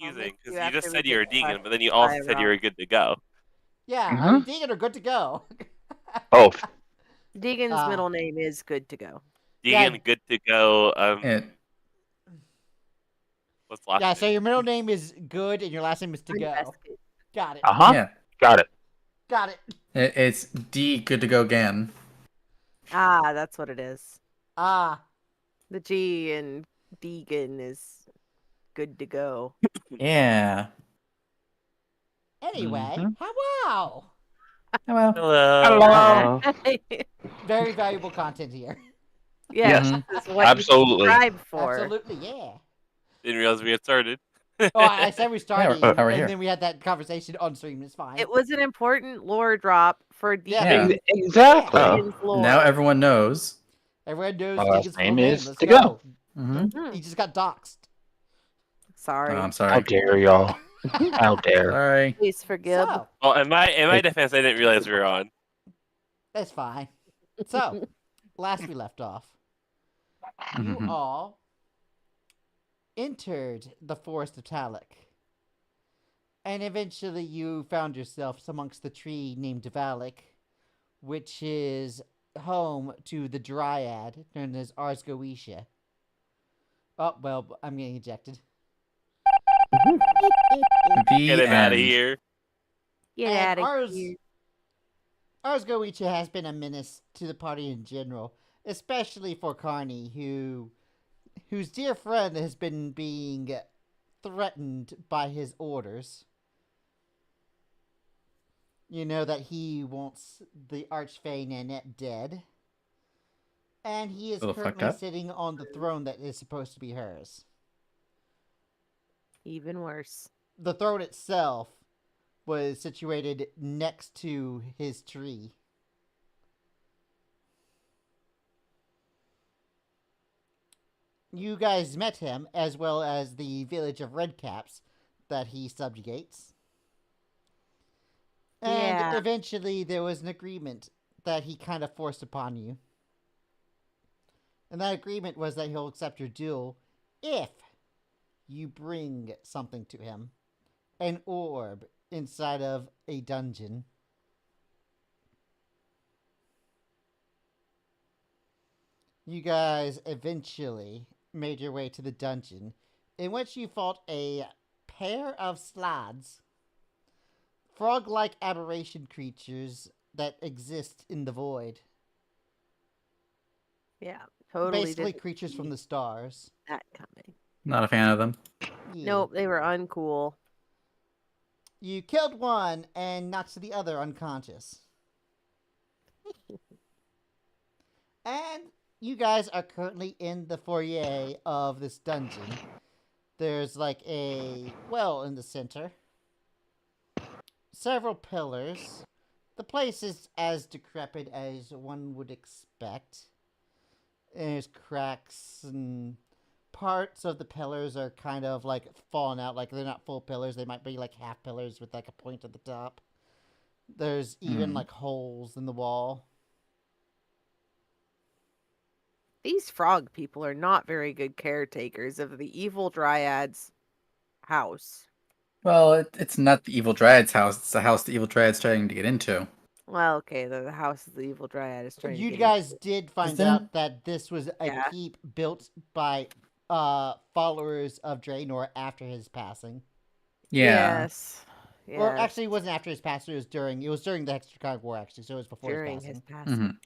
confusing because you after just we said you were get Deegan, but then you by also said you were Rob. good to go. Yeah, I mean, Deegan are good to go. Both. Deegan's middle name is good to go. Deegan, Yeah. good to go. It, What's last Yeah, name? so your middle name is good and your last name is to go. Unvested. Got it. yeah. Got it. Got it. It's D. Good to go again. Ah, that's what it is. Ah. The G in Deegan is good to go. Yeah. Anyway, wow. Hello. Hello. Very valuable content here. Yes, Mhm. this is what Absolutely. you subscribe for. Absolutely, yeah. Didn't realize we had started. Oh, I said we started, we're and here. then we had that conversation on stream. It's fine. It was an important lore drop for Deegan. Yeah. Exactly. Deegan's lore. Now everyone knows. Everyone knows My Deegan's last full name name. is Let's to go. go. Mm-hmm. He just got doxxed. Sorry. I'm How sorry. dare y'all? How dare? Sorry. Please forgive. So, Well, in my defense, I didn't realize we were on. that's fine. So, last we left off, you Mhm. all entered the forest of Talek. And eventually you found yourselves amongst the tree named Valak, which is home to the dryad known as Goetia. Oh, well, I'm getting ejected. The Get him out of end. here. Get And out of here. Goetia has been a menace to the party in general, especially for Carney, whose dear friend has been being threatened by his orders. You know that he wants the Archfey Nanette dead. And he is Little fuck currently up. sitting on the throne that is supposed to be hers. Even worse. The throne itself was situated next to his tree. You guys met him, as well as the village of Redcaps that he subjugates. And Yeah. eventually there was an agreement that he kind of forced upon you. And that agreement was that he'll accept your duel if you bring something to him. An orb inside of a dungeon. You guys eventually made your way to the dungeon, in which you fought a pair of slads, frog-like aberration creatures that exist in the void. Yeah. Totally Basically didn't creatures see from the stars. that coming. Not a fan of them. Yeah. Nope, they were uncool. You killed one and knocked the other unconscious. And you guys are currently in the foyer of this dungeon. There's like a well in the center. Several pillars. The place is as decrepit as one would expect. There's cracks and parts of the pillars are kind of like fallen out. Like they're not full pillars. They might be like half pillars with like a point at the top. There's even like holes in the wall. These frog people are not very good caretakers of the evil dryad's house. Well, it's not the evil dryad's house. It's the house the evil dryad's trying to get into. Well, okay, the house of the evil dryad is trying You to get guys into. did find Isn't- out that this was a Yeah. keep built by followers of Draenor after his passing. Yeah. Yes. Yes. Or actually, it wasn't after his passing. It was during the Hexagon War. Actually, so it was before during his his passing. passing. Mhm.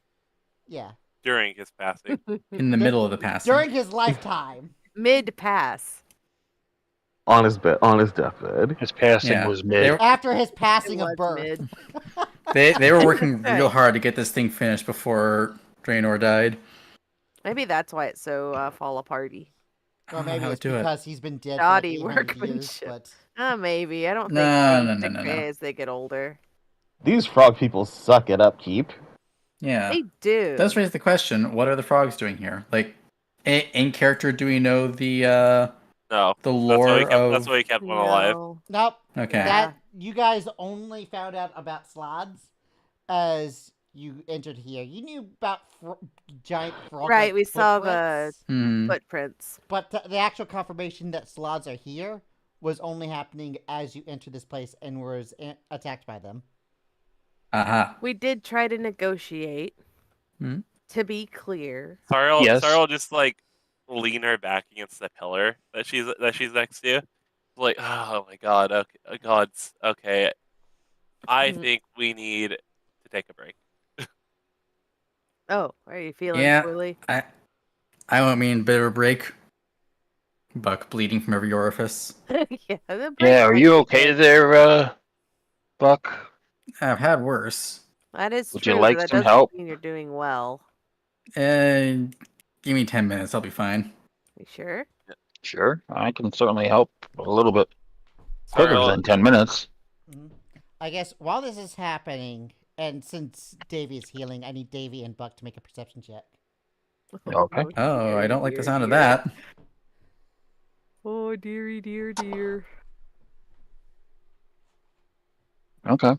Yeah, During his passing. In the middle of the passing. during his lifetime. Mid pass. On his deathbed. His passing Yeah. was They mid. were, After his passing It of was birth. mid. they were working real hard to get this thing finished before Draenor died. Maybe that's why it's so fall aparty. Or maybe How it's to do it. because he's been dead for like Shoddy 800 years. workmanship. But Maybe. I don't No, think no, things no, no, decay no. as they get older. These frog people suck at upkeep. Yeah. They do. Does raise the question, what are the frogs doing here? Like, in character, do we know the No. lore That's of... why he kept one alive. No. nope. Okay. Yeah. That you guys only found out about slots as you entered here. You knew about giant frog. Right, we saw the Hmm. footprints. But the actual confirmation that slots are here was only happening as you entered this place and was attacked by them. We did try to negotiate. Hmm? To be clear. Yes. Sarah just like lean her back against the pillar that she's next to. Like, oh my god, okay, okay. I think we need to take a break. Oh, are you feeling Yeah, poorly? I don't mean bit of a break. Buck bleeding from every orifice. Yeah, the break Yeah, are might you be okay good. there, Buck? I've had worse. That is Would true, you but like that some doesn't help? mean you're doing well. Give me 10 minutes, I'll be fine. You sure? Sure, I can certainly help a little bit quicker Sarah, than 10 minutes. Mhm. I guess while this is happening, and since Davy is healing, I need Davy and Buck to make a perception check. Okay. Oh, I don't like the dear, sound of dear. that. Oh, dearie, dear, dear. Okay.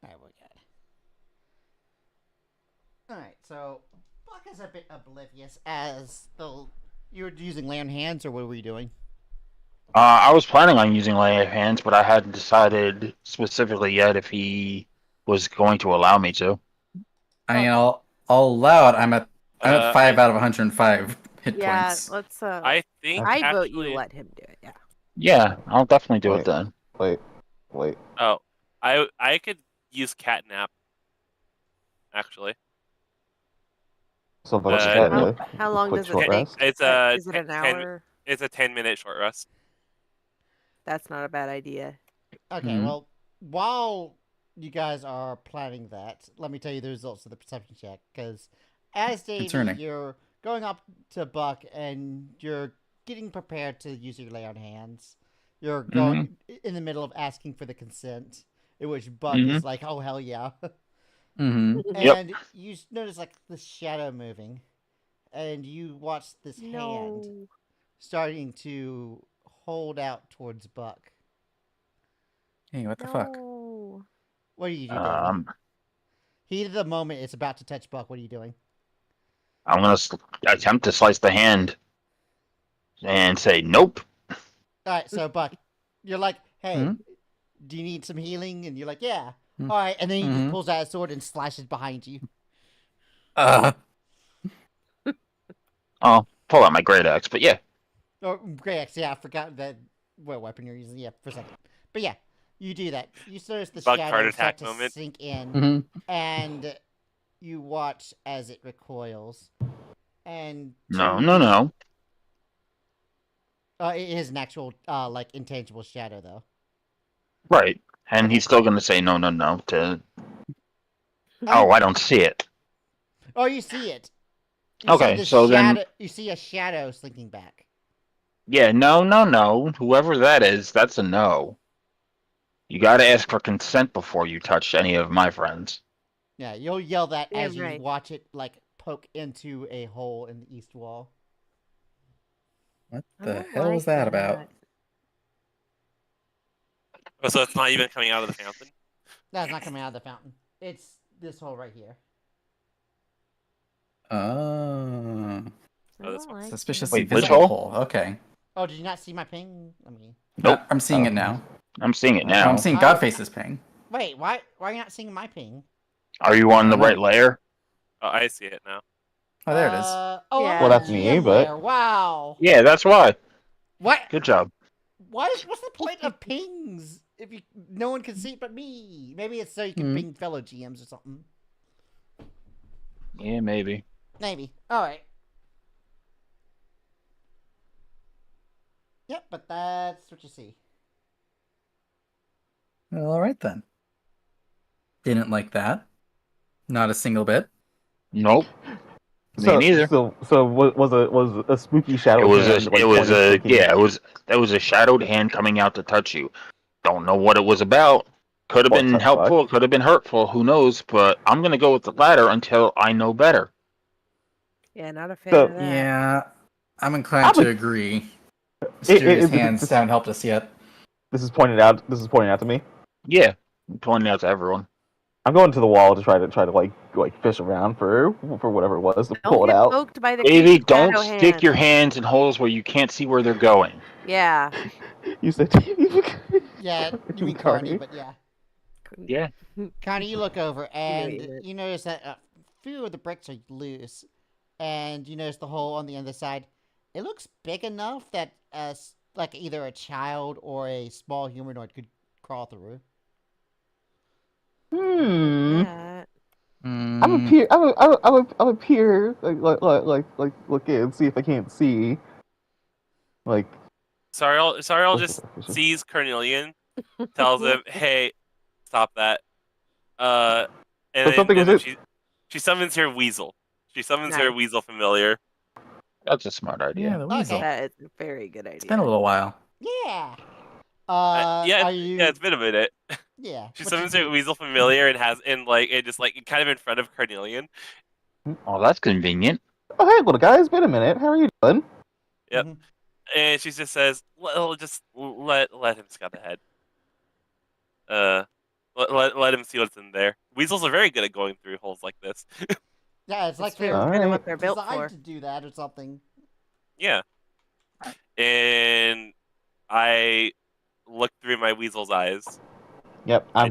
Alright, we're good. Alright, so Buck is a bit oblivious as though you were using lay on hands, or what were you doing? I was planning on using lay of hands, but I hadn't decided specifically yet if he was going to allow me to. I mean, I'll allow it. I'm at 5 out of 105 hit Yeah, points. let's I think I vote you actually, let him do it, yeah. Yeah, I'll definitely do it Wait. then. Wait. oh, I could use catnap. Actually, Something like Uh, that. How, A how long quick does it short take? rest. it's Is it an 10 hour? It's a 10-minute short rest. That's not a bad idea. Okay, Mhm. well, while you guys are planning that, let me tell you the results of the perception check. Because as Davey, Concerning. you're going up to Buck and you're getting prepared to use your lay on hands. You're going in the middle of asking for the consent, in which Buck is like, "Oh hell yeah!" Mm-hmm. Yep. And you notice like the shadow moving, and you watch this hand No. starting to hold out towards Buck. Hey, what the fuck? No. What do you do, Davey? Um, Heat of the moment, it's about to touch Buck. What are you doing? I'm gonna attempt to slice the hand and say nope. All right, so Buck, you're like, "Hey, Mhm. do you need some healing?" And you're like, "Yeah." Mhm. All right, and then he just Mhm. pulls out a sword and slashes behind you. I'll pull out my great axe, but yeah. Oh, great axe. Yeah, I forgot that what weapon you're using. Yeah, for a second. But yeah, you do that. You notice the Buck heart shadow start attack to moment. sink in, Mm-hmm. and you watch as it recoils. And No. it is an actual like intangible shadow though. Right. And he's still gonna say no to. Oh, I don't see it. Oh, you see it. You Okay, see the so then- shadow, you see a shadow slinking back. Yeah, no. Whoever that is, that's a no. You gotta ask for consent before you touch any of my friends. Yeah, you'll yell that Yeah, as you right. watch it like poke into a hole in the east wall. What I the don't hell was like that about? that. Oh, so it's not even coming out of the fountain. No, it's not coming out of the fountain. It's this hole right here. Oh. I Oh, this don't one's like Suspiciously Wait, which visible hole? hole. Okay. Oh, did you not see my ping? I mean, Nope. I'm seeing it now. I'm seeing it Oh, now. I'm seeing Godface's ping. wait, why are you not seeing my ping? Are you on I the don't know. right layer? Oh, I see it now. Oh, there it is. Oh, Yeah. I'm Well, on that's the me, GM but- layer. Wow. Yeah, that's why. What? Good job. What's the point of pings if no one can see it but me? Maybe it's so you can Hmm. ping fellow GMs or something. Yeah, maybe. Maybe. All right. Yep, but that's what you see. Well, all right then. Didn't like that. Not a single bit. Nope. Me So, neither. So was a spooky shadow. It was hand, a, like, it was pointing, a, sticking- yeah, it was a shadowed hand coming out to touch you. Don't know what it was about. Could have What been the helpful. fuck? Could have been hurtful. Who knows? But I'm gonna go with the latter until I know better. Yeah, not a fan So- of that. Yeah, I'm inclined to agree. It- Mysterious it- hands this- haven't helped us yet. This is pointed out. This is pointed out to me. Yeah, I'm pointing out to everyone. I'm going to the wall to try to like fish around for whatever it was to Don't pull it get out. poked by the Davey, creepy don't shadow stick hand. your hands in holes where you can't see where they're going. Yeah. You said Yeah, you mean Carney, but yeah. Yeah. Carney, you look over what and you meant. you notice that a few of the bricks are loose, and you notice the hole on the other side. It looks big enough that like either a child or a small humanoid could crawl through. That. I'm a Mm, peer. I'm a peer. Like look in, see if I can't see. Like Sariel what's just the sees Carnelian, tells him, "Hey, stop that." Uh, and But something was then it. she summons her weasel. She summons her Nice. weasel familiar. That's a smart yeah, idea. the weasel. Okay. That is a very good idea. It's been a little while. Yeah. Yeah, Are you? yeah, it's been a minute. Yeah. She What you summons her do? weasel familiar and has and like it just like kind of in front of Carnelian. Oh, that's convenient. Oh hey, little guys, wait a minute. How are you doing? Yep. Mhm. And she just says, "Well, just let him scout ahead. Uh, let him see what's in there. Weasels are very good at going through holes like this. Yeah, it's like It's true. they're All Kind of right. what they're built designed for. to do that or something. Yeah. And I look through my weasel's eyes. Yep, I-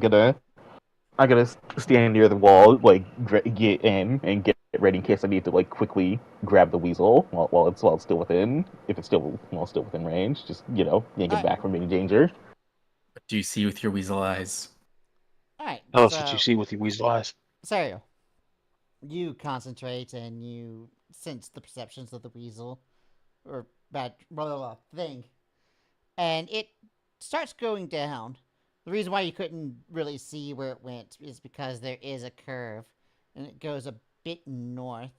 I'm gonna stand near the wall, like get in and get ready in case I need to like quickly grab the weasel while it's still within, if it's still within range. Just yank it Alright. back from any danger. What do you see with your weasel eyes? All right. Tell us what you see with your weasel eyes. Sario, you concentrate and you sense the perceptions of the weasel or bad thing, and it starts going down. The reason why you couldn't really see where it went is because there is a curve, and it goes a bit north.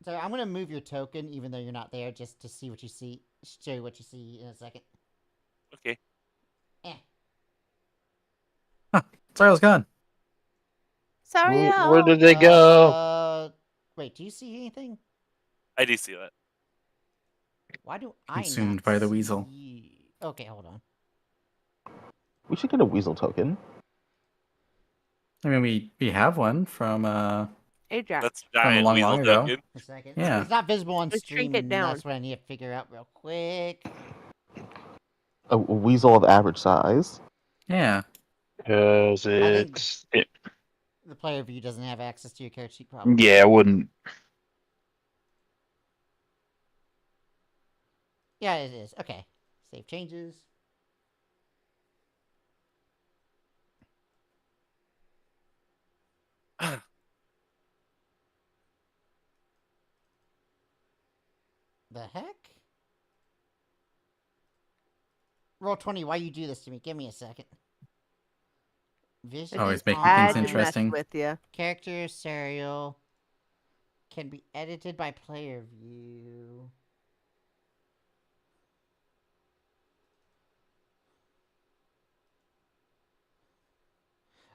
So I'm gonna move your token, even though you're not there, just to see what you see. Show you what you see in a second. Okay. Eh. Cyril's gone. Sorry, Where did they go? Wait. Do you see anything? I do see that. Why do I Consumed not by the see weasel. you? Okay, hold on. We should get a weasel token. I mean, we have one from Ajax. That's from a giant long, weasel long ago. token. A second. Yeah. It's not visible on Just stream, shrink it and down. that's what I need to figure out real quick. A weasel of average size. Yeah. Because think- it's The player view doesn't have access to your character sheet, probably. yeah, I wouldn't. Yeah, it is. Okay. Save changes. The heck? Roll20, why you do this to me? Give me a second. Vision Always is making Had things to on. mess interesting. with you. Character serial can be edited by player view.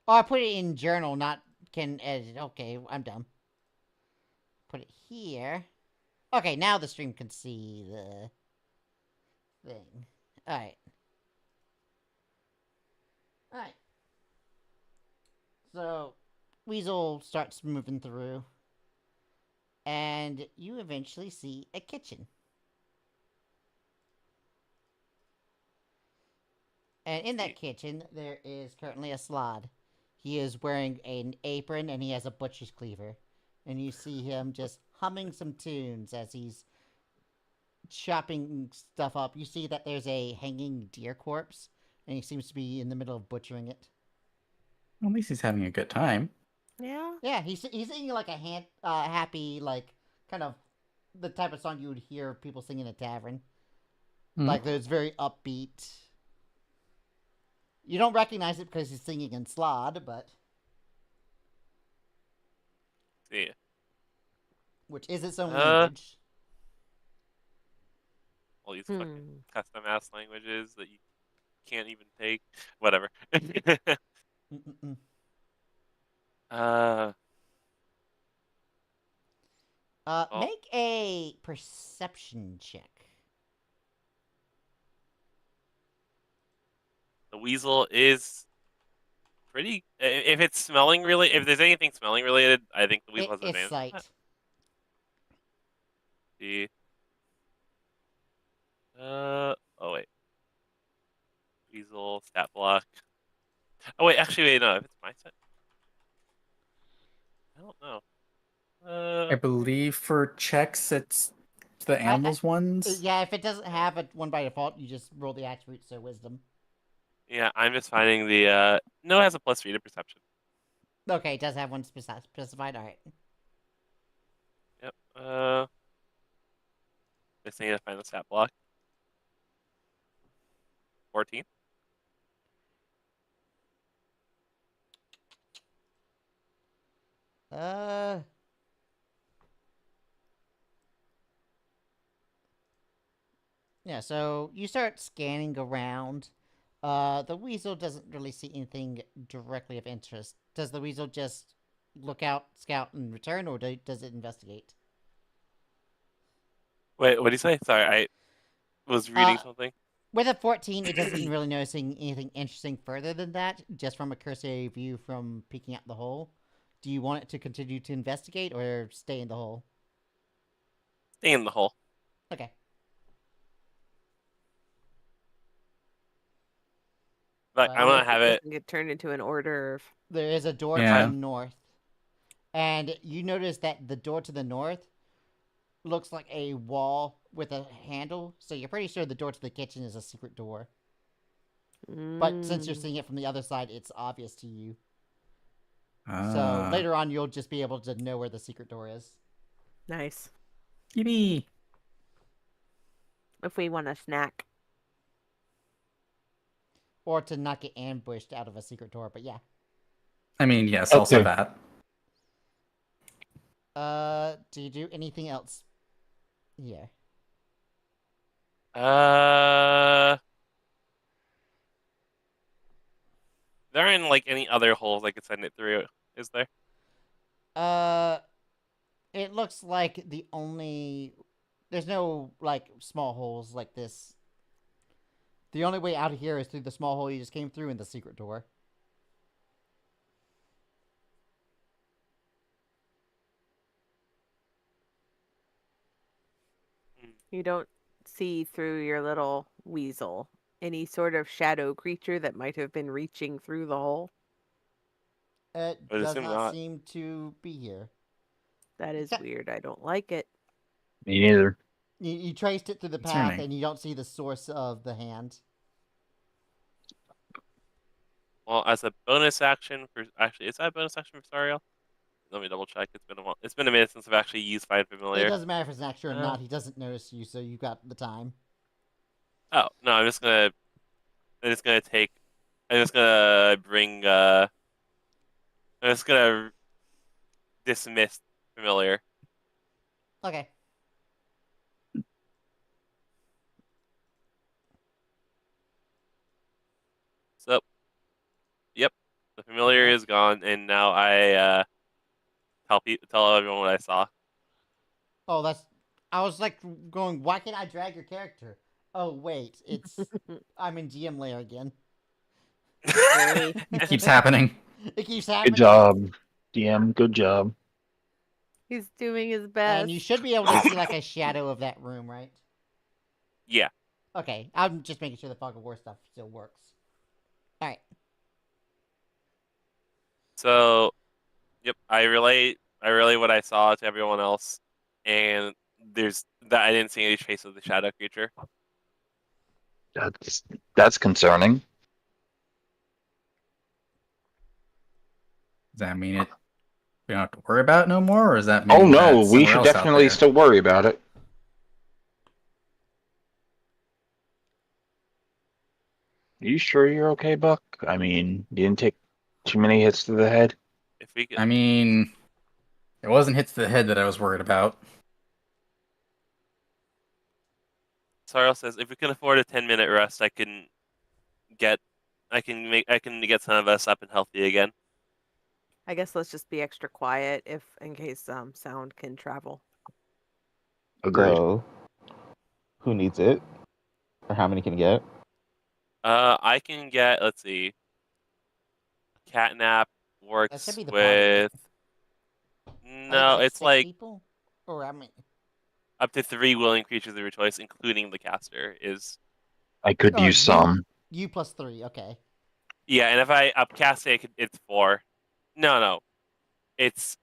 Oh, I put it in journal, not can edit. Okay, I'm dumb. Put it here. Okay, now the stream can see the thing. Alright. Alright. So, Weasel starts moving through. And you eventually see a kitchen. And in that kitchen, there is currently a Slod. He is wearing an apron and he has a butcher's cleaver. And you see him just humming some tunes as he's chopping stuff up. You see that there's a hanging deer corpse, and he seems to be in the middle of butchering it. Well, at least he's having a good time. Yeah. Yeah, he's singing like a happy, like, kind of the type of song you would hear people sing in a tavern. Hmm. Like, there's very upbeat. You don't recognize it because he's singing in Slod, but... Yeah. Which is its own Uh, language. All these fucking custom ass languages that you can't even take. Whatever. Mm-mm-mm. uh, oh. Make a perception check. weasel is pretty. If it's smelling really, if there's anything smelling related, I think the weasel has It's advantage. sight. The oh wait, weasel stat block. Oh wait, actually wait, no, if it's my set, I don't know. I believe for checks, it's the animals ones. Yeah, if it doesn't have a one by default, you just roll the attribute, so wisdom. Yeah, I'm just finding the no, it has a +3 to perception. Okay, it does have one specified. All right. Yep. Just need to find the stat block. 14. Yeah, so you start scanning around. The weasel doesn't really see anything directly of interest. Does the weasel just look out, scout, and return, or does it investigate? Wait, what did you say? Sorry, I was reading something. With a 14, it doesn't really noticing anything interesting further than that, just from a cursory view from peeking out the hole. Do you want it to continue to investigate or stay in the hole? Stay in the hole. Okay. But I'm gonna have it. Doesn't get turned into an hors d'oeuvre. There is a door to Yeah. the north. And you notice that the door to the north looks like a wall with a handle, so you're pretty sure the door to the kitchen is a secret door. But since you're seeing it from the other side, it's obvious to you. So later on, you'll just be able to know where the secret door is. Nice. Yippee! If we want a snack. Or to not get ambushed out of a secret door, but yeah. I mean, yes, also Okay. that. Do you do anything else here? There aren't like any other holes I could send it through, is there? It looks like there's no like small holes like this. The only way out of here is through the small hole you just came through in the secret door. You don't see through your little weasel any sort of shadow creature that might have been reaching through the hole? It I'd does assume not not. seem to be here. That is Okay. weird. I don't like it. Me neither. You traced it through the path, Concerning. and you don't see the source of the hand. Well, as a bonus action for actually, is that a bonus action for Sariel? Let me double check. It's been a while. It's been a minute since I've actually used Find It Familiar. doesn't matter if it's an action or not. He doesn't notice you, so you got the time. Oh no, I'm just gonna take. I'm just gonna bring. I'm just gonna dismiss Familiar. Okay. So, yep, the Familiar Yeah. is gone, and now I tell everyone what I saw. Oh, I was like going, why can't I drag your character? Oh, wait. I'm in GM layer again. Great. It keeps happening. It keeps happening. Good job, DM. Good job. He's doing his best. And you should be able to see like a shadow of that room, right? Yeah. Okay, I'm just making sure the fog of war stuff still works. All right. So, yep, I relay what I saw to everyone else, and I didn't see any trace of the shadow creature. That's concerning. Does that mean we don't have to worry about it no more, or does that mean Oh no, that's we somewhere should else out definitely there? still worry about it. Are you sure you're okay, Buck? I mean, you didn't take too many hits to the head? If we could, I mean, it wasn't hits to the head that I was worried about. Sarl says, if we can afford a 10-minute rest, I can get some of us up and healthy again. I guess let's just be extra quiet in case sound can travel. Agreed. So, who needs it? Or how many can get? I can get. Let's see. Catnap That should works be the party. with. I think No, it's 6 like people. Or I mean, up to 3 willing creatures of your choice, including the caster. Is I could oh, use some. you plus 3. Okay. yeah, and if I upcast it, it's 4. No, it's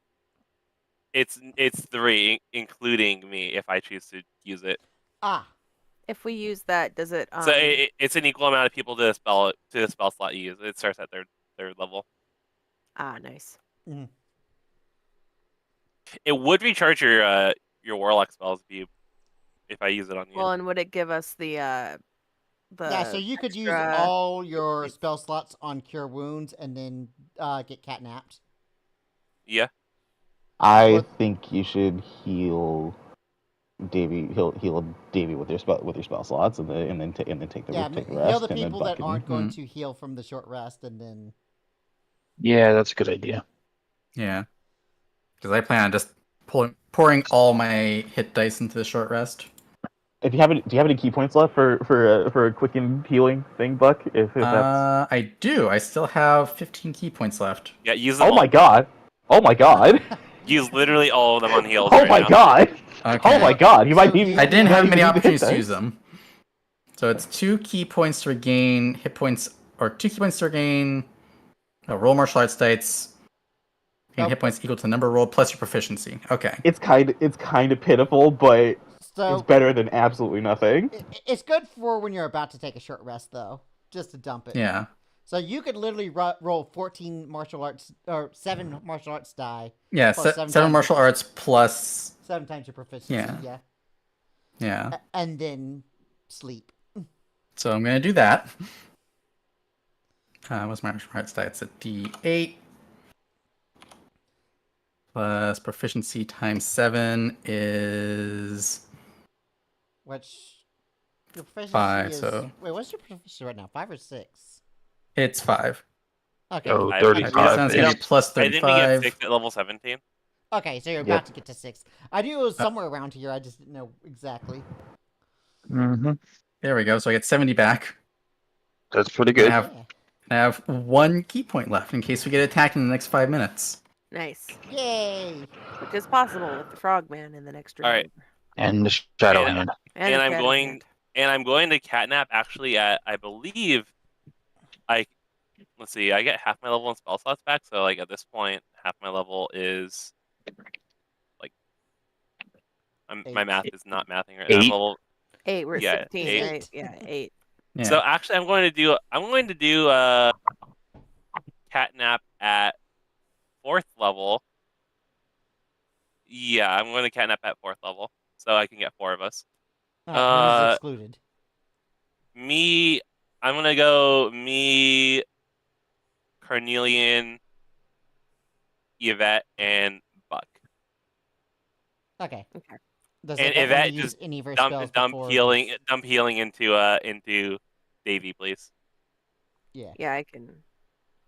3, including me if I choose to use it. Ah, If we use that, does it So it's an equal amount of people to the spell slot you use. It starts at third level. nice. It would recharge your warlock spells if I use it on you. Well, and would it give us the yeah. So you could use extra all your points? spell slots on cure wounds and then get catnapped. Yeah. I think you should heal Davy. Heal Davy with your spell slots, and then take the Yeah, rest. heal the and then people that Buck aren't going to heal from the short rest, and then Yeah, that's a good idea. Yeah. Because I plan on just pouring all my hit dice into the short rest. If you have any, do you have any key points left for a quicken healing thing, Buck? If that's I do. I still have 15 key points left. Yeah, use them oh all. my god, oh my god, Use literally all of them on heals oh right my now. god, Okay. oh my god. You might need. I didn't you might have even many need the hit opportunities to dice. use them. So it's 2 key points to regain hit points, or 2 key points to regain roll martial arts dice. Gain hit points equal to the number rolled plus your proficiency. Okay. It's kind of pitiful, but so it's better than absolutely nothing. It's good for when you're about to take a short rest, though, just to dump it. Yeah. So you could literally roll 14 martial arts or 7 martial arts die. Yeah. plus 7 martial arts plus. 7 times your proficiency. Yeah. Yeah. Yeah. And then sleep. So I'm gonna do that. What's my martial arts die? It's a D8 plus proficiency times 7 is Which your proficiency 5. is. So Wait, what's your proficiency right now? 5 or 6? it's 5. Okay. Oh, I- 35. Sounds gonna be plus I think we get 35. 6 at level 17. Okay, so you're about to get to 6. I knew it was somewhere around here. I just didn't know exactly. Mm-hmm. There we go. So I get 70 back. That's pretty good. I have 1 key point left in case we get attacked in the next 5 minutes. Nice. Yay! Which is possible with the Frogman in the next room. All right. And the Shadow Yeah. Hand. And the I'm Cat going- Hand. And I'm going to catnap actually at, I believe, let's see, I get half my level in spell slots back, so like at this point, half my level is like my math is not mathing right now. I'm 8? level 8. We're yeah, 16, 8. right? Yeah, 8. Yeah. So actually I'm going to do catnap at 4th level. Yeah, I'm going to catnap at 4th level, so I can get 4 of us. Who's excluded? Me, I'm gonna go me, Carnelian, Yvette, and Buck. Okay. Okay. Does And Yvette Yvette want to use just any of her dump spells dump before healing this? dump healing into Davy, please. Yeah. Yeah, I can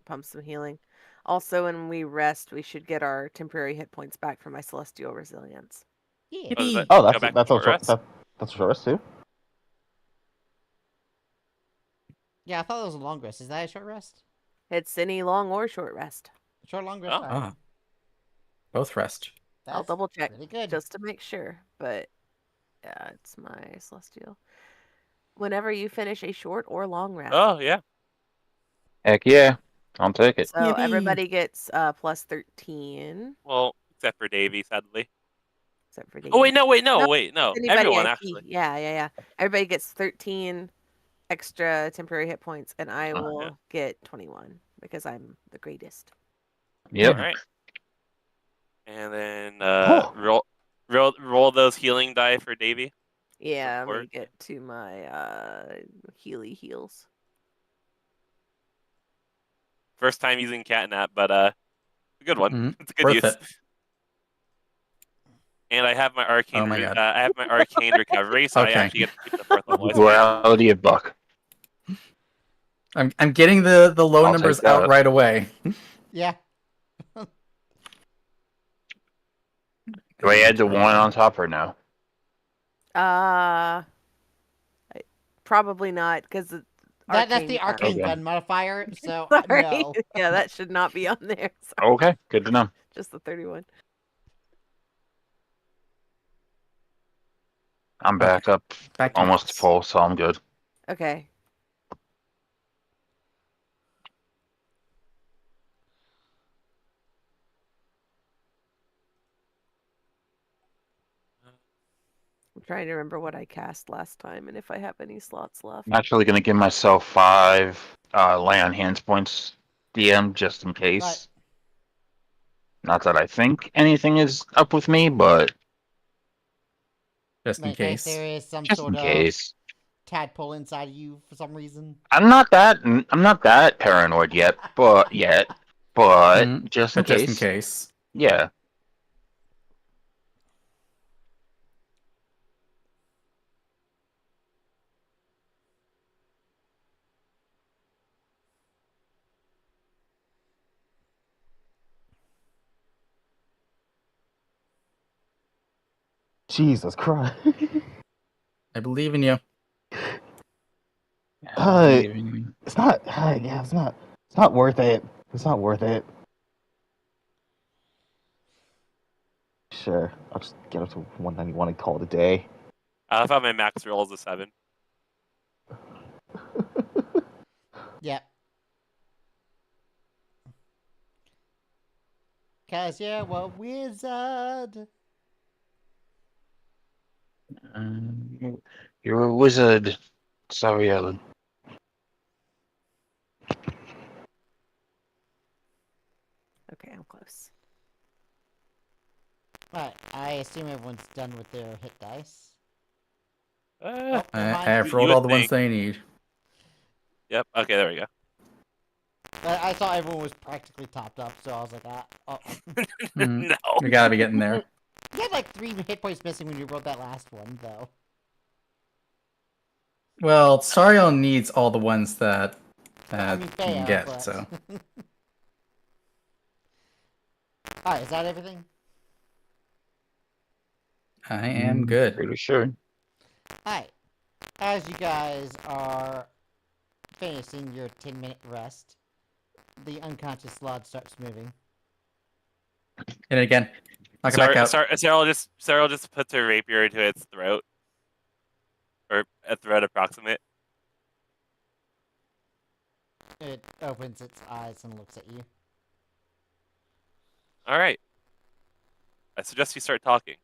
pump some healing. Also, when we rest, we should get our temporary hit points back from my Celestial Resilience. Yeah. Oh, does that Oh, go back that's to a short short rest? that's a short rest too. Yeah, I thought it was a long rest. Is that a short rest? It's any long or short rest. Short, long rest. Oh. All right. Ah. Both rest. I'll That's double check pretty good. just to make sure. But yeah, it's my Celestial. Whenever you finish a short or long rest. Oh yeah. Heck yeah. I'll take it. So Yippee. everybody gets plus 13, Well, except for Davy, sadly. except for Davey. Oh wait, no. Anybody Everyone IP. actually. Yeah. Everybody gets 13 extra temporary hit points, and I will yeah. get 21 because I'm the greatest. Yep. All right. And then roll those healing die for Davy. Yeah, let Or- me get to my heals. First time using catnap, but a good one. Mhm. It's a good Worth use. it. And I have my arcane. Oh my God. I have my arcane recovery, so I Okay. actually get to keep the 4th level. The duality of Buck. I'm getting the low I'll numbers take that. out right away. Yeah. Do I add the 1 on top or no? Probably not, because That's the gun. arcane Okay. gun modifier, so Sorry. no. Yeah, that should not be on there. Sorry. Okay, good to know. Just the 31. I'm back up Back to almost Max. full, so I'm good. Okay. I'm trying to remember what I cast last time and if I have any slots left. I'm actually going to give myself 5 lay on hands points, DM, just in case. Right. Not that I think anything is up with me, but Just in In case case. there is some just sort in of case. tadpole inside of you for some reason. I'm not that paranoid yet, but just in But just in case. case. Yeah. Jesus Christ. I believe in you. It's not. Yeah, it's not. It's not worth it. It's not worth it. Sure, I'll just get up to 191 and call it a day. I thought my max roll is a 7. Yep. Cause you're a wizard. You're a wizard. Sorry, Ellen. Okay, I'm close. Alright, I assume everyone's done with their hit dice. Uh, Never I mind. have You rolled would all the ones think. they need. Yep. Okay, there we go. I thought everyone was practically topped up, so I was like, Mhm. No. We gotta be getting there. You had like 3 hit points missing when you rolled that last one, though. Well, Sariel needs all the ones that I mean, you fair, can get, but... so. Alright, is that everything? I am good. Pretty sure. Alright. As you guys are finishing your 10-minute rest, the unconscious slod starts moving. Hit it again. Knock it back out. Sarah just puts her rapier into its throat, or a throat approximate. It opens its eyes and looks at you. All right. I suggest you start talking.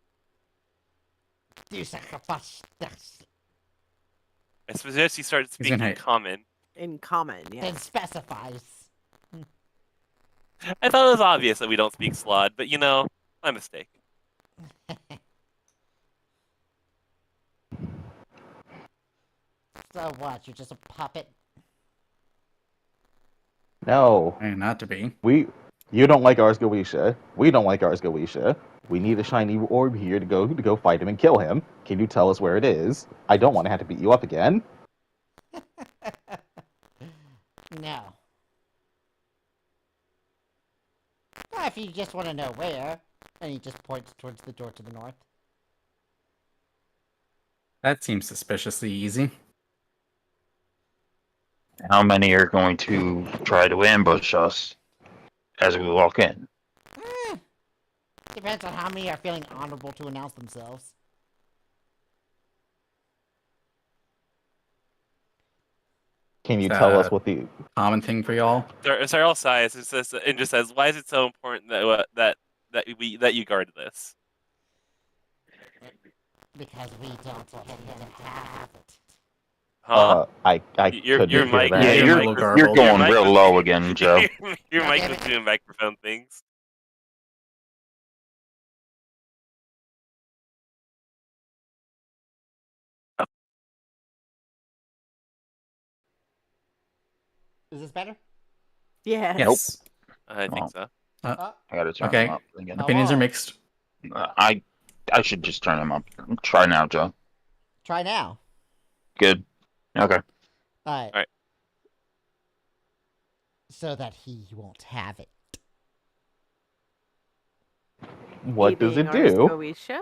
Do sacrifice this. I suggest you start He's gonna speaking hate. common. In common, Then yes. specifies. I thought it was obvious that we don't speak Slod, but you know, my mistake. So what? You're just a puppet? No, Not to be. you don't like ours, Goetia. We don't like ours, Goetia. We need a shiny orb here to go fight him and kill him. Can you tell us where it is? I don't want to have to beat you up again. No. Well, if you just want to know where, and he just points towards the door to the north. That seems suspiciously easy. How many are going to try to ambush us as we walk in? Depends on how many are feeling honorable to announce themselves. Can you tell us what the... Common thing for y'all? Sarah sighs and just says, "Why is it so important that you guard this?" Because we don't let him have it. Huh? I Your couldn't hear mic- that. Yeah, your you're a mic little was- garbled. You're going mic real was- low again, Joe. Your God mic damn was it. doing microphone things. Is this better? Yes. Yes. I think Oh. so. I gotta turn Okay. them up again. Opinions are Oh. mixed. I should just turn them up. Try now, Joe. Try now. Good. Okay. Alright. Alright. So that he won't have it. What does it Being ours, do? Goetia?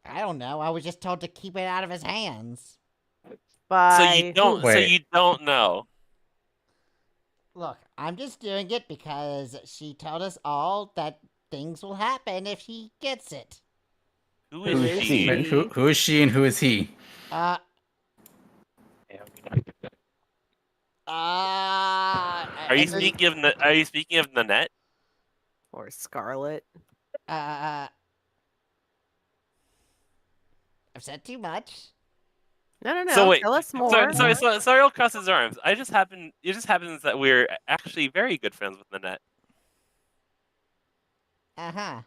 I don't know. I was just told to keep it out of his hands. By who? So Wait. you don't know. Look, I'm just doing it because she told us all that things will happen if he gets it. Who Who is is she? Wait, she? who is she and who is he? Uh, Are you and- speaking of Are you speaking of Nanette? Or Scarlet? I've said too much. No. So wait, Tell us more. Sorry, I'll cross his arms. It just happens that we're actually very good friends with Nanette. Uh-huh.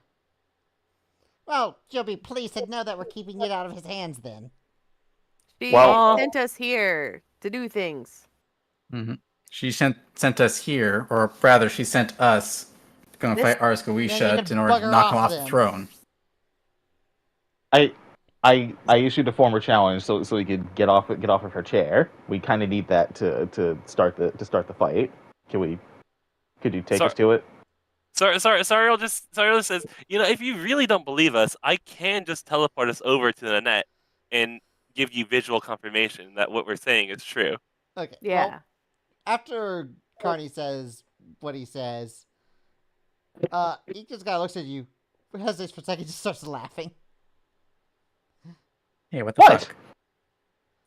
Well, you'll be pleased to know that we're keeping it out of his hands then. She Well- sent us here to do things. Mm-hmm. She sent us here, or rather, she sent us to go and This- fight Ars Then you Goetia can in order to bugger knock him off off the then. throne. I issued a former challenge so he could get off of her chair. We kind of need that to start the fight. Could you take us to it? Sariel just says, if you really don't believe us, I can just teleport us over to Nanette and give you visual confirmation that what we're saying is true. Okay. Yeah. Well, after Carney says what he says, he just kind of looks at you, hesitates for a second, just starts laughing. Hey, what the What? fuck?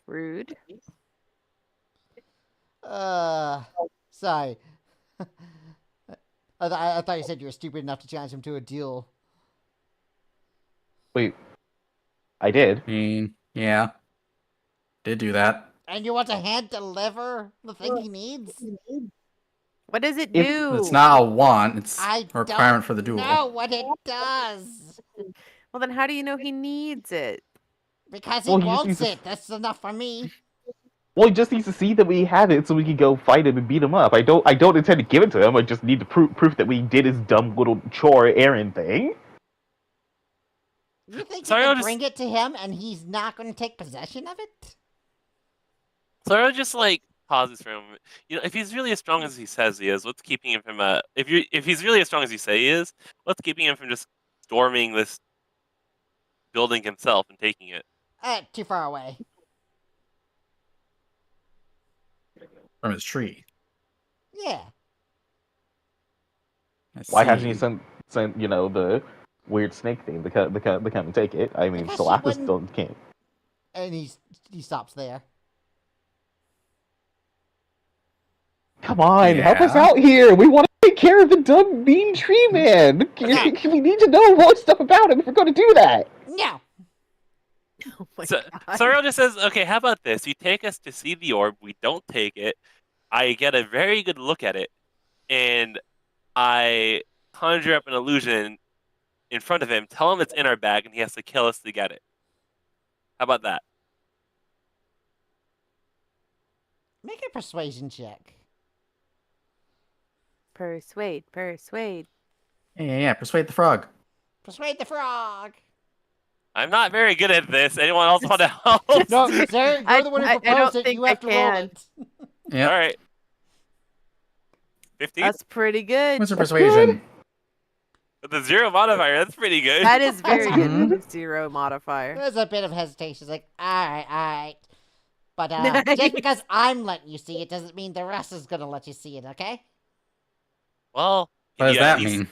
Rude. Sorry. I thought you said you were stupid enough to challenge him to a duel. Wait, I did. I mean, yeah. Did do that. And you want to hand deliver the thing he needs? What does it If- do? It's not a want, it's I a requirement for the duel. know what it does. Well, then how do you know he needs it? Because he Well, he just wants needs to- it. That's enough for me. Well, he just needs to see that we have it so we can go fight him and beat him up. I don't intend to give it to him. I just need to proof that we did his dumb little chore errand thing. You think Sorry, you I'll can just- bring it to him and he's not going to take possession of it? Sariel just pauses for a moment. If he's really as strong as he says he is, what's keeping him from if he's really as strong as you say he is, what's keeping him from just storming this building himself and taking it? Too far away. From his tree. Yeah. I Why hasn't see. he sent the weird snake thing to come and take it? I mean, Because she Solapis wouldn't- still can't. And he stops there. Come on, help us Yeah. out here. We want to take care of the dumb mean tree man. Okay. We need to know more stuff about him if we're going to do that. No. Oh my So god. Sariel just says, okay, how about this? You take us to see the orb, we don't take it, I get a very good look at it, and I conjure up an illusion in front of him, tell him it's in our bag, and he has to kill us to get it. How about that? Make a persuasion check. Persuade. Yeah, persuade the frog. Persuade the frog. I'm not very good at this. Anyone else want to help? No, sir, you're the one who I don't proposed it. think You have I to roll can. it. Yeah. All right. 15 That's pretty good. What's your persuasion? with the 0 modifier. That's pretty good. That is very good Mhm. with a 0 modifier. There's a bit of hesitation. It's like, all right. But just because I'm letting you see it doesn't mean the rest is going to let you see it, okay? Well, What does you at that least- mean?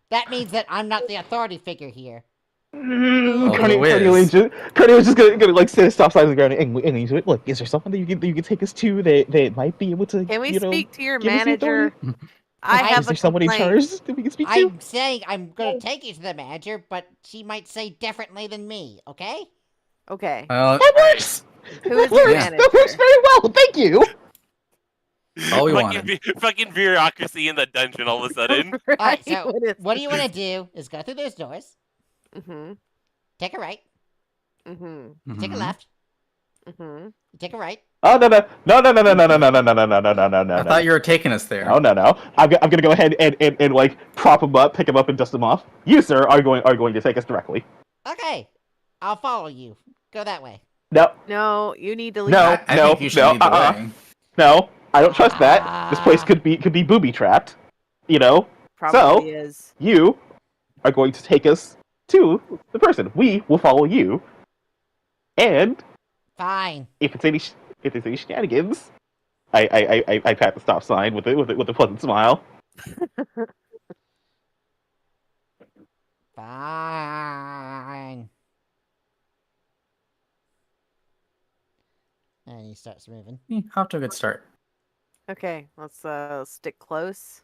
That means that I'm not the authority figure here. Carney Whiz. was just gonna sit stop sign on the ground and he's like, look, is there something that you can take us to that might be able to Can we speak to your give us the manager? authority? I Is have Is a there someone in complaint. charge that we can speak to? I'm saying I'm going to take you to the manager, but she might say differently than me, okay? Okay. Well, That works. Who is That your works. manager? That works very well. Thank you. all we fucking, wanted. fucking bureaucracy in the dungeon all of a sudden. All right, Right, so what is what do you want to do is go through those doors, Mm-hmm. take a right, Mm-hmm. take a Mhm. left, Mm-hmm. take a right. Oh no. I thought you were taking us there. No. I'm gonna go ahead and like prop him up, pick him up, and dust him off. You, sir, are going to take us directly. Okay, I'll follow you. Go that way. No, No, you need to leave. No. I think you should lead the way. no, I don't trust that. This place could be booby trapped. You know, Probably is. you are going to take us to the person. We will follow you, and Fine. If it's any shenanigans, I pat the stop sign with a pleasant smile. Fine. And he starts moving. Off to a good start. Okay, let's stick close.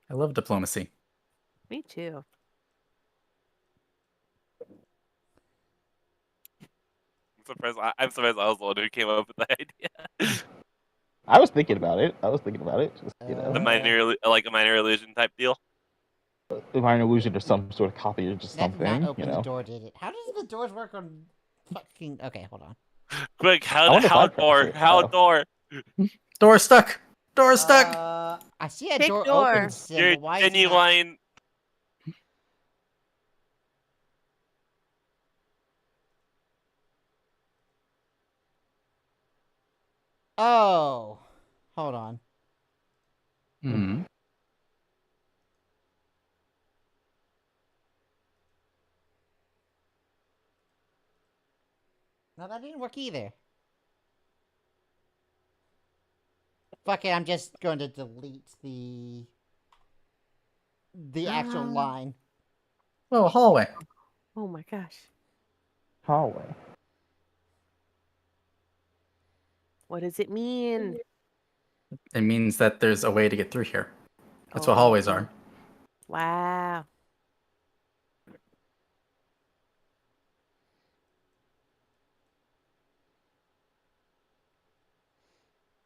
I love diplomacy. Me too. I'm surprised I was the one who came up with the idea. I was thinking about it. Just The minor illusion type deal. a minor illusion or some sort of copy or just That did something. not open the door, did it? How does the doors work on fucking... Okay, hold on. Quick, I wonder if how I've door? practiced it. How Oh. door? Door stuck. Door stuck. I see a Pick door door. open Your symbol. Why is it not... genuine. Oh. Hold on. Hmm. No, that didn't work either. Fuck it, I'm just going to delete the actual line. Oh, a hallway. Oh my gosh. Hallway. What does it mean? It means that there's a way to get through here. That's what hallways are. Wow.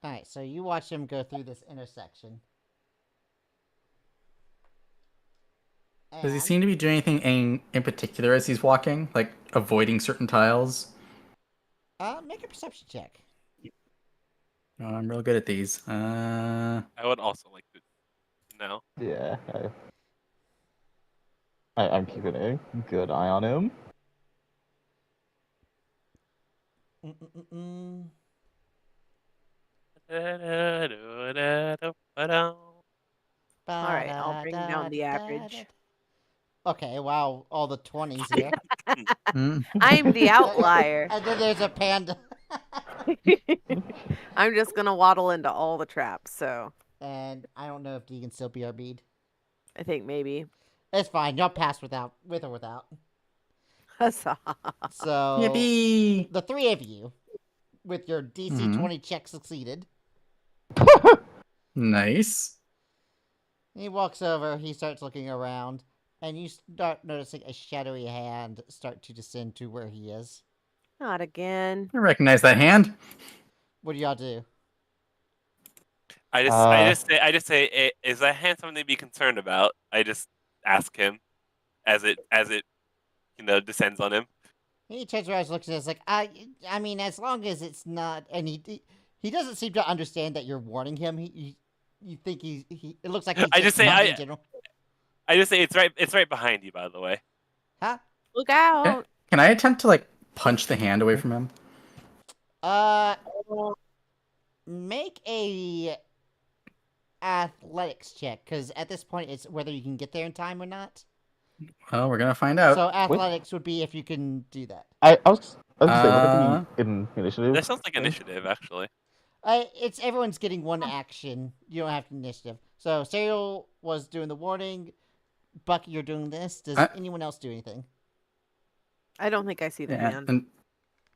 Alright, so you watch him go through this intersection. Does he And- seem to be doing anything in particular as he's walking? Like avoiding certain tiles? Make a perception check. Oh, I'm real good at these. I would also like to know. Yeah. I'm keeping a good eye on him. Mm-mm-mm-mm. Alright, I'll bring down the average. Okay, wow, all the 20s here. Mm. I'm the outlier. And then there's a panda. I'm just gonna waddle into all the traps, so And I don't know if you can still be our bead. I think maybe. It's fine, you'll pass with or without. Huzzah. So, Yippee! the three of you, with your DC Mhm. 20 check succeeded. Nice. He walks over, he starts looking around, and you start noticing a shadowy hand start to descend to where he is. Not again. I recognize that hand. What do y'all do? I just say, is that hand something to be concerned about? I just ask him as it descends on him. He turns around and looks at us like, I mean, as long as it's not, and he doesn't seem to understand that you're warning him. You think it looks like he's I just say mocking in general. I just say it's right behind you, by the way. Huh? Look out! Can I attempt to like punch the hand away from him? Make a athletics check, because at this point it's whether you can get there in time or not. Well, we're gonna find out. So athletics would be if you can do that. I was gonna say, would that be in initiative? That sounds like initiative, actually. It's everyone's getting one action. You don't have initiative. So Serial was doing the warning. Bucky, you're doing this. Does anyone else do anything? I don't think I see the Yeah, hand. and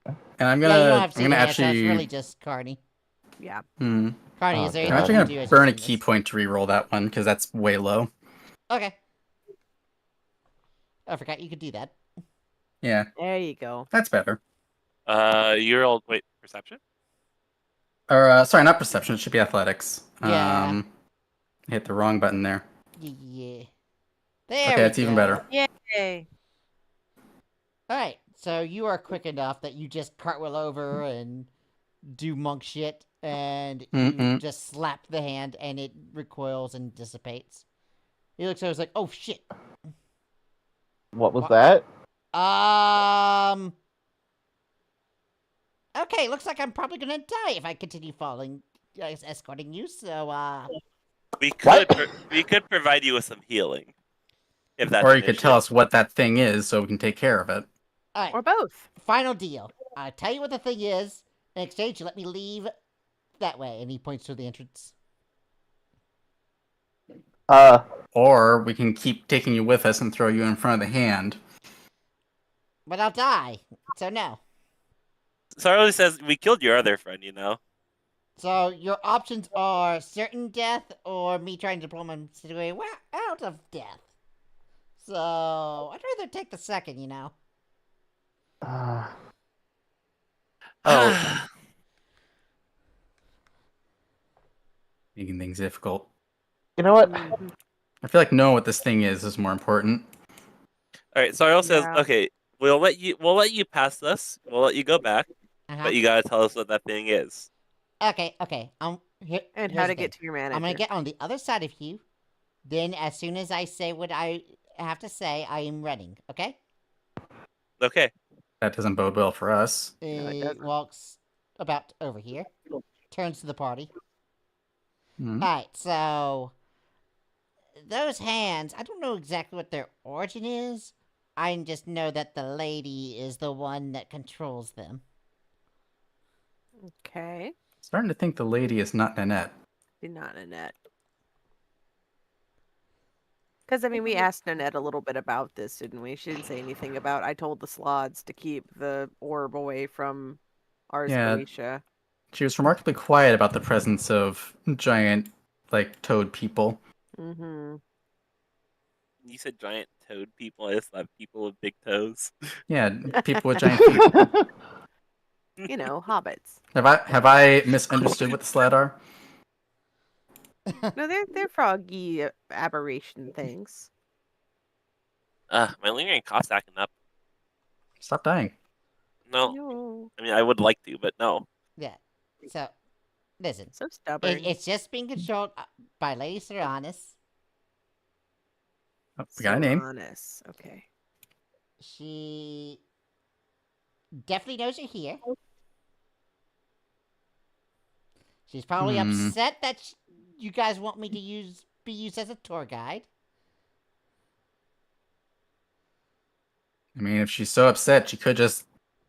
I'm Yeah, gonna, you don't have to I'm see gonna the hand, so actually, it's really just Carney. Yeah. hmm. Carney, Oh, is there God. I'm anything actually you gonna do as burn a you're doing key this? point to re-roll that one because that's way low. Okay. I forgot you could do that. Yeah, There you go. that's better. Wait, perception? Or sorry, not perception. It should be athletics. Yeah. I hit the wrong button there. Yeah. There Okay, we that's even go. better. Yay! Alright, so you are quick enough that you just cartwheel over and do monk shit, and you Mm-mm. just slap the hand, and it recoils and dissipates. He looks over and is like, oh shit. What was that? Okay, looks like I'm probably gonna die if I continue following, escorting you, so, We What? could provide you with some healing. If that's Or an you could issue. tell us what that thing is so we can take care of it. Alright, Or both. final deal. I'll tell you what the thing is. In exchange, you let me leave that way. And he points to the entrance. Or we can keep taking you with us and throw you in front of the hand. But I'll die. So no. Sarli says we killed your other friend, you know. So your options are certain death or me trying to pull my situation out of death. So I'd rather take the second, you know. Oh, Making things difficult. you know what? Mhm. I feel like knowing what this thing is more important. All right, Sarli says, Yeah. okay, we'll let you pass this. We'll let you go back, Uh-huh. but you gotta tell us what that thing is. Okay. Here, And here's how the to get thing. to your manager. I'm gonna get on the other side of you. Then, as soon as I say what I have to say, I am running. Okay? Okay. That doesn't bode well for us. it He doesn't. walks about over here, turns to the party. Hmm. Alright, so those hands, I don't know exactly what their origin is. I just know that the lady is the one that controls them. Okay. Starting to think the lady is not Nanette. Not Nanette. Because, I mean, we asked Nanette a little bit about this, didn't we? She didn't say anything about, I told the slots to keep the orb away from ours, Yeah. Goetia. She was remarkably quiet about the presence of giant, like, toad people. Mm-hmm. You said giant toad people. I just thought people with big toes. Yeah, people with giant feet. You know, hobbits. Have I misunderstood what the Slad are? No, they're froggy aberration things. My lingering cough's acting up. Stop dying. No, No. I mean I would like to, but no. Yeah. So, listen. So stubborn. It's just being controlled by Lady Seranis. Oh, we got a name. Honest. Okay. She definitely knows you're here. She's probably upset that you guys want me to be used as a tour guide. I mean, if she's so upset, she could just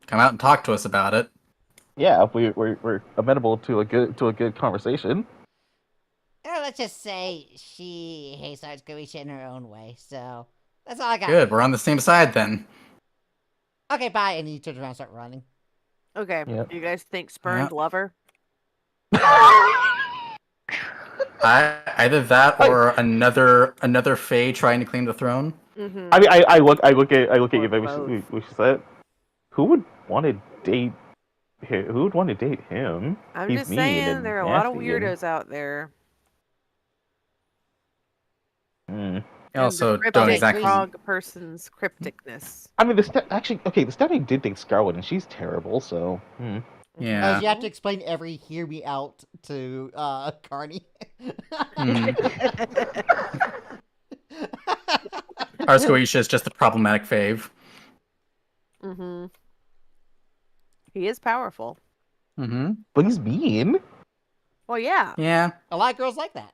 come out and talk to us about it. Yeah, we're amenable to a good conversation. Or let's just say she hates Arts Goetia in her own way. So that's all I got. Good, we're on the same side then. Okay, bye. And he turns around and starts running. Okay. Yep. You guys think spurned lover? Either that or another Fae trying to claim the throne. Mm-hmm. I mean, I look at Or you, both. what she said. Who would want to date him? Who would want to date him? I'm He's just mean saying, and there are a lot of nasty and- weirdos out there. Hmm. I also and the don't cryptic exactly. frog person's crypticness. I mean, the Stephanie did think Scarlet, and she's terrible. So, Yeah. You have to explain every hear me out to Carney. Ars Goetia is just a problematic fave. Mm-hmm. He is powerful. Mm-hmm. but he's mean. Well, yeah, Yeah. A lot of girls like that.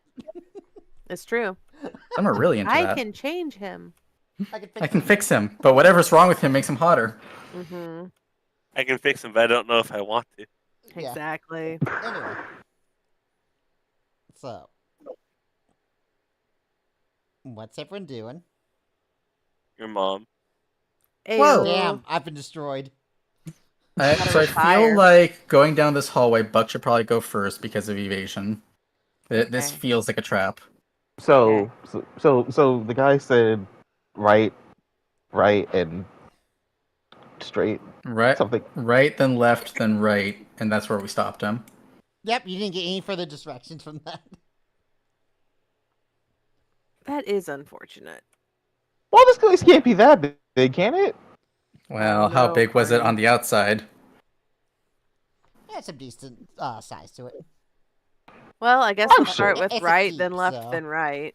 it's true. Some are really into I that. can change him. I can fix him, but whatever's wrong with him makes him hotter. Mm-hmm. I can fix him, but I don't know if I want to. Yeah. Exactly. Anyway. So. What's everyone doing? Your mom. Whoa. Damn, I've been destroyed. Gotta So I retire. feel like going down this hallway, Buck should probably go first because of evasion. This Okay. feels like a trap. So the guy said, right, and straight. Right, Something. right, then left, then right, and that's where we stopped him. Yep, you didn't get any further distractions from that. That is unfortunate. Well, this place can't be that big, can it? Well, I how know, big was it Carney. on the outside? Yeah, some decent size to it. Well, I guess I'm we'll start sure. with It's a right, keep, then left, so. then right.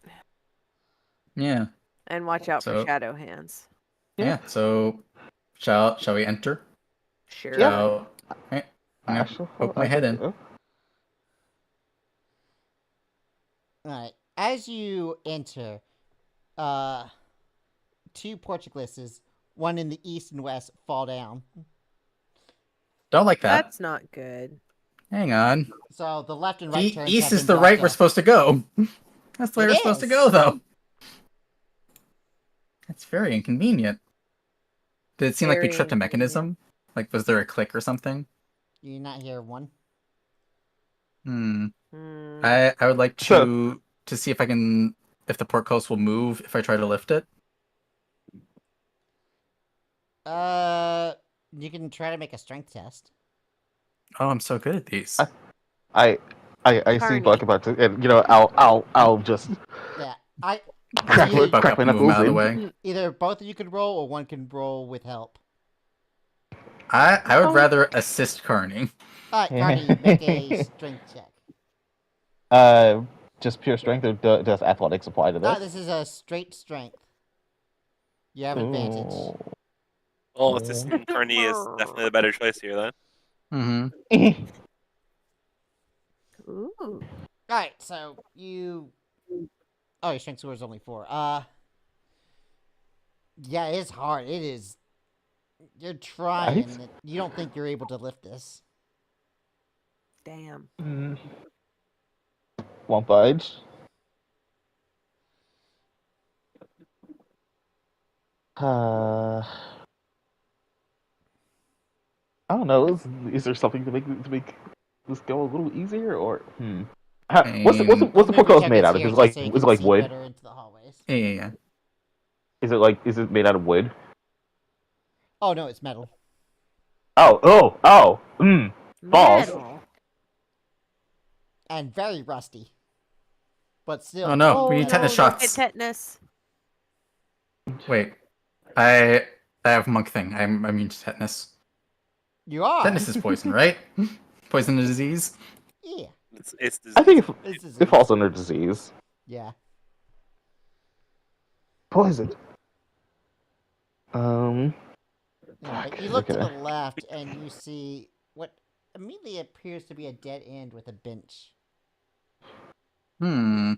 Yeah, And watch out for So- shadow hands. yeah. So, shall we enter? Sure. Yeah. Shall... Right, I'm gonna Actually, poke my head in. Alright, as you enter, two Portugueses, one in the east and west, fall down. Don't like that. That's not good. Hang on. So the left and right turns East have is been the right blocked we're off. supposed to go. That's the way It we're supposed to is. go, though. That's very inconvenient. Did it seem like we Very tripped a inconvenient. mechanism? Like, was there a click or something? Do you not hear one? Hmm. I would like So- to see if the portcullis will move if I try to lift it. You can try to make a strength test. Oh, I'm so good at these. I see Carney. Buck about to, and I'll just Yeah, crack you- Buck up my and move him knuckles out of the in. way. either both of you could roll, or one can roll with help. I would Oh. rather assist Carney. All right, Carney, make a strength check. Just pure strength, or does athletics apply to this? This is a straight strength. You have advantage. Ooh. Well, assistant Carney is definitely the better choice here, then. Mm-hmm. Ooh. All right, so you. Oh, your strength score is only 4. Yeah, it's hard. It is. You're trying. Right? You don't think you're able to lift this. Damn. Won't budge. I don't know. Is there something to make this go a little easier, or What's the Let me portcullis check made this out of? here Is it just like so you is can it like see wood? better into the hallways. Yeah. Is it made out of wood? Oh no, it's metal. Oh. Balls. Metal. And very rusty. But still. Oh no, we need tetanus don't get shots. tetanus. Wait, I have monk thing. I'm immune to tetanus. You are. Tetanus is poison, right? Poison is disease. Yeah. It's I think It's it falls under disease. Yeah. Poison. Yeah, but you look to the Okay. left and you see what immediately appears to be a dead end with a bench. Hmm.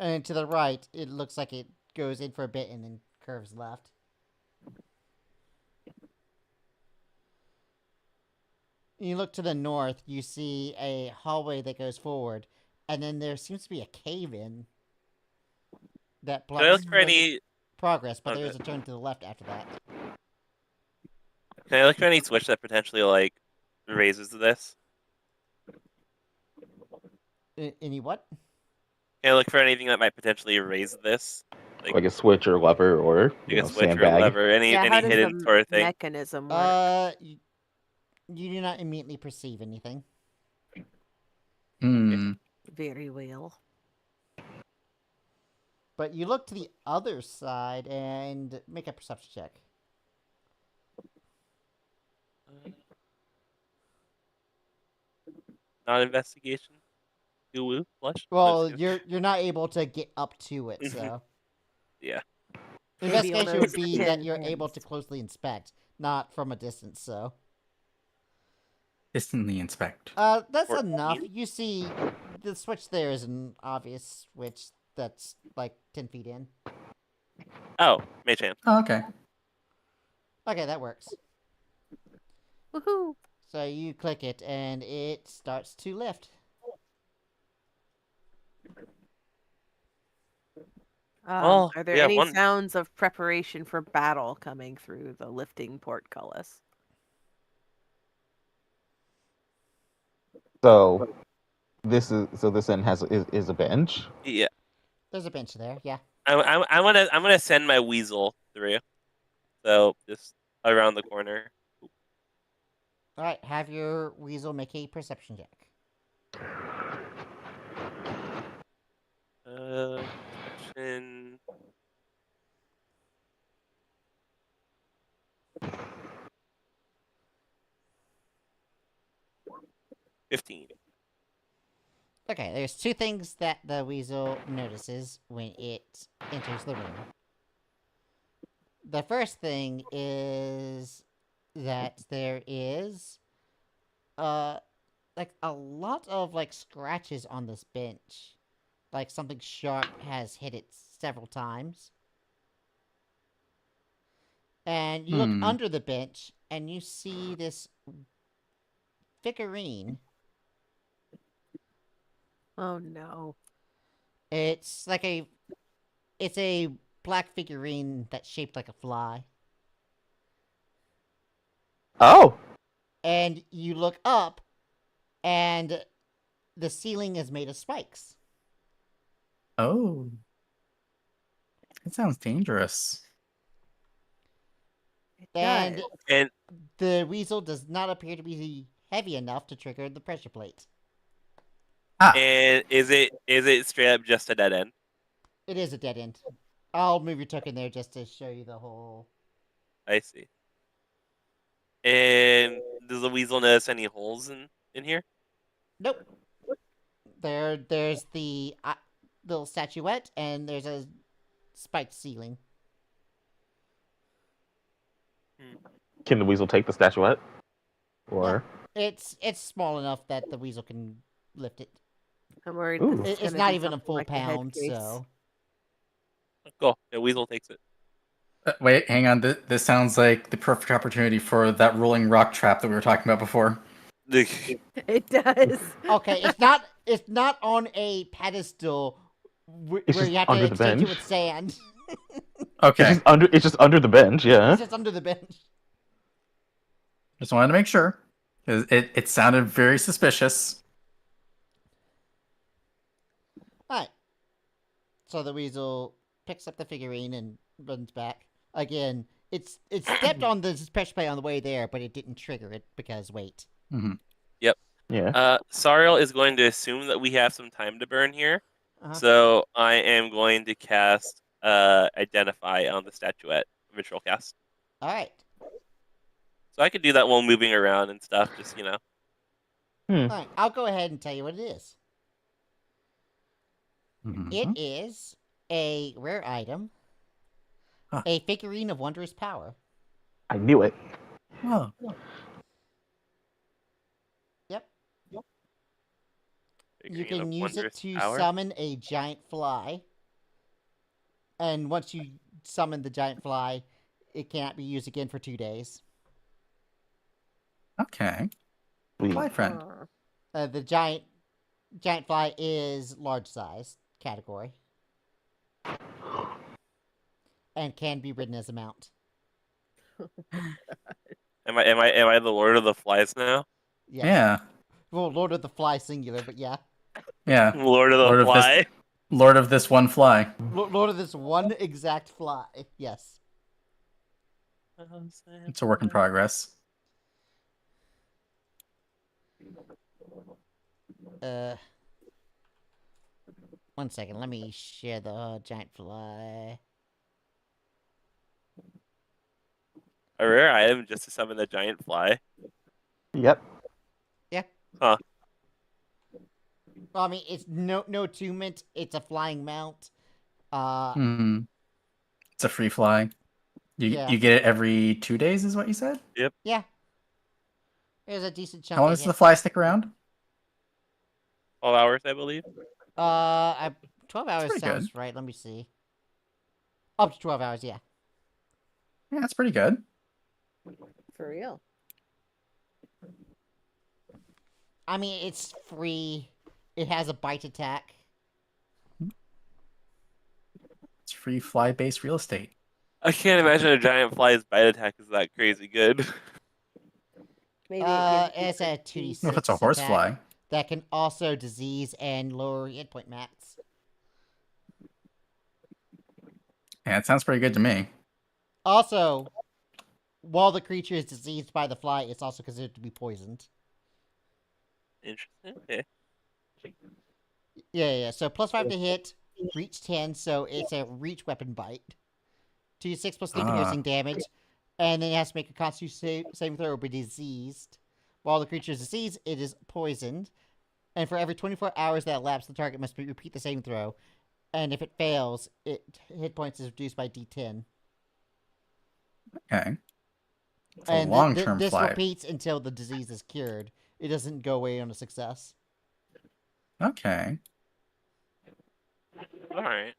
And to the right, it looks like it goes in for a bit and then curves left. You look to the north, you see a hallway that goes forward, and then there seems to be a cave-in that Can I blocks look for any? progress, but Okay. there is a turn to the left after that. Can I look for any switch that potentially like raises this? Any what? Can I look for anything that might potentially raise this? Like a switch or lever or Like a switch or a sandbag. lever, any Yeah, how does hidden the sort of thing? mechanism work? You do not immediately perceive anything. Hmm. Very well. But you look to the other side and make a perception check. Not investigation. Woo flush. Well, you're not able to get up to it, so Yeah. Maybe on investigation would those be that tin you're able to pins. closely inspect, not from a distance. So, Distantly inspect. that's 14. enough. You see, the switch there is an obvious switch that's like 10 feet in. Oh, mage hand. Oh, okay. Okay, that works. Woohoo! So you click it, and it starts to lift. Oh, Are there yeah, any one- sounds of preparation for battle coming through the lifting portcullis? So this end is a bench. Yeah. There's a bench there, yeah. I'm gonna send my weasel through. So just around the corner. All right, have your weasel make a perception check. Perception. $15. Okay, there's two things that the weasel notices when it enters the room. The first thing is that there is like a lot of like scratches on this bench. Like something sharp has hit it several times. And you look under the bench, and you see this figurine. Oh no. It's a black figurine that's shaped like a fly. Oh, And you look up, and the ceiling is made of spikes. Oh. That sounds dangerous. And does. And the weasel does not appear to be heavy enough to trigger the pressure plate. and is it straight up just a dead end? It is a dead end. I'll move your token there just to show you the whole. I see. And does the weasel notice any holes in here? Nope. There's the little statuette, and there's a spiked ceiling. can the weasel take the statuette? Or It's small enough that the weasel can lift it. I'm worried Ooh. this is It's gonna not be even a something full like the head pound, case. so. Cool. The weasel takes it. Wait, hang on. This sounds like the perfect opportunity for that rolling rock trap that we were talking about before. It does. Okay, it's not on a pedestal where It's just you have to under the exchange it bench. with sand. Okay. It's just under the bench, yeah. It's just under the bench. Just wanted to make sure. 'Cause it sounded very suspicious. Alright. So the weasel picks up the figurine and runs back. Again, it stepped on the pressure plate on the way there, but it didn't trigger it because wait. Mm-hmm. Yeah. Sariel is going to assume that we have some time to burn here, Uh-huh. so I am going to cast Identify on the statuette, visual cast. Alright. So I could do that while moving around and stuff, just Alright, I'll go ahead and tell you what it is. Mm-hmm. It is a rare item. Huh. A figurine of wondrous power. I knew it. Oh. Yep. You Figurine of can use it wondrous to power. summon a giant fly. And once you summon the giant fly, it cannot be used again for 2 days. Okay. Sweet. Fly friend. The giant fly is large size category. And can be ridden as a mount. Am I the Lord of the Flies now? Yes. Yeah. Well, Lord of the Fly singular, but yeah. Yeah. Lord of the Lord of this- Fly. Lord of this one fly. Lord of this one exact fly. Yes. It's a work in progress. One second. Let me share the giant fly. A rare item just to summon a giant fly. Yep. Yeah. Huh. Well, I mean, it's no attunement. It's a flying mount. Hmm. It's a free fly. Yeah. You get it every 2 days, is what you said? Yeah. There's a decent chunk. How long of does the hit. fly stick around? 12 hours, I believe. 12 hours pretty sounds right. Let me see. Up to 12 hours, yeah. Yeah, that's pretty good. For real. I mean, it's free. It has a bite attack. It's free fly-based real estate. I can't imagine a giant fly's bite attack is that crazy good. Maybe it gives It's a 2d6 Well, if it's a horse attack fly. that can also disease and lower hit point max. Yeah, it sounds pretty good to me. Also, while the creature is diseased by the fly, it's also considered to be poisoned. Interesting. Okay. Yeah. So +5 to hit, reach 10, so it's a reach weapon bite. 2d6 plus sleep piercing damage, and then it has to make a constitution saving throw or be diseased. While the creature is diseased, it is poisoned. And for every 24 hours that elapse, the target must repeat the saving throw. And if it fails, hit points is reduced by d10. Okay. It's a And long-term this fly. repeats until the disease is cured. It doesn't go away on a success. Okay. All right.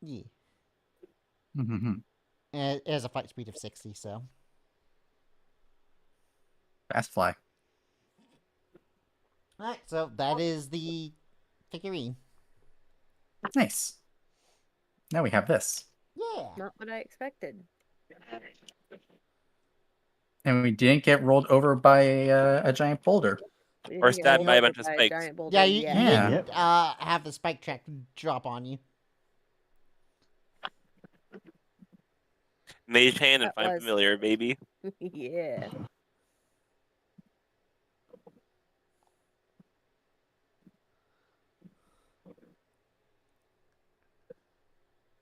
Yeah. Mm-hmm. And it has a flight speed of 60, so. Fast fly. Alright, so that is the figurine. Nice. Now we have this. Yeah. Not what I expected. And we didn't get rolled over by a giant boulder. We Or didn't get stabbed rolled by a over bunch of by spikes. giant boulder Yeah, you yet. Yeah. didn't have the spike track drop on you. Mage hand and That find was- familiar, baby. Yeah.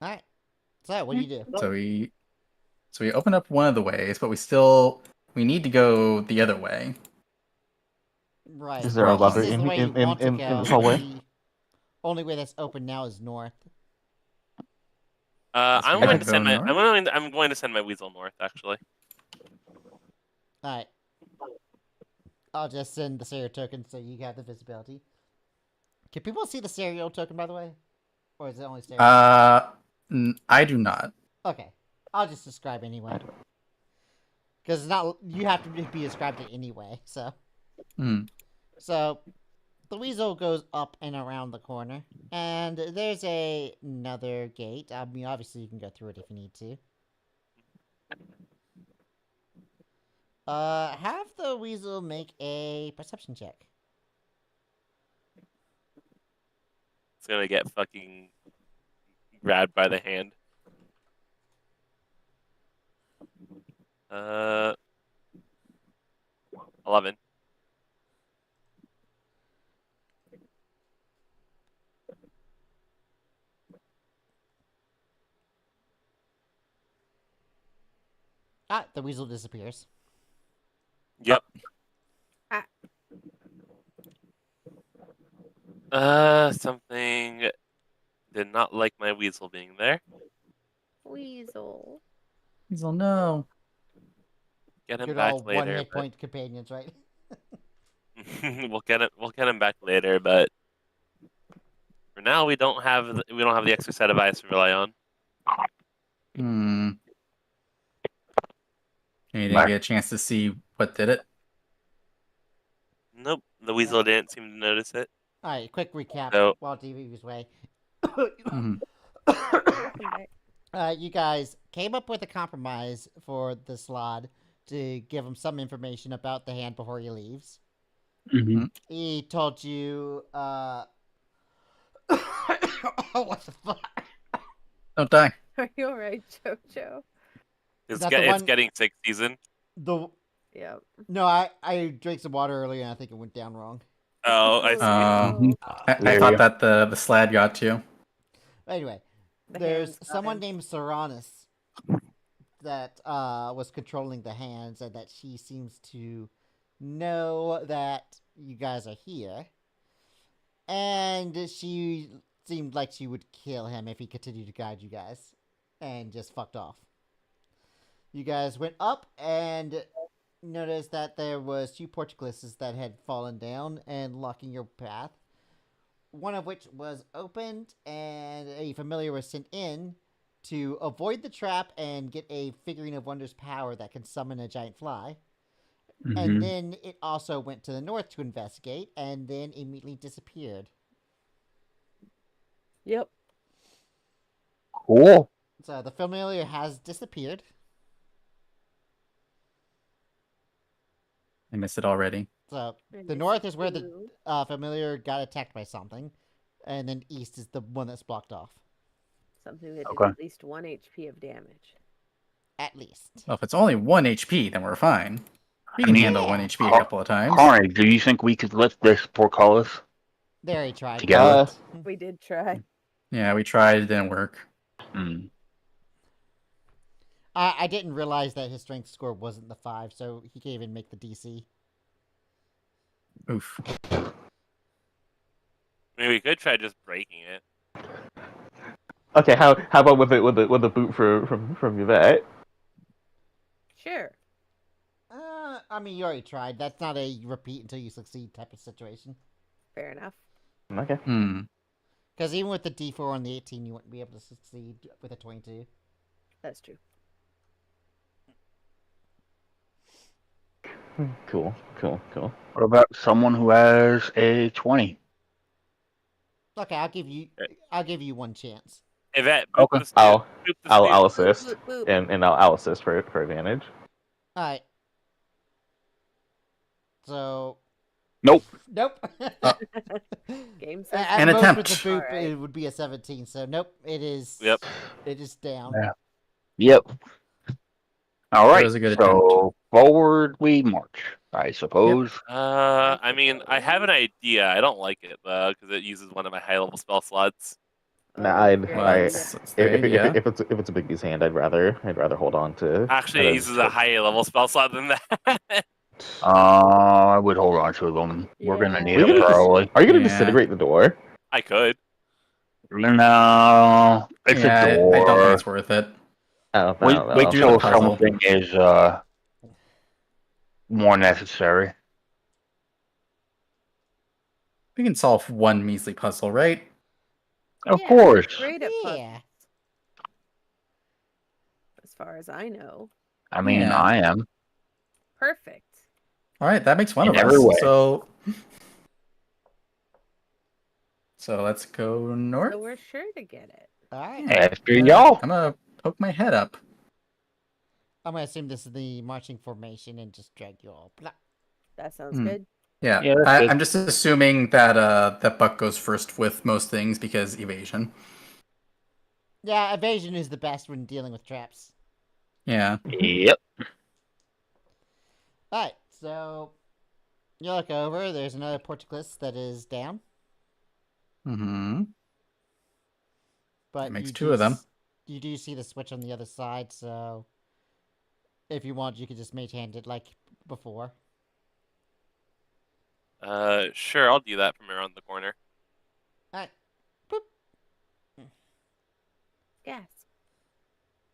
Alright. So, what do you do? So we open up one of the ways, but we need to go the other way. Right. Is there a East lever is the way you want to in go. this hallway? The only way that's open now is north. I'm we going go to send my north? I'm going to send my weasel north actually. Alright. I'll just send the serial token so you have the visibility. Can people see the serial token, by the way? Or is it only stereo? I do not. Okay. I'll just describe anyway. Because it's not you have to be described it anyway, so. Hmm. So, the weasel goes up and around the corner, and there's another gate. I mean, obviously you can go through it if you need to. Have the weasel make a perception check. It's gonna get fucking grabbed by the hand. 11. Ah, the weasel disappears. Yep. Something did not like my weasel being there. Weasel. Weasel, no. Get him Good back old later. one hit point companions, right? We'll get him back later, but for now we don't have the extra set of eyes to rely on. Hmm. And you didn't Back. get a chance to see what did it? Nope, the weasel didn't seem to notice it. Alright, quick recap So- while DV's way. Mhm. You guys came up with a compromise for the slot to give him some information about the hand before he leaves. Mm-hmm. He told you, what the fuck? Don't die. Are you alright, Jojo? It's that the it's one- getting sick season. Yep. No, I drank some water earlier and I think it went down wrong. Oh, I see. no. I There thought you that the slad got to. Anyway, The there's hands got someone him. named Seranus that was controlling the hands, and that she seems to know that you guys are here, and she seemed like she would kill him if he continued to guide you guys, and just fucked off. You guys went up and noticed that there was 2 portcullises that had fallen down and blocking your path. One of which was opened, and a familiar was sent in to avoid the trap and get a figurine of Wonder's power that can summon a giant fly. Mm-hmm. And then it also went to the north to investigate, and then immediately disappeared. Yep. Cool. So the familiar has disappeared. I missed it already. So And the it's north is where the blue. familiar got attacked by something, and then east is the one that's blocked off. Something that did Okay. at least 1 HP of damage. At least. Well, if it's only 1 HP, then we're fine. We can mean- handle 1 HP a couple of times. Connie, do you think we could lift this portcullis There he tried. together? We did try. Yeah, we tried. It didn't work. Mm. I didn't realize that his strength score wasn't the 5, so he can't even make the DC. Oof. I mean, we could try just breaking it. Okay, how about with the boot from your vet? Sure. I mean, you already tried. That's not a repeat until you succeed type of situation. Fair enough. Okay. Hmm. Because even with the D4 on the 18, you wouldn't be able to succeed with a 22. That's true. Cool. What about someone who has a 20? Okay, I'll give you one chance. Yvette, boop Okay. this dude. Boop this I'll dude. assist, Boop, boop, boop. and I'll assist for advantage. Alright. So. Nope. Nope. Game says At An most attempt. with the boop, Alright. it would be a 17. So nope, it is. Yep. It is down. Yeah. Yep. All That right. was a good So forward we march, I suppose. I mean, I have an idea. I don't like it though because it uses one of my high level spell slots. Nah, Oh, I'd- great Well, I- idea. that's the idea. If it's a big B's hand, I'd rather hold on to. Actually, it uses a higher level spell slot than that. I would hold on to them. We're gonna Yeah. need Are you them gonna probably. Are you gonna Yeah. disintegrate the door? I could. No, it's Yeah, a door. I don't think it's worth it. I don't Wait know. Do till the puzzle. something is more necessary. We can solve one measly puzzle, right? Of Yeah, course. Great at puzzles, Yeah. as far as I know. I mean, Yeah. I am. Perfect. All right, that makes one In of every us. way. So let's go north. So we're sure to get it. Alright. Yeah. After y'all. I'm gonna poke my head up. I'm gonna assume this is the marching formation and just drag you all. Blah. That sounds Hmm. good. Yeah, Yeah, that's good. I'm just assuming that that Buck goes first with most things because evasion. Yeah, evasion is the best when dealing with traps. Yeah. Yep. Alright, so you look over, there's another portcullis that is down. Mm-hmm. But That makes you two do of them. You do see the switch on the other side, so if you want, you could just mage hand it like before. Sure, I'll do that from around the corner. Alright. Boop. Yes.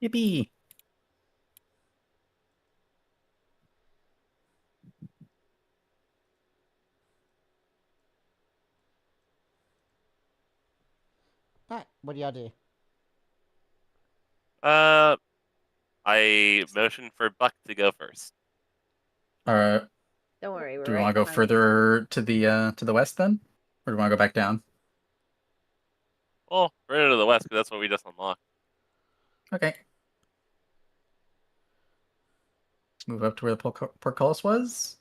Yippee. Alright, what do y'all do? I motion for Buck to go first. Don't Don't worry. We're do we right want to go behind you. further to the west then, or do we want to go back down? Well, right to the west because that's what we just unlocked. Okay. Let's move up to where the portcullis was.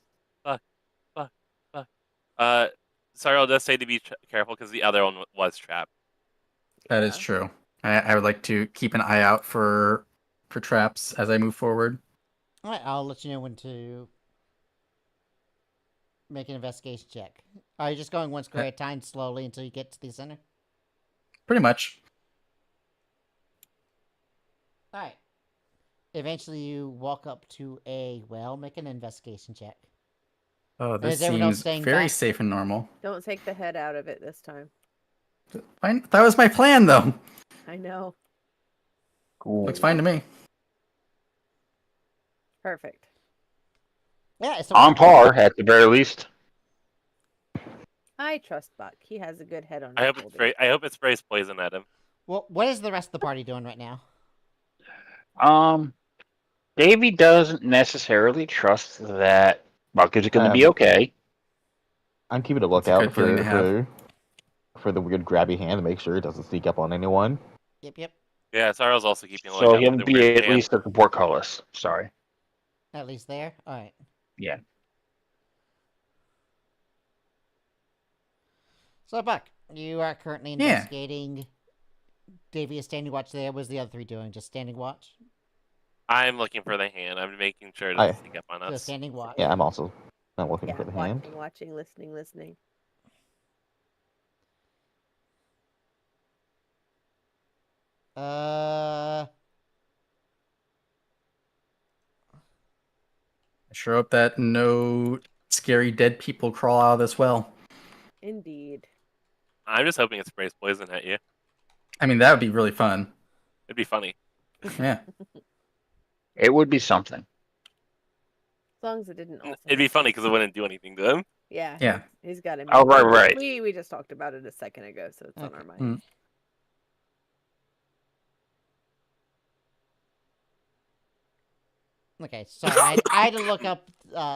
Sorry, I'll just say to be careful because the other one was trapped. That is Yeah. true. I would like to keep an eye out for traps as I move forward. Alright, I'll let you know when to make an investigation check. Are you just going one square at a time slowly until you get to the center? Pretty much. Alright. Eventually you walk up to a well, make an investigation check. Oh, this Is everyone else seems staying very back? safe and normal. Don't take the head out of it this time. Fine. That was my plan, though. I know. Cool. Looks fine to me. Perfect. Yeah, it's On par, at the very least. I trust Buck. He has a good head on I his hope shoulders. I hope it sprays poison at him. Well, what is the rest of the party doing right now? Davey doesn't necessarily trust that Buck is going to be okay. I'm keeping a That's a lookout good feeling to have. for the weird grabby hand to make sure it doesn't sneak up on anyone. Yep. Yeah, Sarah's also keeping a So lookout he'll for the be weird at hand. least at the portcullis. Sorry. At least there? Alright. Yeah. So, Buck, you are currently Yeah. investigating. Davey is standing watch there. What was the other three doing? Just standing watch? I'm looking for the hand. I'm making sure it I- doesn't sneak up on So, us. standing watch. Yeah, I'm also not looking Yeah, for the hand. watching, listening. I sure hope that no scary dead people crawl out of this well. Indeed. I'm just hoping it sprays poison at you. I mean, that would be really fun. It'd be funny. Yeah. It would be something. As long as it didn't also. It'd be funny because it wouldn't do anything to him. Yeah. Yeah. He's got him. Oh, right. We just talked about it a second ago, so it's on Okay. our mind. Mm. Okay, sorry. I had to look up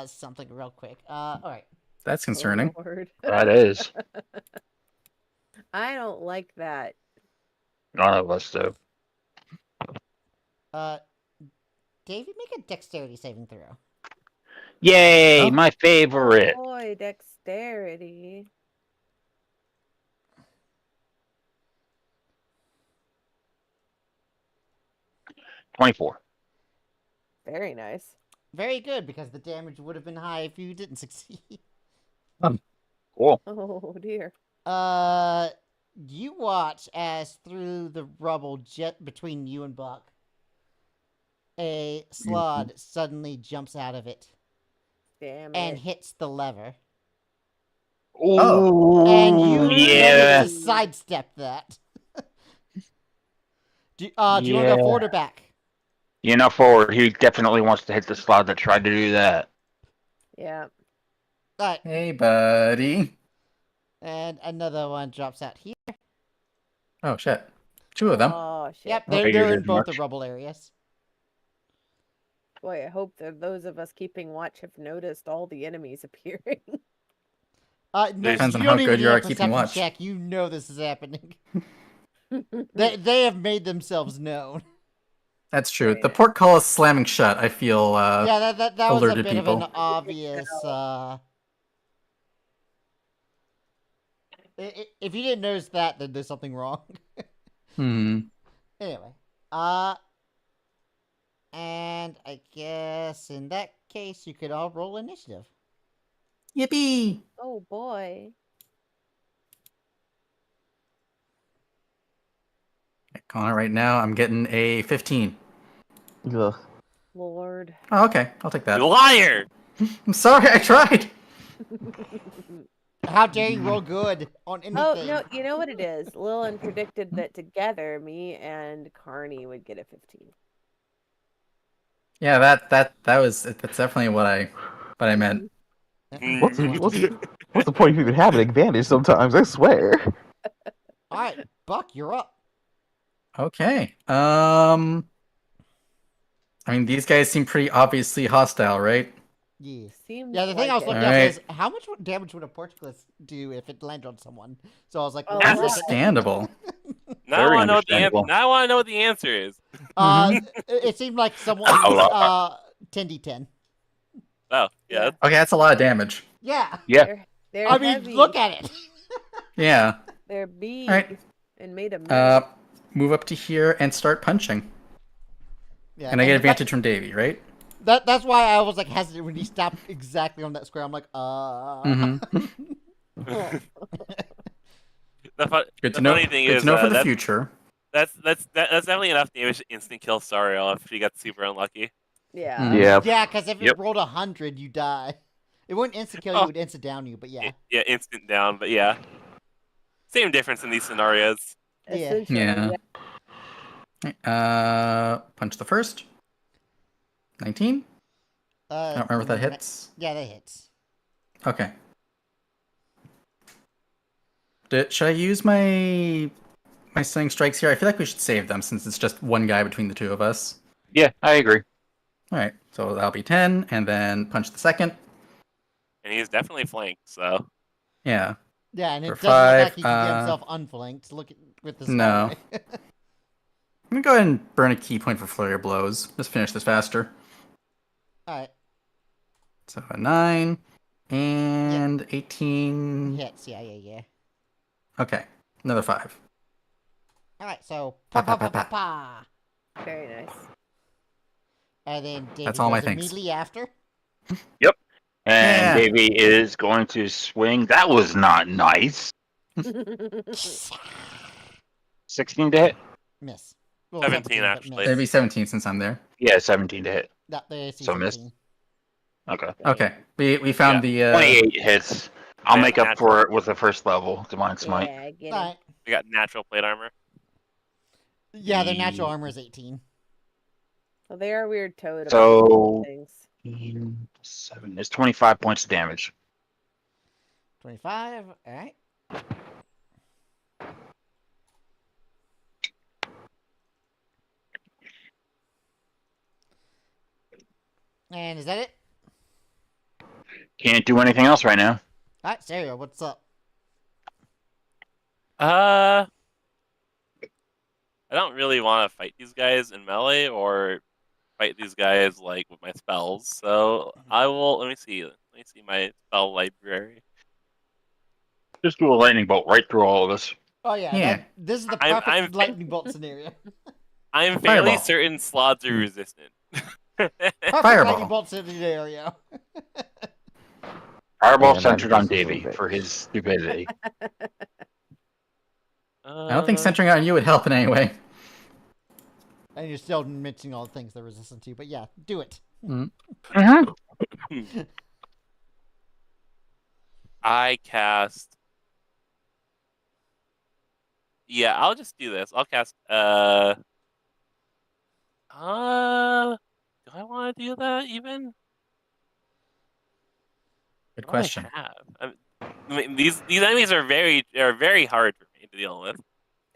something real quick. All right. That's concerning. Oh, Lord. That is. I don't like that. None of us do. David, make a dexterity saving throw. Yay, Oh. my favorite. Boy, dexterity. 24. Very nice. Very good, because the damage would have been high if you didn't succeed. Cool. Oh dear. You watch as through the rubble jet between you and Buck, a slod suddenly jumps out of it Damn and it. hits the lever. Ooh, And you yeah. manage to sidestep that. Do you want to go forward or back? You know, forward. He definitely wants to hit the slot that tried to do that. Yeah. Alright, Hey, buddy. and another one drops out here. Oh, shit. 2 of them. Oh shit. Yep, I they're figured in as both the much. rubble areas. Boy, I hope that those of us keeping watch have noticed all the enemies appearing. No, Depends on you how don't even good need you a are at keeping perception watch. check. You know this is happening. They have made themselves known. That's true. Very The nice. portcullis slamming shut, I feel, Yeah, that was a alerted bit people. of an obvious. If you didn't notice that, then there's something wrong. Hmm. Anyway, and I guess in that case, you could all roll initiative. Yippee! Oh boy. Calling it right now, I'm getting a 15. Ugh. Lord. Oh, okay. I'll take that. You liar! I'm sorry, I tried! How dare you roll good on anything? Oh no, you know what it is? Lillian predicted that together me and Carney would get a 15. Yeah, that's definitely what I meant. What's the point of even having an advantage sometimes? I swear. All right, Buck, you're up. Okay. I mean, these guys seem pretty obviously hostile, right? Yeah. Seems Yeah, the thing I was like looking it. up Alright. is how much damage would a portcullis do if it landed on someone? So I was like, Oh, what wow. is it? Understandable. Now Very I want to know what the understandable. now I want to know what the answer is. It seemed like someone 10d10. Oh, yeah. Okay, that's a lot of damage. Yeah. Yeah. They're I mean, heavy. look at it. Yeah. They're big Alright. and made of metal. Move up to here and start punching. Yeah, And I get that- advantage from Davey, right? That's why I was like hesitant when he stopped exactly on that square. I'm like, Mm-hmm. Good to know. Funny thing Good is, to know for the that's, future. that's definitely enough damage to instant kill Sariel if she got super unlucky. Yeah. Mm. Yeah. yeah, because if Yep. it rolled 100, you die. It wouldn't instant kill you, Oh. it would instant down you, but yeah. Yeah, instant down, but yeah. Same difference in these scenarios. Yeah. Essentially, Yeah. Punch the first. 19? I don't remember if that hits. Yeah, that hits. Okay. Should I use my stunning strikes here? I feel like we should save them since it's just one guy between the two of us. Yeah, I agree. Alright, so that'll be 10, and then punch the second. And he's definitely flanked, so. Yeah. Yeah, and it For doesn't look 5, like he can get himself unflanked. Look at with this. No. hallway. I'm gonna go ahead and burn a key point for flurry of blows. Just finish this faster. Alright, So a 9 and 18. hits. Yeah. Okay, another 5. Alright, so Pa, pa pa, pa pa, pa pa. very nice. And then David That's all my goes things. immediately after. And Yeah. Davey is going to swing. That was not nice. 16 to hit? Miss. Well, 17 but actually. It'd be miss. 17 since I'm there. Yeah, 17 to hit. No, they see So miss. 17. Okay. Okay, we found the 28 hits. I'll Yeah, make up natural. for it with the first level. Divine Smite. Yeah, get it. Alright. We got natural plate armor. Yeah, their natural armor is 18. Well, they are weird toad So- things. 7 is 25 points of damage. 25. All right. And is that it? Can't do anything else right now. All right, Sario, what's up? I don't really want to fight these guys in melee or fight these guys like with my spells. So I will. Let me see. Let me see my spell library. Just do a lightning bolt right through all of us. Oh yeah, Yeah. this is the I'm- perfect I'm- lightning bolt scenario. I'm fairly Fireball. certain slots are resistant. Perfect Fireball. lightning bolt scenario. Fireball And I'm centered on just a Davey little bit. for his stupidity. I don't think centering on you would help in any way. And you're still mentioning all the things they're resistant to, but yeah, do it. Mm-hmm. I cast. Yeah, I'll just do this. I'll cast. Do I want to do that even? Good What do I question. have? I mean, these enemies are very hard for me to deal with.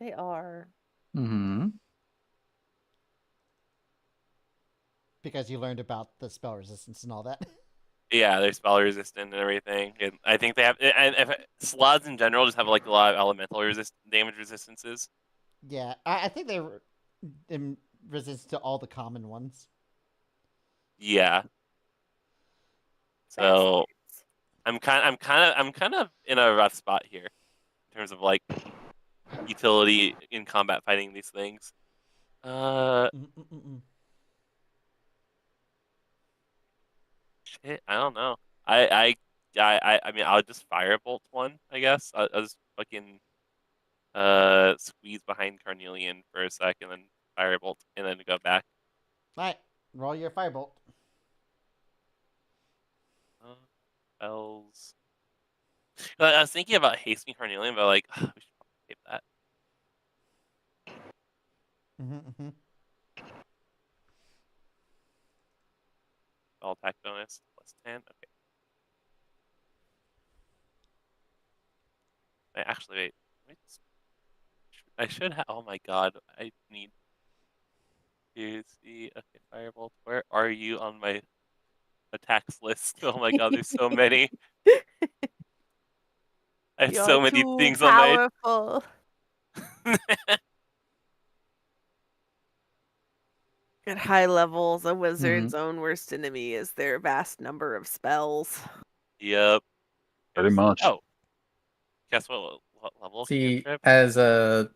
They are. Mm-hmm. Because you learned about the spell resistance and all that. Yeah, they're spell resistant and everything, and I think they have. And if slots in general just have like a lot of elemental damage resistances. Yeah, I think they're resistant to all the common ones. Yeah. So I'm kind of in a rough spot here in terms of like utility in combat fighting these things. Shit, I don't know. I mean, I'll just firebolt one, I guess. I'll just fucking squeeze behind Carnelian for a second, then firebolt, and then go back. Alright, roll your firebolt. Spells. I was thinking about hasting Carnelian, but like, we should probably save that. Spell attack bonus +10. Okay. Actually, wait. I should have. Oh my god, I need to see. Okay, firebolt. Where are you on my attacks list? Oh my god, there's so many. I have You're so many too things on my. powerful. At high levels, a wizard's own worst enemy is their vast number of spells. Yep. Pretty much. Oh, guess what level? See, cantrip? as a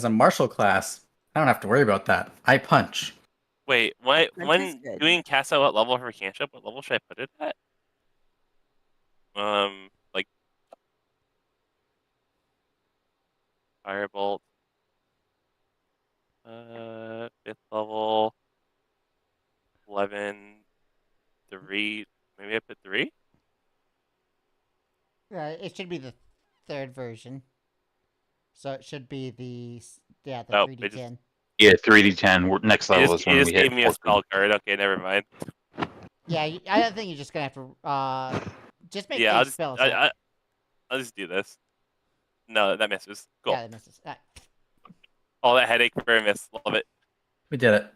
martial class, I don't have to worry about that. I punch. Wait, Punch is when good. doing cast at what level for cantrip? What level should I put it at? Like firebolt. 5th level. 11. 3. Maybe I put 3. It should be the third version. So it should be the 3d10. Yeah, 3d10. Next level is when It we just hit gave me a 14. spell card. Okay, never mind. Yeah, I think you're just gonna have to just make Yeah, a spell attack. I'll just do this. No, that misses. Cool. Yeah, that misses. Alright. All that headache for a miss. Love it. We did it.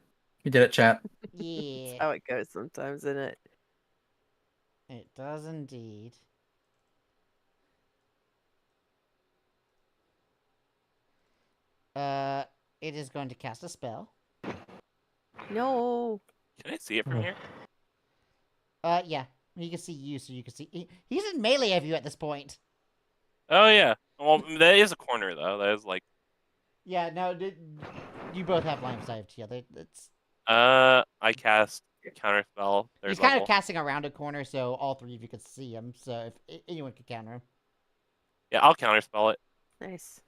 We did it, chat. Yeah. That's how it goes sometimes, isn't it? It does indeed. It is going to cast a spell. No. Can I see it from here? Yeah. He can see you, so you can see. He's in melee of you at this point. Oh yeah. Well, that is a corner though. That is like. Yeah. No. You both have line of sight of each other. It's. I cast counter spell. He's Third kind level. of casting around a corner, so all three of you could see him. So if anyone could counter him. Yeah, I'll counter spell it. Nice.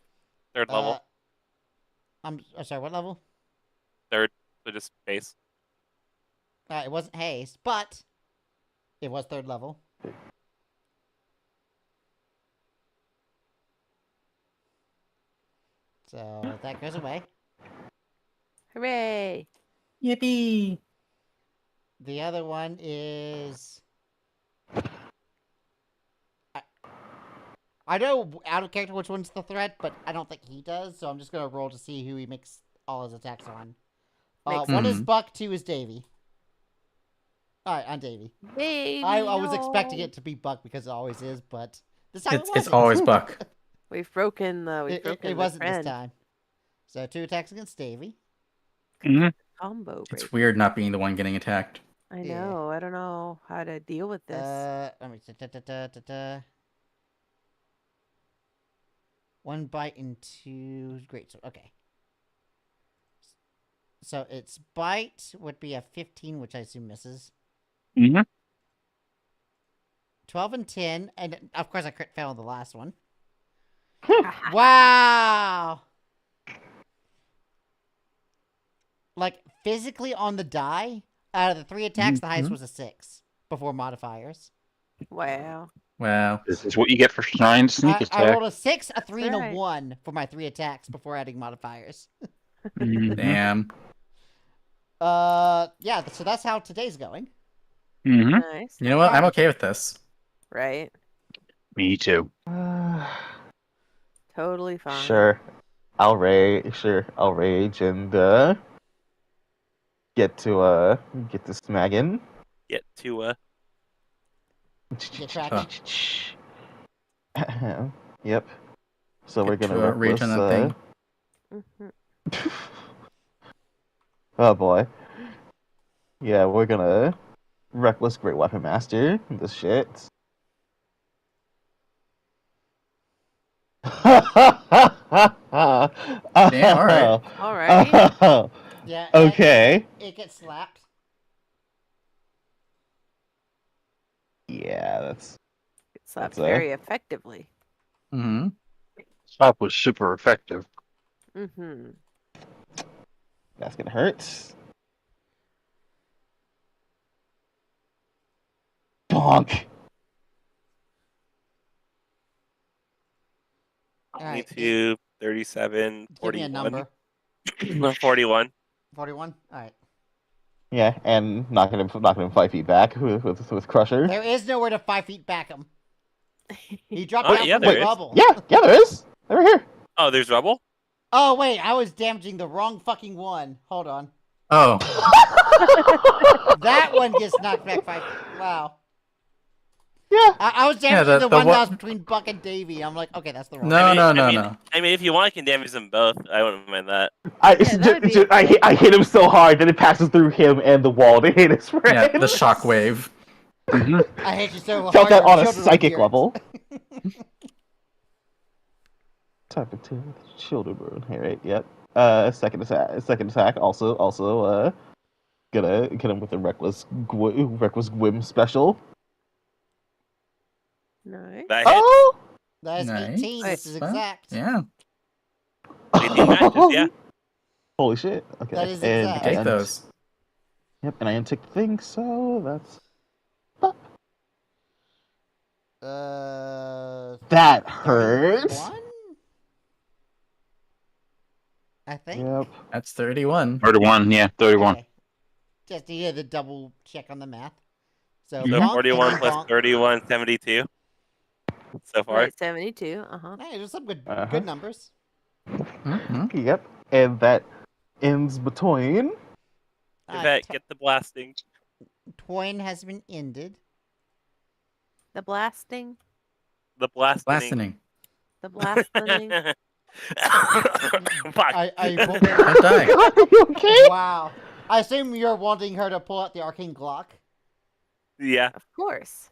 Third level. I'm sorry. What level? Third. So just base. It wasn't haste, but it was third level. So that goes away. Hooray. Yippee! The other one is. I know out of character which one's the threat, but I don't think he does, so I'm just gonna roll to see who he makes all his attacks on. Makes One is sense. Buck, 2 is Davy. Alright, on Davy. Baby, I was expecting no. it to be Buck because it always is, but this time it It's wasn't. always Buck. We've broken the It wasn't trend. this time. So 2 attacks against Davy. Mhm. Combo break. It's weird not being the one getting attacked. I Yeah. know. I don't know how to deal with this. Let me One bite and 2 great. So okay. So its bite would be a 15, which I assume misses. Mhm. 12 and 10, and of course I crit fail on the last one. Wow! Like, physically on the die, out of the 3 attacks, the highest was a 6 before modifiers. Wow. Wow. This is what you get for trying to sneak I attack. rolled a 6, a 3, and right. a 1 for my 3 attacks before adding modifiers. Mhm. Damn. Yeah, so that's how today's going. Mhm. Nice. You know what? I'm okay with this. Right. Me too. Totally fine. Sure. I'll rage and get to smagging. Get to Get cracking. Yep. So we're Get gonna to rage on that thing. Mhm. Oh boy. Yeah, we're gonna reckless great weapon master this shit. Damn, alright. All right. Yeah. Okay. It gets slapped. Yeah, that's Slapped That's very effectively. Mm-hmm. Slap was super effective. Mm-hmm. that's gonna hurt. Bonk. 22, 37, Give me a 41. number. 41. 41? Alright. Yeah, and knocking him 5 feet back with Crusher. There is nowhere to 5 feet back him. He dropped Oh, down yeah, from there the is. rubble. Yeah, there is. Over here. Oh, there's rubble? Oh, wait, I was damaging the wrong fucking one. Hold on. Oh. That one gets knocked back 5 feet. Wow. Yeah. I was Yeah, damaging the the one that one- was between Buck and Davey. I'm like, okay, that's the wrong No, one. no. I mean, if you want, I can damage them both. I wouldn't mind that. that'd be I hit him so hard that it passes through him and the wall to hit his friend. Yeah, the shockwave. Mhm. I hate you so hard. Felt that your on a children will psychic hear it. level. Type of two children burn. All right, yep. Second attack. Also, gonna hit him with the reckless Gwim special. Nice. That hits. Oh, That is Nice. 18. This is Well, exact. Yeah. 18 matches, yeah. Holy shit! Okay, That is and, exact. Take and- those. Yep, and I untick the thing, so that's that hurts. 31? I think. Yep. That's 31. 31, yeah, 31. Okay. Just needed the double check on the math. So, So bonk, 41 and plus bonk. 31, 72. So far. Right, 72. Uh-huh. Hey, there's some good Uh-huh. good numbers. Mm-hmm. Yep, and that ends between. Yvette, get the blasting. Twine has been ended. The blasting. The blasting. Blasting. The blasting. Fuck. I Don't die. God, are you okay? Wow. I assume you're wanting her to pull out the arcane Glock. Yeah. Of course.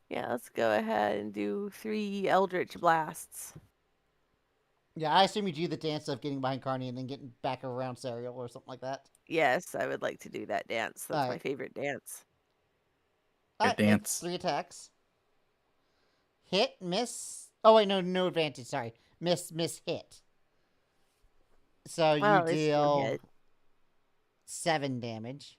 Yeah, let's go ahead and do 3 Eldritch Blasts. Yeah, I assume you do the dance of getting behind Carney and then getting back around Serial or something like that. Yes, I would like to do that dance. That's my Alright. favorite dance. Alright, make dance. 3 attacks. Hit, miss. Oh wait, no advantage. Sorry, miss, hit. So you Well, at least one deal hit. 7 damage.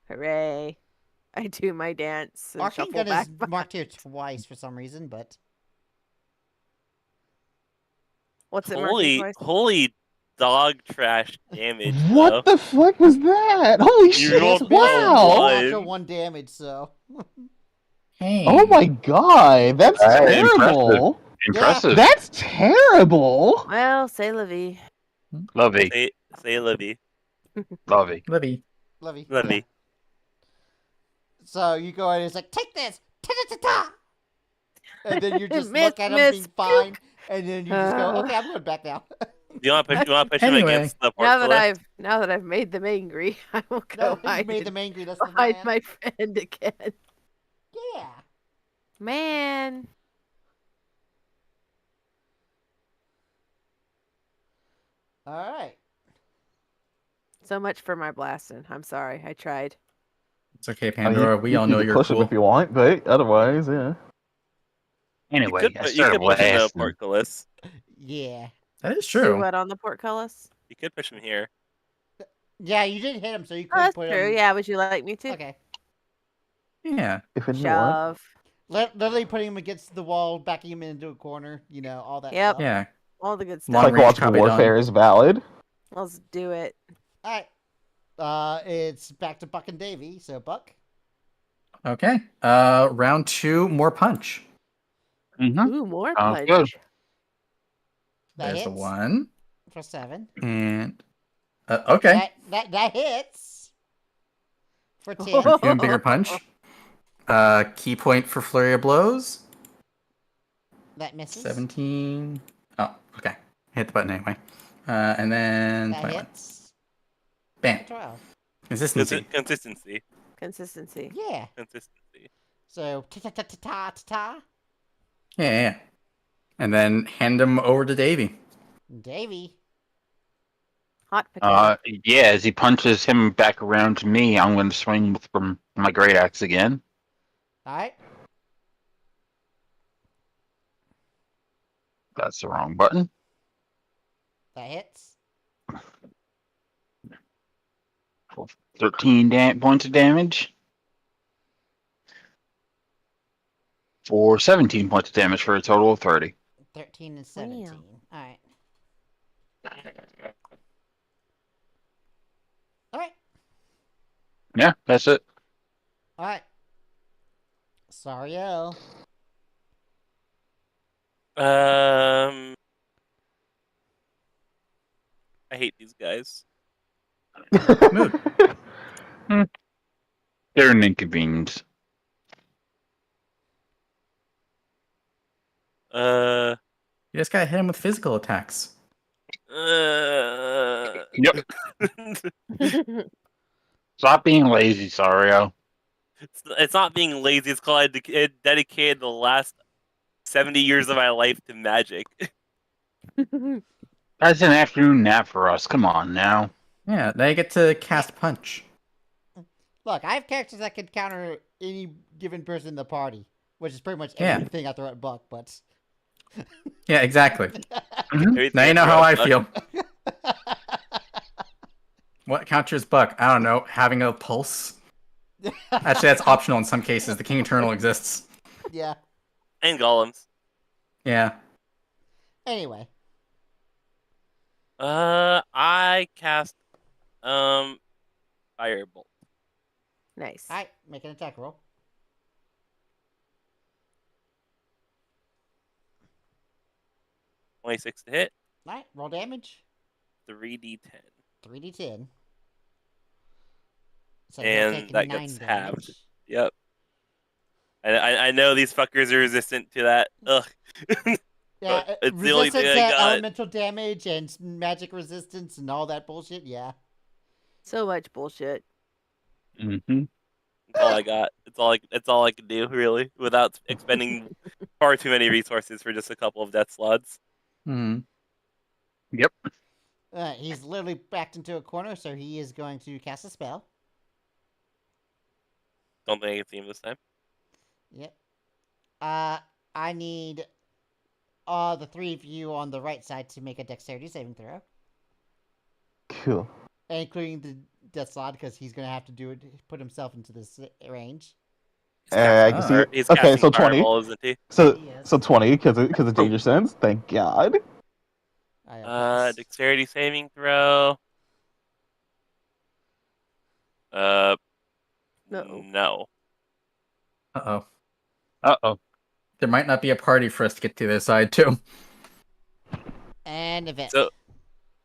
Hooray. I do my dance and Arcane shuffle gun back. is marked here twice for some reason, but What's it Holy, marking twice? holy dog trash damage. What the fuck was that? Holy You shit! rolled Just a missed and Wow! did one. natural 1 damage, so. Hey. Oh my god, that's Impressive. terrible. Impressive. That's terrible. Well, say la vie. Lovey. Say Libby. Lovey. Libby. Levy. Libby. Yeah. So you go in and it's like, take this! Ta-ta-ta-ta! And then you just look at him being Miss fine, and then you just go, okay, I'm going back now. You want to push him Anyway. against the Now that portcullis? now that I've made them angry, I will No, go you hide, made them angry, that's the hide plan. my friend again. Yeah. Man. Alright. So much for my blasting. I'm sorry. I tried. It's okay, I mean, Pandora. We all know can you're push him cool. if you want, but otherwise, yeah. Anyway, I You started could push him to the blasting. portcullis. Yeah. That is Do true. what on the portcullis? You could push him here. Yeah, you did hit him, so you Oh, could that's put true. him... Yeah, would you like me to? Okay. Yeah. If and you want. Shove. Literally putting him against the wall, backing him into a corner, you know, all that Yep. stuff. Yeah. All the good stuff. Long range Psychological copy warfare is valid. Let's do it. Alright. It's back to Buck and Davey, so Buck. Okay. Round 2, more punch. Mm-hmm. Ooh, more Sounds punch. good. That There's the hits 1. for 7. And okay. That hits for 10. Even bigger punch. Key point for flurry of blows. That misses. 17. Oh, okay. Hit the button anyway. And then That 21. hits Bam. for 12. Consistency. Consistency. Consistency. Yeah. Consistency. So ta-ta-ta-ta-ta-ta. Yeah. And then hand him over to Davey. Davey. Hot potato. Yeah, as he punches him back around to me, I'm going to swing from my great axe again. Alright. That's the wrong button. That hits. 13 points of damage. For 17 points of damage for a total of 30. 13 and 17. Alright. Alright. Yeah, that's it. Alright. Sariel. I hate these guys. Mood. They're an inconvenience. You just gotta hit him with physical attacks. Yep. Stop being lazy, Sario. It's not being lazy. It's called I dedicated the last 70 years of my life to magic. That's an afternoon nap for us. Come on now. Yeah, now you get to cast punch. Look, I have characters that can counter any given person in the party, which is pretty much Yeah. everything I throw at Buck, but... Yeah, exactly. Everything Now you know how I Buck. feel. What counters Buck? I don't know. Having a pulse? Actually, that's optional in some cases. The King Eternal exists. Yeah. And golems. Yeah. Anyway. I cast firebolt. Nice. Alright, make an attack roll. .26 to hit. Alright, roll damage. 3d10. 3d10. So you're And taking that 9 gets damage. halved. Yep. I know these fuckers are resistant to that. Ugh. Yeah, It's the only resistance thing to I got. elemental damage and magic resistance and all that bullshit, yeah. So much bullshit. Mm-hmm. That's all I got. It's all I can do, really, without expending far too many resources for just a couple of death slots. Hmm. Yep. He's literally backed into a corner, so he is going to cast a spell. Don't think I can see him this time. Yep. I need the 3 of you on the right side to make a dexterity saving throw. Cool. Including the death slot, because he's going to have to do it, put himself into this range. I can see it. He's Okay, casting so 20. Fireball, isn't he? So Yes. 20 because of danger sense. Thank God. I'll pass. Dexterity saving throw. No. No. Uh-oh. Uh-oh. There might not be a party for us to get to this side, too. And event. So,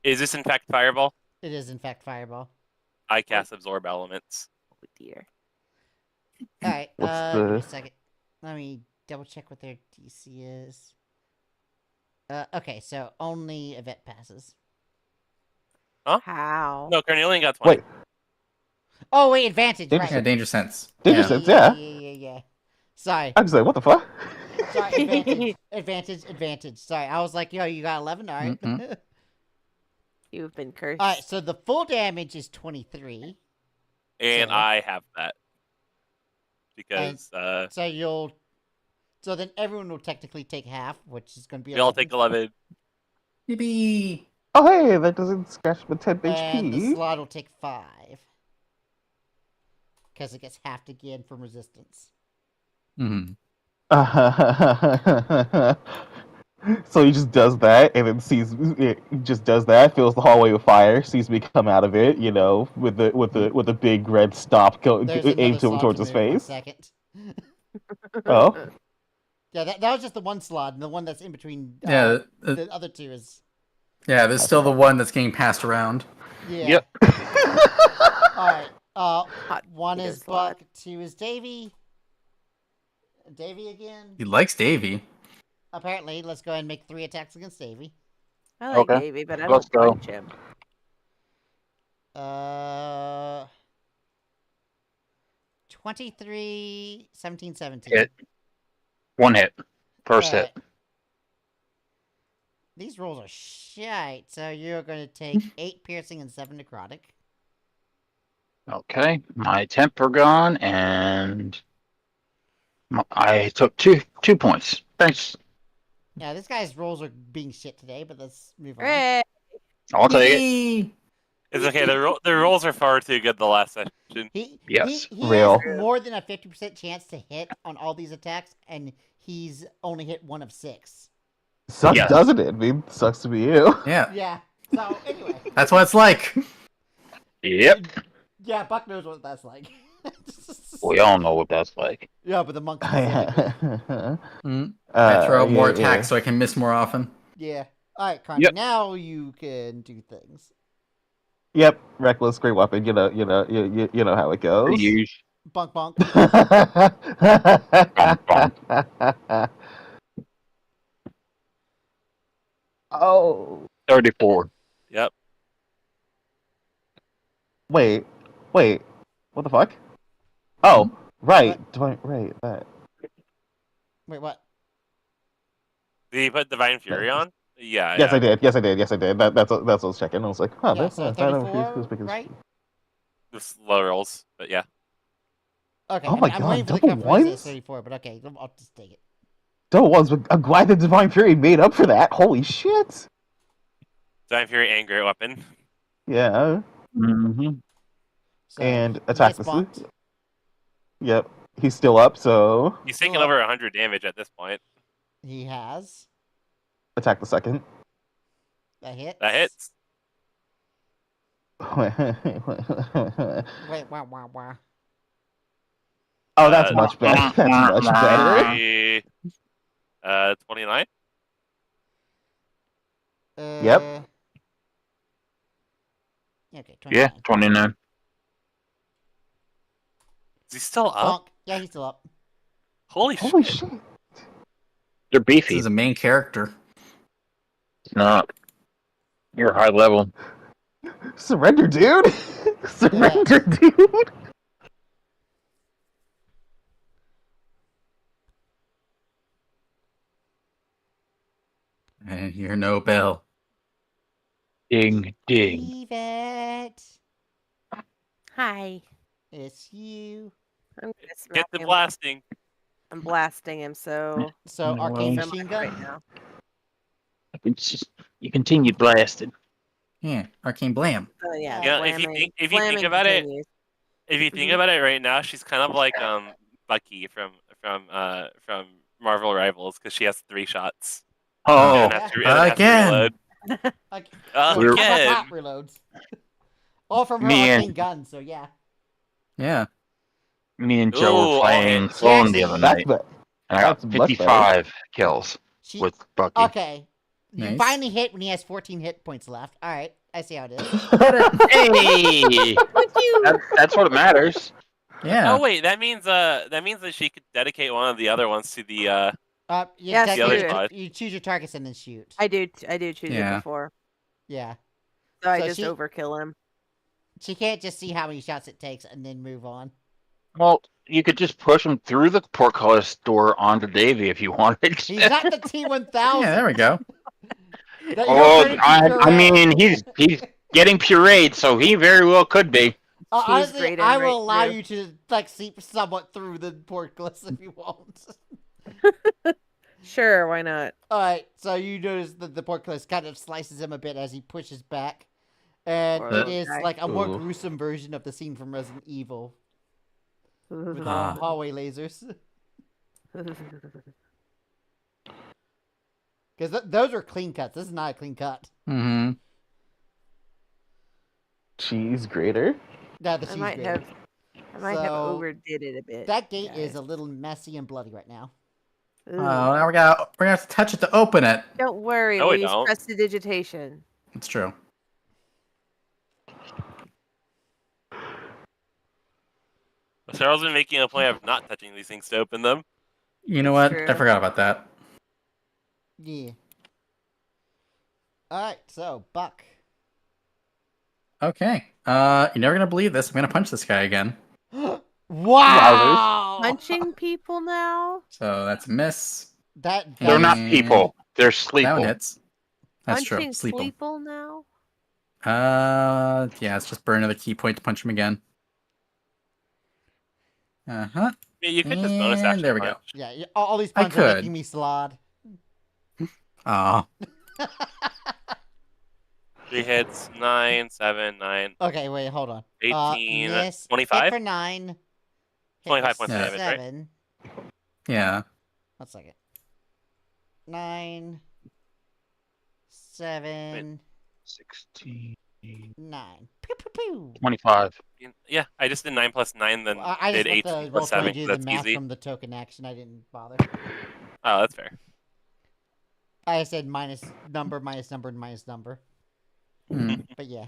is this in fact fireball? It is in fact fireball. I cast absorb elements. Oh dear. All right. What's Give me a the- second. Let me double check what their DC is. Okay, so only event passes. How? No, Carnelian got 20. Wait, Oh wait, advantage. Danger Right. Yeah, danger sense. Danger Yeah. sense. Yeah. Yeah. Sorry. I'm just like, what the fuck? Sorry. Advantage. Sorry. I was like, yo, you got 11. All right. Mm-mm. You've been cursed. All right. So the full damage is 23. And So- I have that. Because So you'll. So then everyone will technically take half, which is going to be. we all take 11. Yippee! Oh, hey, that doesn't scratch my 10 And the HP. slot will take 5. Because it gets halved again from resistance. Mm-hmm. So he just does that, and then sees he just does that, fills the hallway with fire, sees me come out of it, you know, with the big red stop There's another aimed slot towards to his move, 1 face. second. Oh, Yeah, that was just the one slot, and the one that's in between. Yeah, The other two is. yeah, there's still the one that's getting passed around. Yeah. Yep. Alright. Hot One potato is slot. Buck, 2 is Davy. Davy again. He likes Davy. Apparently, let's go ahead and make 3 attacks against Davy. I like Okay. Davey, but I Let's don't go. punch him. 23, 17, 17. Hit. One hit. First hit. Alright. These rolls are shite, so you're going to take 8 piercing and 7 necrotic. Okay. My temper gone, and I took two points. Thanks. Yeah, this guy's rolls are being shit today, but let's move on. Hooray! I'll take it. Yippee! It's okay. The rolls are far too good the last session. Yes. He Real. has more than a 50% chance to hit on all these attacks, and he's only hit 1 of 6. sucks, Yeah. doesn't it? I mean, sucks to be you. Yeah, Yeah. So anyway, that's what it's like. Yep. yeah, Buck knows what that's like. We all know what that's like. Yeah, but the monk. specifically. Mm. I throw out more yeah, attacks so I can miss more often. Yeah. All right, Connie. Yep. Now you can do things. Yep, reckless, great weapon. You know how it goes. Use. Bunk, bunk. Oh, 34. Yep. wait, what the fuck? Oh, right, right, that. Wait, what? Did you put Divine Fury on? Yeah. Yes, yeah. I did. That's what I was checking. I was like, huh, Yeah, that's so not bad. 34, right? Just low rolls, but yeah. Okay. Oh my I'm God, waiting for the double confirmation ones? it's 34, but okay, I'll just take it. Double ones, but I'm glad the Divine Fury made up for that. Holy shit! Divine Fury and Great Weapon. Yeah, Mm-hmm. So, and he attack gets the. bumped. Yep, he's still up, so He's taking over 100 damage at this point. He has. attack the second. That hits. That hits. Wait, wah. Oh, that's Uh, much better. That's much better. The, 29. Yep. Okay, 29. Yeah, 29. Is he still up? Bonk. Yeah, he's still up. Holy Holy shit. shit! They're This beefy. is a main character. It's not. You're high level. Surrender, dude! Surrender, dude! And you're no bell. Ding, ding. Leave it. Hi. It's you. I'm gonna Get smack the him. blasting. I'm blasting him, so So, No. arcane I'm machine right gun. now. It's just, you continue blasting. Yeah, arcane blam. So yeah, Yeah, if you blamming- think- if you think blamming about it, continues. If you think Mhm. about it right now, she's kind of like Bucky from Marvel Rivals because she has 3 shots. Oh, And has to- and has to again. reload. Like, Again. pop reloads. All from her Me arcane and- gun, so yeah. Yeah. Me and Joe Ooh, were all playing hits. phone the other That's night, and I got that's much better. 55 kills She with Bucky. okay. You Nice. finally hit when he has 14 hit points left. All right, I see how it is. Hey, that's what matters. Yeah. Oh wait, that means that she could dedicate one of the other ones to the You Yes, the other do it. side. You choose your targets and then shoot. I do choose Yeah. it before. Yeah. So I So just she- overkill him. She can't just see how many shots it takes and then move on. Well, you could just push him through the portcullis door onto Davy if you wanted. He's not the T-1000. Yeah, there we go. You don't Oh, turn into I puree. mean, he's getting pureed, so he very well could be. Honestly, grated I will right allow through. you to like seep somewhat through the portcullis if you want. Sure, why not? Alright, so you notice that the portcullis kind of slices him a bit as he pushes back. And Poor it little is guy. like a more Ooh. gruesome version of the scene from Resident Evil with the Ah. hallway lasers. Because those are clean cuts. This is not a clean cut. Mm-hmm. Cheese grater. Yeah, the I cheese might grater. have So, overdid it a bit. That gate is guys. a little messy and bloody right now. Ooh. Oh, now we're gonna have to touch it to open it. Don't worry, No, we we use don't. prestidigitation. It's true. Cheryl's been making a point of not touching these things to open them. You know It's what? true. I forgot about that. Yeah. Alright, so, Buck. Okay. You're never gonna believe this. I'm gonna punch this guy again. Wow! Punching people now? So that's a miss. They're not And people. They're That sleeple. one hits. That's Punching true. Sleep 'em. people now? Yeah, let's just burn another key point to punch him again. Uh-huh. Yeah, you could just bonus action. And there we go. punch. Yeah, all these I puns are could. making me slod. Oh. 3 hits, 9, 7, 9, Okay, wait, hold on. 18, miss, 25? Hit for 9. Hit 25 for points of damage, right? 7. Yeah. 1 second. 9. 7. 16, 9. Pew, pew, pew. 25. Yeah, I just did 9 plus 9, then Well, I did just let 18 the plus roll 7. do the That's math easy. from the token action. I didn't bother. Oh, that's fair. I said minus number, minus number, and minus number. Hmm. But yeah.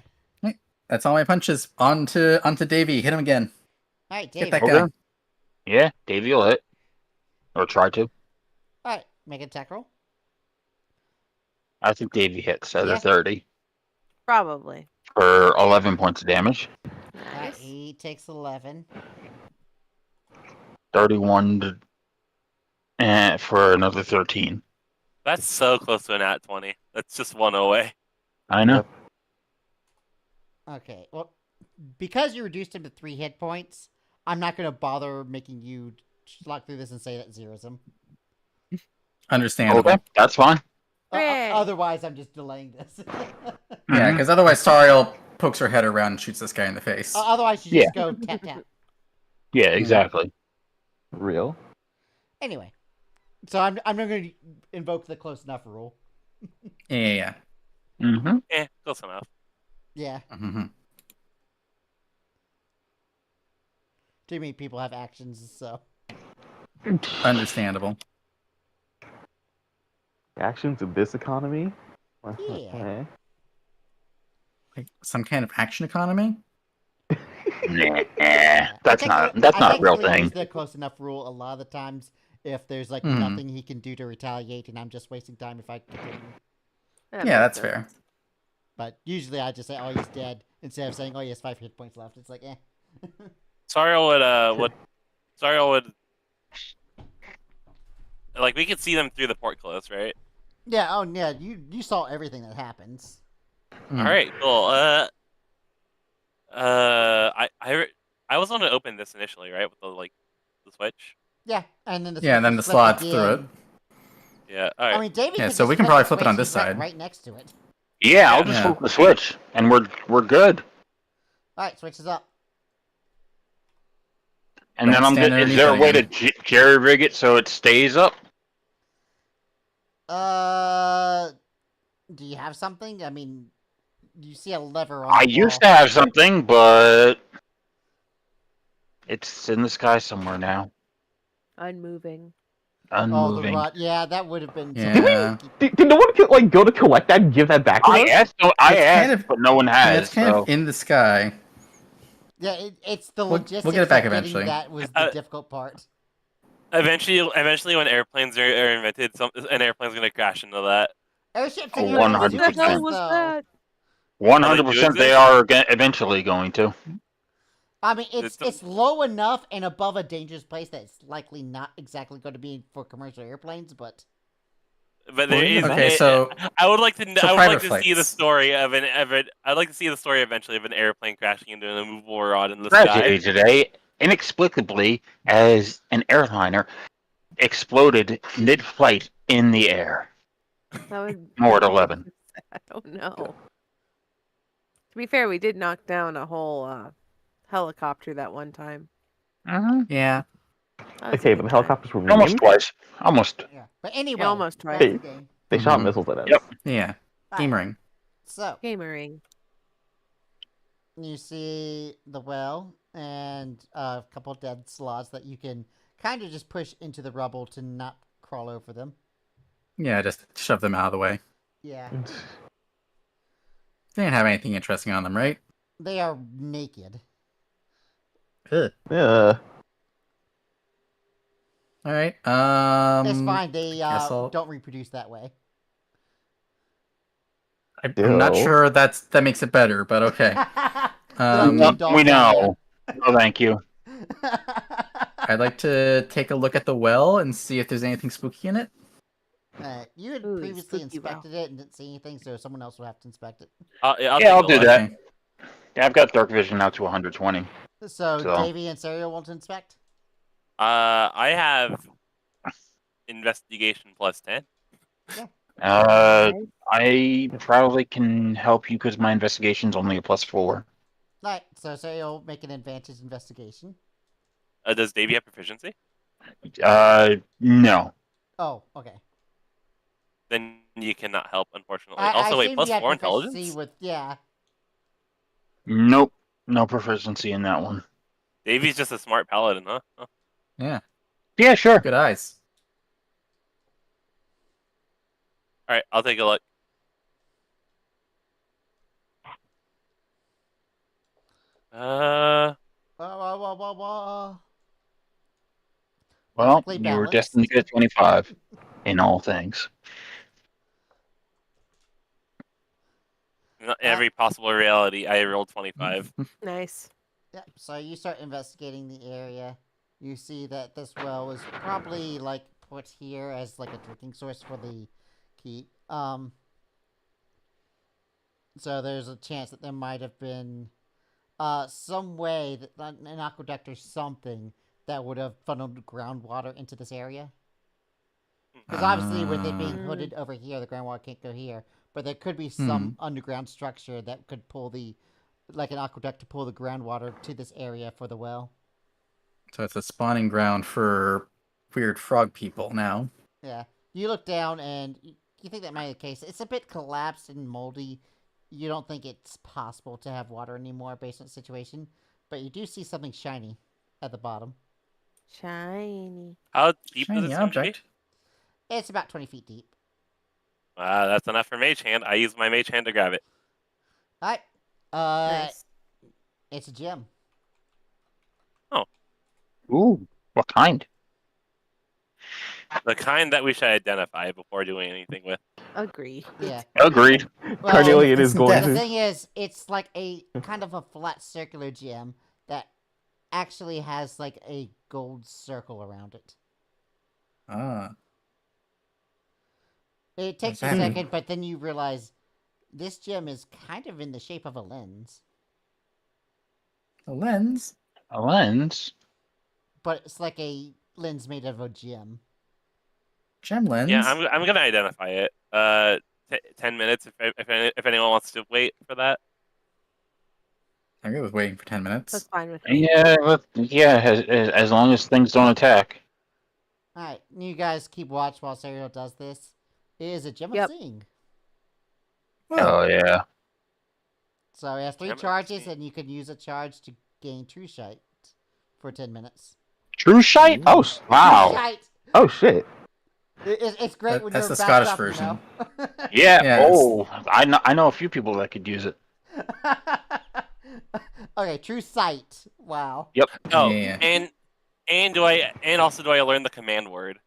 That's all my punches. onto Davey. Hit him again. Alright, Get David. that guy. Okay. Yeah, Davey will hit. Or try to. Alright, make an attack roll. I think Davey hits at Yeah. a 30 Probably. for 11 points of damage. Nice. He takes 11. 31 to, for another 13. That's so close to an at 20. That's just one away. I know. Okay, well, because you reduced him to 3 hit points, I'm not going to bother making you slog through this and say that zeros him. Understandable. Okay, that's fine. Hooray. Otherwise, I'm just delaying this. Yeah, because otherwise Sariel pokes her head around and shoots this guy in the face. Otherwise, you just go tap tap. Yeah, exactly. Real. Anyway, so I'm not going to invoke the close enough rule. Yeah. Mm-hmm. Close enough. Yeah, Mm-hmm. too many people have actions, so. Understandable. Actions in this economy? Yeah. Like some kind of action economy? Nah, I that's think not I a real technically thing. use the close enough rule a lot of the times if there's like Mhm. nothing he can do to retaliate, and I'm just wasting time if I continue. That Yeah, makes that's fair. sense. But usually I just say, "Oh, he's dead," instead of saying, "Oh, he has 5 hit points left." It's like, eh. Sariel would like we could see them through the portcullis, right? Yeah. Oh, yeah. You saw everything that happens. Mm. All right, cool. I was going to open this initially, right, with the switch. Yeah, and then the Yeah, and then switch the is flipped slots through again. Yeah. All right. I mean, David. Yeah, could so just we can probably the flip it on switch, this he's right- side. right next to it. Yeah, I'll just Yeah. flip the switch, and we're good. All right, switch is up. And Don't then I'm stand good. Is underneath there a it way to again. jerry rig it so it stays up? Do you have something? I mean, you see a lever on I the used wall. to have something, but it's in the sky somewhere now, Unmoving. Oh, the unmoving. rod. Yeah, that would have been. Yeah. Did no one like go to collect that and give that back to I us? asked, It's kind of- but no one Yeah, has. it's kind So of in the sky. Yeah, it's the We'll logistics get it back of getting eventually. that was the difficult part. Eventually, when airplanes are invented, an airplane's gonna crash into that. Airships Oh, and airplanes do 100%. What the hell exist, was though. that? 100% they exist? are eventually going to. I mean, It's- it's low enough and above a dangerous place that it's likely not exactly going to be for commercial airplanes, but But there is. Okay, so I would like to. so I would like private to see the flights. story of an. I'd like to see the story eventually of an airplane crashing into an immovable rod in the Tragedy sky. today, inexplicably, as an airliner exploded mid-flight in the air. That would. More at 11. I don't know. To be fair, we did knock down a whole helicopter that one time. Yeah. That was a Okay, good but the time. helicopters were Almost memed. twice. Almost. yeah. But anyway, almost back tried. to the game. They shot Mhm. missiles at us. Yep. Yeah. Game ring. So Gamering. you see the well and a couple dead sloths that you can kind of just push into the rubble to not crawl over them. Yeah, just shove them out of the way. Yeah, They didn't have anything interesting on them, right? they are naked. Ugh. Yeah. All right. It's fine. They guess I'll- don't reproduce that way. I'm not Ew. sure that makes it better, but okay. Little No, cute dolls we down know. No, thank you. there. I'd like to take a look at the well and see if there's anything spooky in it. You had Ooh, previously spooky well. inspected it and didn't see anything, so someone else will have to inspect it. I'll Yeah, take I'll a do look. that. Okay. Yeah, I've got dark vision now to 120. So, So- Davey and Serial want to inspect? I have investigation plus 10. I probably can help you because my investigation's only a +4. Alright, so Serial make an advantage investigation. Does Davey have proficiency? No. Oh, okay. Then you cannot help, unfortunately. I Also, wait, assumed plus you had 4 proficiency intelligence? with, yeah. Nope. No proficiency in that one. Davey's just a smart paladin, huh? Oh. Yeah. Yeah, sure. Good eyes. Alright, I'll take a look. Wah. Well, Perfectly you were balanced. destined to get 25 in all things. In every possible reality, I rolled 25. Nice. Yep, so you start investigating the area. You see that this well was probably, like, put here as, like, a drinking source for the keep. So there's a chance that there might have been some way that an aqueduct or something that would have funneled groundwater into this area. Because obviously, with it being hooded over here, the groundwater can't go here. But there could be some underground structure that could pull like an aqueduct to pull the groundwater to this area for the well. So it's a spawning ground for weird frog people now. Yeah. You look down and you think that might be the case. It's a bit collapsed and moldy. You don't think it's possible to have water anymore based on the situation. But you do see something shiny at the bottom. Shiny. How deep does Shiny it seem to be? object. It's about 20 feet deep. That's enough for Mage Hand. I use my Mage Hand to grab it. Alright. Nice. It's a gem. Ooh, what kind? The kind that we should identify before doing anything with. Agree. Yeah. Agreed. Well, Carnelian is it's going The to. thing is, it's like a kind of a flat circular gem that actually has like a gold circle around it. Ah. It takes you a second, but then you realize this gem is kind of in the shape of a lens. A lens? A lens? But it's like a lens made of a gem. Gem lens? Yeah, I'm gonna identify it. 10 minutes if anyone wants to wait for that. I was waiting for 10 minutes. That's fine with me. Yeah, as long as things don't attack. Alright, you guys keep watch while Serial does this. It is a gem Yep. of seeing. Oh yeah. So he has 3 Gem of charges, Seeing. and you can use a charge to gain True Sight for 10 minutes. True Shite? Oh, Wow. True Sight! oh shit. It's great when That's you're the backed Scottish up, version. you know? Yeah. Yes. Oh, I know a few people that could use it. Okay, True Sight. Wow. Yep. Oh, Yeah. and also do I learn the command word?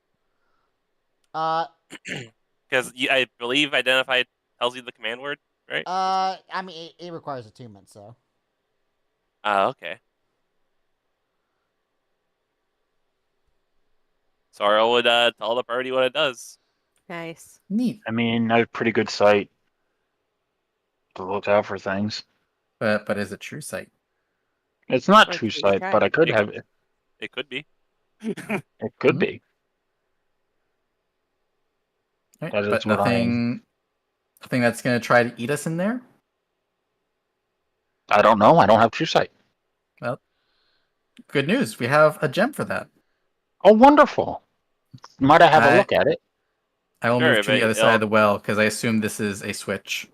Uh, Because I believe identify tells you the command word, right? I mean, it requires attunement, so. Oh, okay. Sorrow would tell the party what it does. Nice. Neat. I mean, I have a pretty good sight to look out for things. But is it true sight? It's not Or true True sight, but I Sight. could It- have it. It could be. It could Mhm. be. Right, That is but what I am. nothing that's gonna try to eat us in there. I don't know. I don't have true sight. Well, good news. We have a gem for that. Oh, wonderful. Might I have a I- look at it? I will Sure, move to but the other side of the well because I assume this is a switch.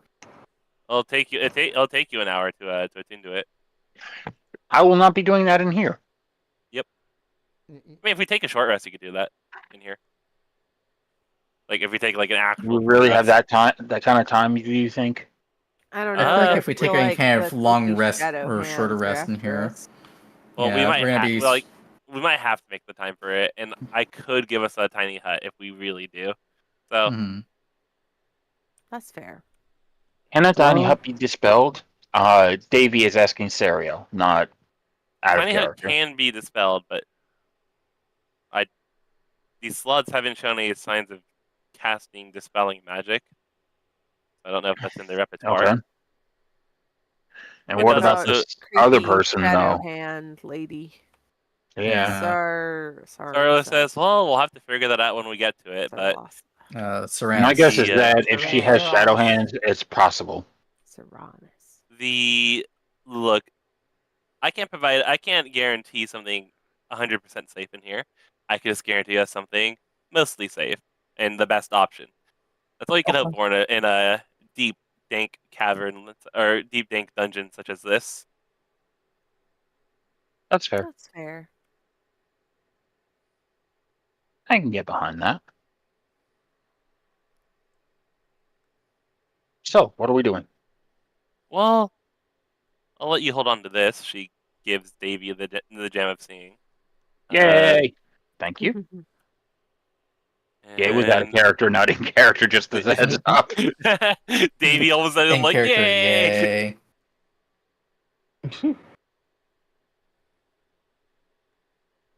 It'll take you. It'll take you an hour to attune to it. I will not be doing that in here. I mean, if we take a short rest, you could do that in here. Like if we take like an actual. We really short have rest. that kind of time, do you think? I don't I know. feel like Uh, if we feel take any like kind the of long sneaky rest shadow or shorter hands are rest in after here, us. Well, we yeah, might we're gonna be we might have to make the time for it, and I could give us a tiny hut if we really do. So Mhm. That's fair. Can that tiny Well- hut be dispelled? Davey is asking Serial, not out of tiny hut character. can be dispelled, but these slugs haven't shown any signs of casting dispelling magic. I don't know if that's in their repertoire. Okay. And It what does about also- this other Creepy person, shadow though? hand lady. Yeah. Sarah says, "Well, we'll have to figure that out when we get to it." But Saran. My guess is The, that if she has shadow hands, it's possible. Serranus. look, I can't guarantee something 100% safe in here. I can just guarantee us something mostly safe and the best option. That's all you can hope for in a deep, dank cavern or deep, dank dungeon such as this. That's fair. That's fair. I can get behind that. So, what are we doing? Well, I'll let you hold on to this. She gives Davy the gem of seeing. Yay! Thank you. Yay without a And character, not in character, just as a heads up. Davy all of a sudden In like, character, yay!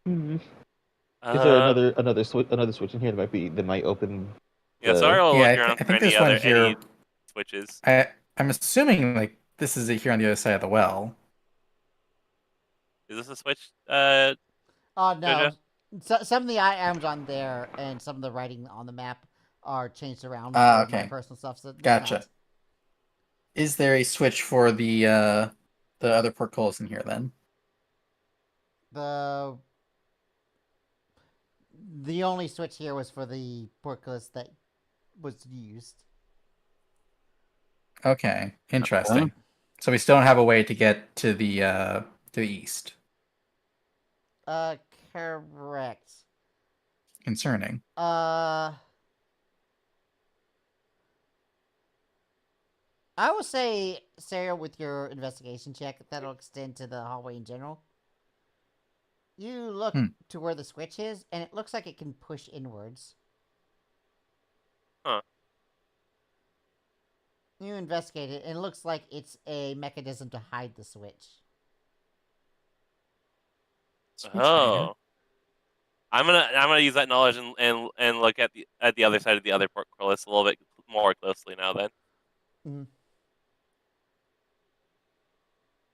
Is there another switch in here that might open? Yeah, sorry, I'll Yeah, look around I for think any this one other here. any switches. I'm assuming like this is it here on the other side of the well. Is this a switch? Oh, no. Jojo? Some of the items on there and some of the writing on the map are changed around Ah, for my okay. personal stuff. So they're Gotcha. not. Is there a switch for the other portcullis in here then? The only switch here was for the portcullis that was used. Okay, interesting. So we still don't have a way to get to the east. Correct. Concerning. I would say, Sarah, with your investigation check, that'll extend to the hallway in general. You look to where the switch is, and it looks like it can push inwards. Huh. You investigate it, and it looks like it's a mechanism to hide the switch. Oh. I'm gonna use that knowledge and look at the other side of the other portcullis a little bit more closely now then. Mhm.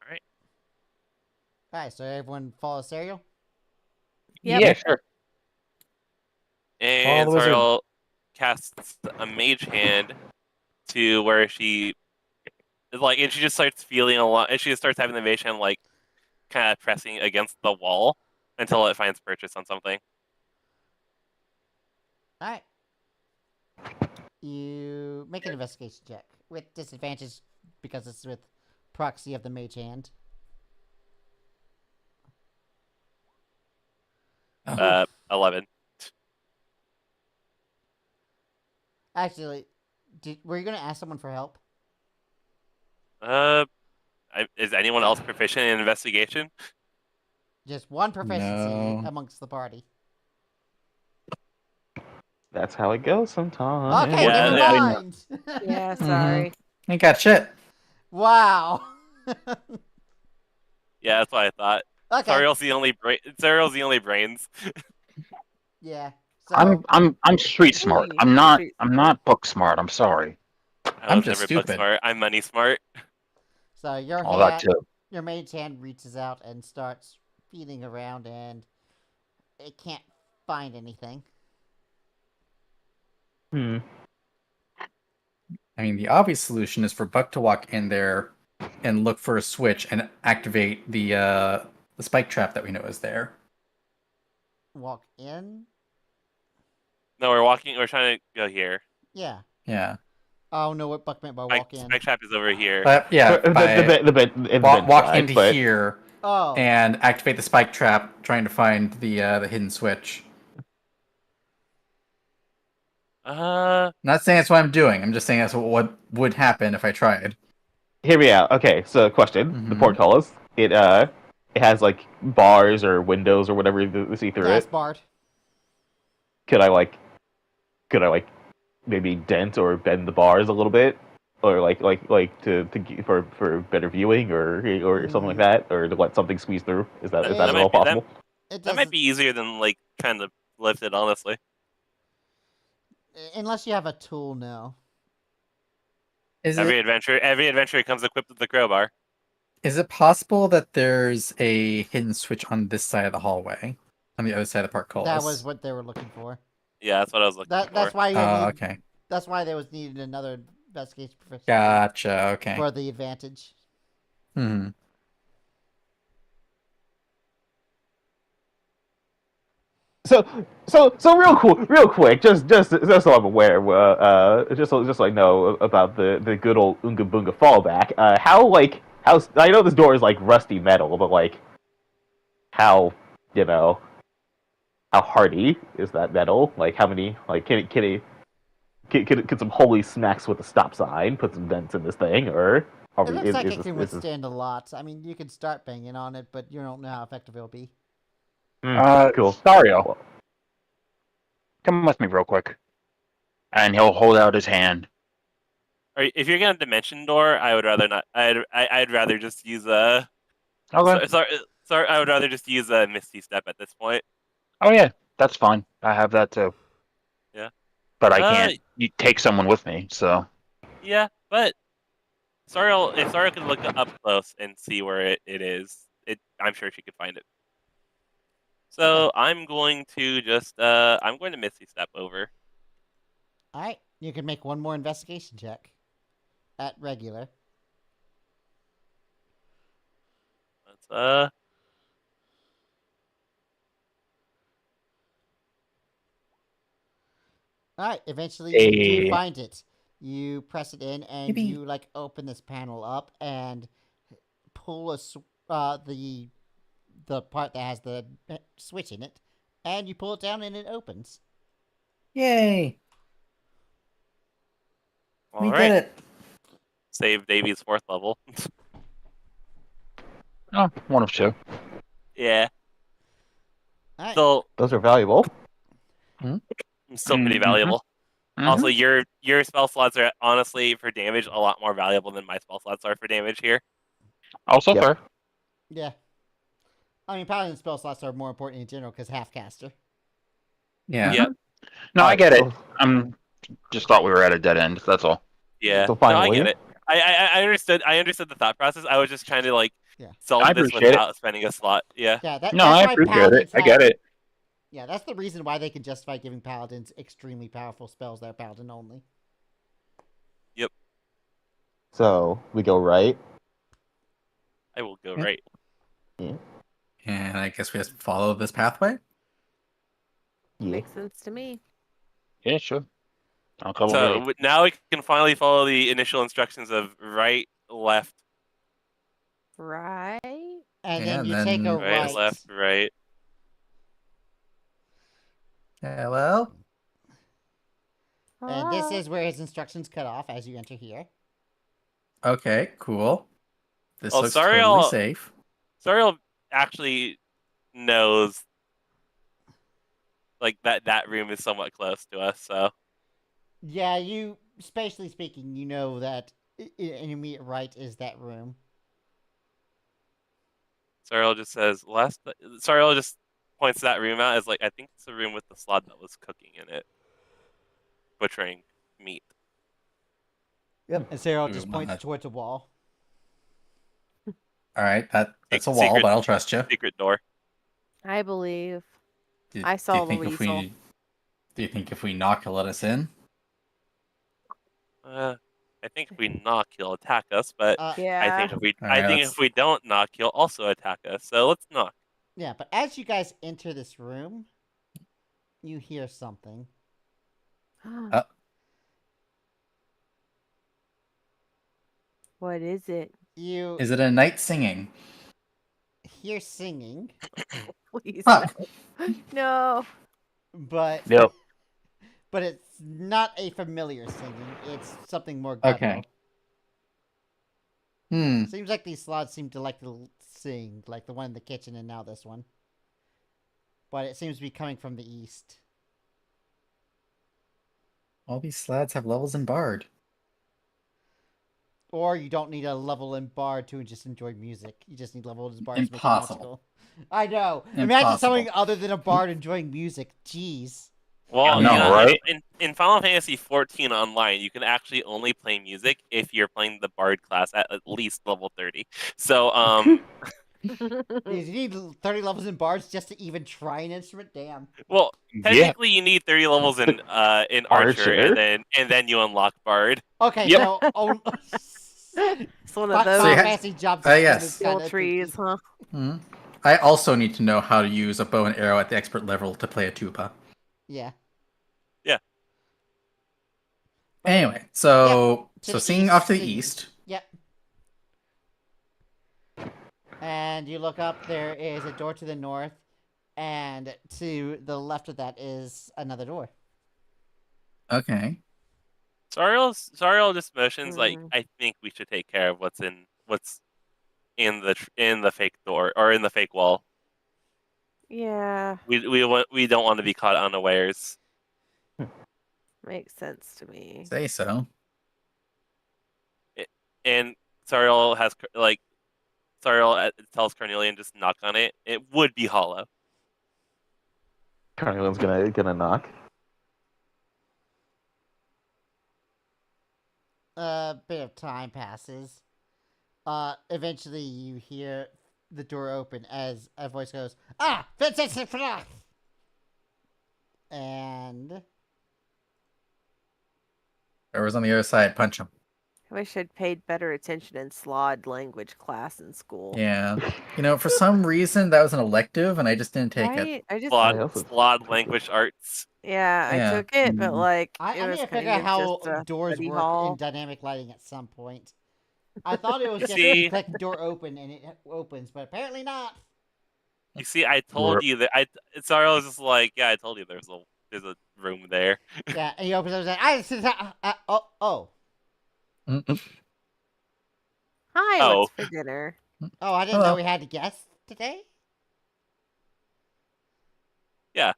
Alright. Alright, so everyone follow Serial? Yep. Yeah, sure. And the wizard. Sariel casts a mage hand to where she is like, and she just starts feeling a lot, and she just starts having the mage hand like kind of pressing against the wall until it finds purchase on something. Alright. You make an investigation check with disadvantage because it's with proxy of the mage hand. 11. Actually, were you going to ask someone for help? Is anyone else proficient in investigation? Just one proficiency No. amongst the party. That's how it goes sometimes. Okay, Yeah, never yeah. mind. Yeah, Mhm. sorry. Ain't got shit. Wow. Yeah, that's what I thought. Okay. Zariel's the only brains. Yeah. So I'm street smart. Ooh, I'm not street book smart. I'm sorry. I I'm was just never book stupid. smart. I'm money smart. your All that hand, too. your mage hand reaches out and starts feeling around, and it can't find anything. Hmm. I mean, the obvious solution is for Buck to walk in there and look for a switch and activate the spike trap that we know is there. Walk in. No, we're trying to go here. Yeah. Yeah. Oh no, what Buck meant by walk in. Spike trap is over here. But yeah, by walk into but here Oh. and activate the spike trap, trying to find the hidden switch. Not saying that's what I'm doing. I'm just saying that's what would happen if I tried. hear me out. Okay, so question: the Mhm. portcullis, it has like bars or windows or whatever you see through Yeah, it's it. barred. Could I maybe dent or bend the bars a little bit, or for better viewing or something like that, or to let something squeeze through? Is that That at all possible? It That might doesn't, be easier than like trying to lift it, honestly. unless you have a tool. No. Every adventure comes equipped with the crowbar. Is it possible that there's a hidden switch on this side of the hallway, on the other side of the portcullis? That was what they were looking for. Yeah, that's what I was looking for. That's why you Okay. That's why there was needed another investigation proficiency Gotcha. Okay. for the advantage. Hmm. So real quick, just so I'm aware, just so I know about the good old Oonga Boonga fallback. How I know this door is like rusty metal, but like how how hardy is that metal? Like how many can some holy smacks with a stop sign put some dents in this thing, or It looks like it can this withstand a lot. I mean, you can start banging on it, but you don't know how effective it'll be. Cool. Dario, come with me real quick. And he'll hold out his hand. If you're gonna dimension door, I would rather not. I'd rather just use a. Okay. Sorry. I would rather just use a Misty Step at this point. Oh yeah, that's fine. I have that too. Yeah. But I can't take someone with me, so. Yeah, but if Sariel could look up close and see where it is, I'm sure she could find it. So Okay. I'm going to Misty Step over. All right, you can make one more investigation check at regular. Let's All right, eventually you do find it. You press it in, and Maybe. you open this panel up and pull the part that has the switch in it, and you pull it down, and it opens. Yay! all We right. did it. Save Davy's 4th level. Oh, one of two. Yeah. All right. Still Those are valuable. pretty valuable. Mhm. Also, your spell slots are honestly for damage a lot more valuable than my spell slots are for damage here. Also Yep. fair. Yeah. I mean, paladin spell slots are more important in general because half caster. Yeah. Yep. No, I get it. So, Just thought we were at a dead end. That's all. Yeah. So No, I finally- get it. I understood. I understood the thought process. I was just trying to Yeah. solve I this appreciate without spending a slot. Yeah. Yeah. No, That's I why appreciate paladins it. I get it. Yeah, that's the reason why they can justify giving paladins extremely powerful spells that are paladin only. So we go right. I will go Yeah. right. And I guess we just follow this pathway. Yeah. Makes sense to me. Yeah, sure. I'll go So right. now we can finally follow the initial instructions of right, left, Right? And Yeah, then you and take a then- right, right. left, right. Hello? And this Hello? is where his instructions cut off as you enter here. Okay, cool. This Well, looks totally Sariel, safe. Sariel actually knows like that room is somewhat close to us, so Yeah, you, spatially speaking, you know that in immediate right is that room. Sariel just says last. Sariel just points that room out as like I think it's the room with the slot that was cooking in it, butchering meat. Yep. And Cyril Ooh, just my points God. towards a wall. All right, that's a wall, Secret- but I'll trust you. Secret door. I believe. Do, I do saw you the think if weasel. do you think if we knock, he'll let us in? I think if we knock, he'll attack us, but I Yeah. think if we All I right, think let's- if we don't knock, he'll also attack us. So let's knock. Yeah, but as you guys enter this room, you hear something. What is it? You Is it a knight singing? hear singing, Please. Fuck. No. but Yep. but it's not a familiar singing. It's something more guttural. Okay. Seems like these slots seem to like to sing, like the one in the kitchen and now this one. But it seems to be coming from the east. All these slads have levels in Bard. Or you don't need a level in Bard to just enjoy music. You just need level in Bard to make it Impossible. magical. I know. Imagine Impossible. something other than a Bard enjoying music. Jeez. Well, No, you know, right? in Final Fantasy 14 online, you can actually only play music if you're playing the Bard class at least level 30. So, You need 30 levels in Bards just to even try an instrument? Damn. well, Yeah. technically you need 30 levels in Archer, Archer? and then you unlock Bard. Okay, Yep. so... Oh, It's one of Final those ha- Fantasy jobs yes. skill trees, huh? Hmm. I also need to know how to use a bow and arrow at the expert level to play a tuba. Yeah. Anyway, so to so the seeing east, off to the singing. east. Yep. And you look up, there is a door to the north, and to the left of that is another door. Okay. Sariel just motions like Mm. I think we should take care of what's in the fake door or in the fake wall. Yeah, We don't want to be caught unawares. makes sense to me. Say so. And Sariel tells Carnelian just knock on it. It would be hollow. Carnelian's gonna knock. A bit of time passes. Eventually you hear the door open as a voice goes, "Ah! And... Whoever's on the other side, punch him. I wish I'd paid better attention in Slod language class in school. Yeah. You know, for some reason that was an elective and I just didn't take it. Right? I just Slod language arts. yeah, Yeah. I took it, but like I it need was to kind figure out of how just a doors study work hall. in dynamic lighting at some point. I thought it was just See? you click the door open and it opens, but apparently not. You see, I told you that. Sariel was just like, yeah, I told you there's a room there. Yeah, and he opens it and says, oh. Hi, Oh. what's for dinner? Oh, I didn't Hello. know we had a guest today?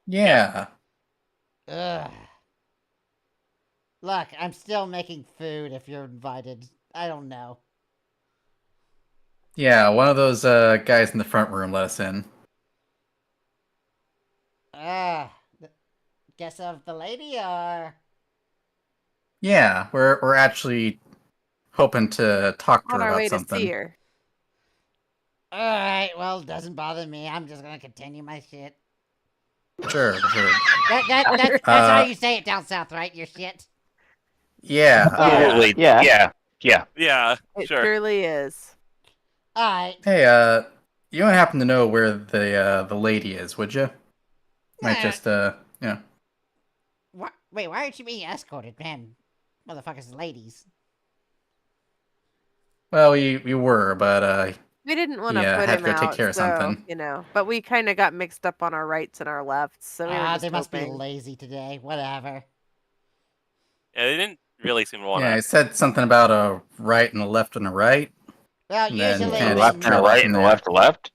Yeah. Ugh. Look, I'm still making food if you're invited. I don't know. Yeah, one of those guys in the front room let us in. Guess of the lady or... Yeah, we're actually hoping to talk to On her our about way to see something. her. Alright, well, doesn't bother me. I'm just gonna continue my shit. Sure. That's how you say it down south, right? Your shit? Yeah. Absolutely. Yeah. Yeah. Yeah, It sure. surely is. Alright. Hey, you don't happen to know where the lady is, would you? Might Nah. just Wait, why aren't you being escorted, man? Motherfuckers and ladies. Well, we were, but We didn't want to yeah, put had to him go take out, care of so, something. you know. But we kind of got mixed up on our rights and our lefts, so we were just They must be hoping. lazy today. Whatever. Yeah, they didn't really seem to want Yeah, to. I said something about a right and a left and a right. Well, And then usually A kinda left and a traveled right from and a there. left to left.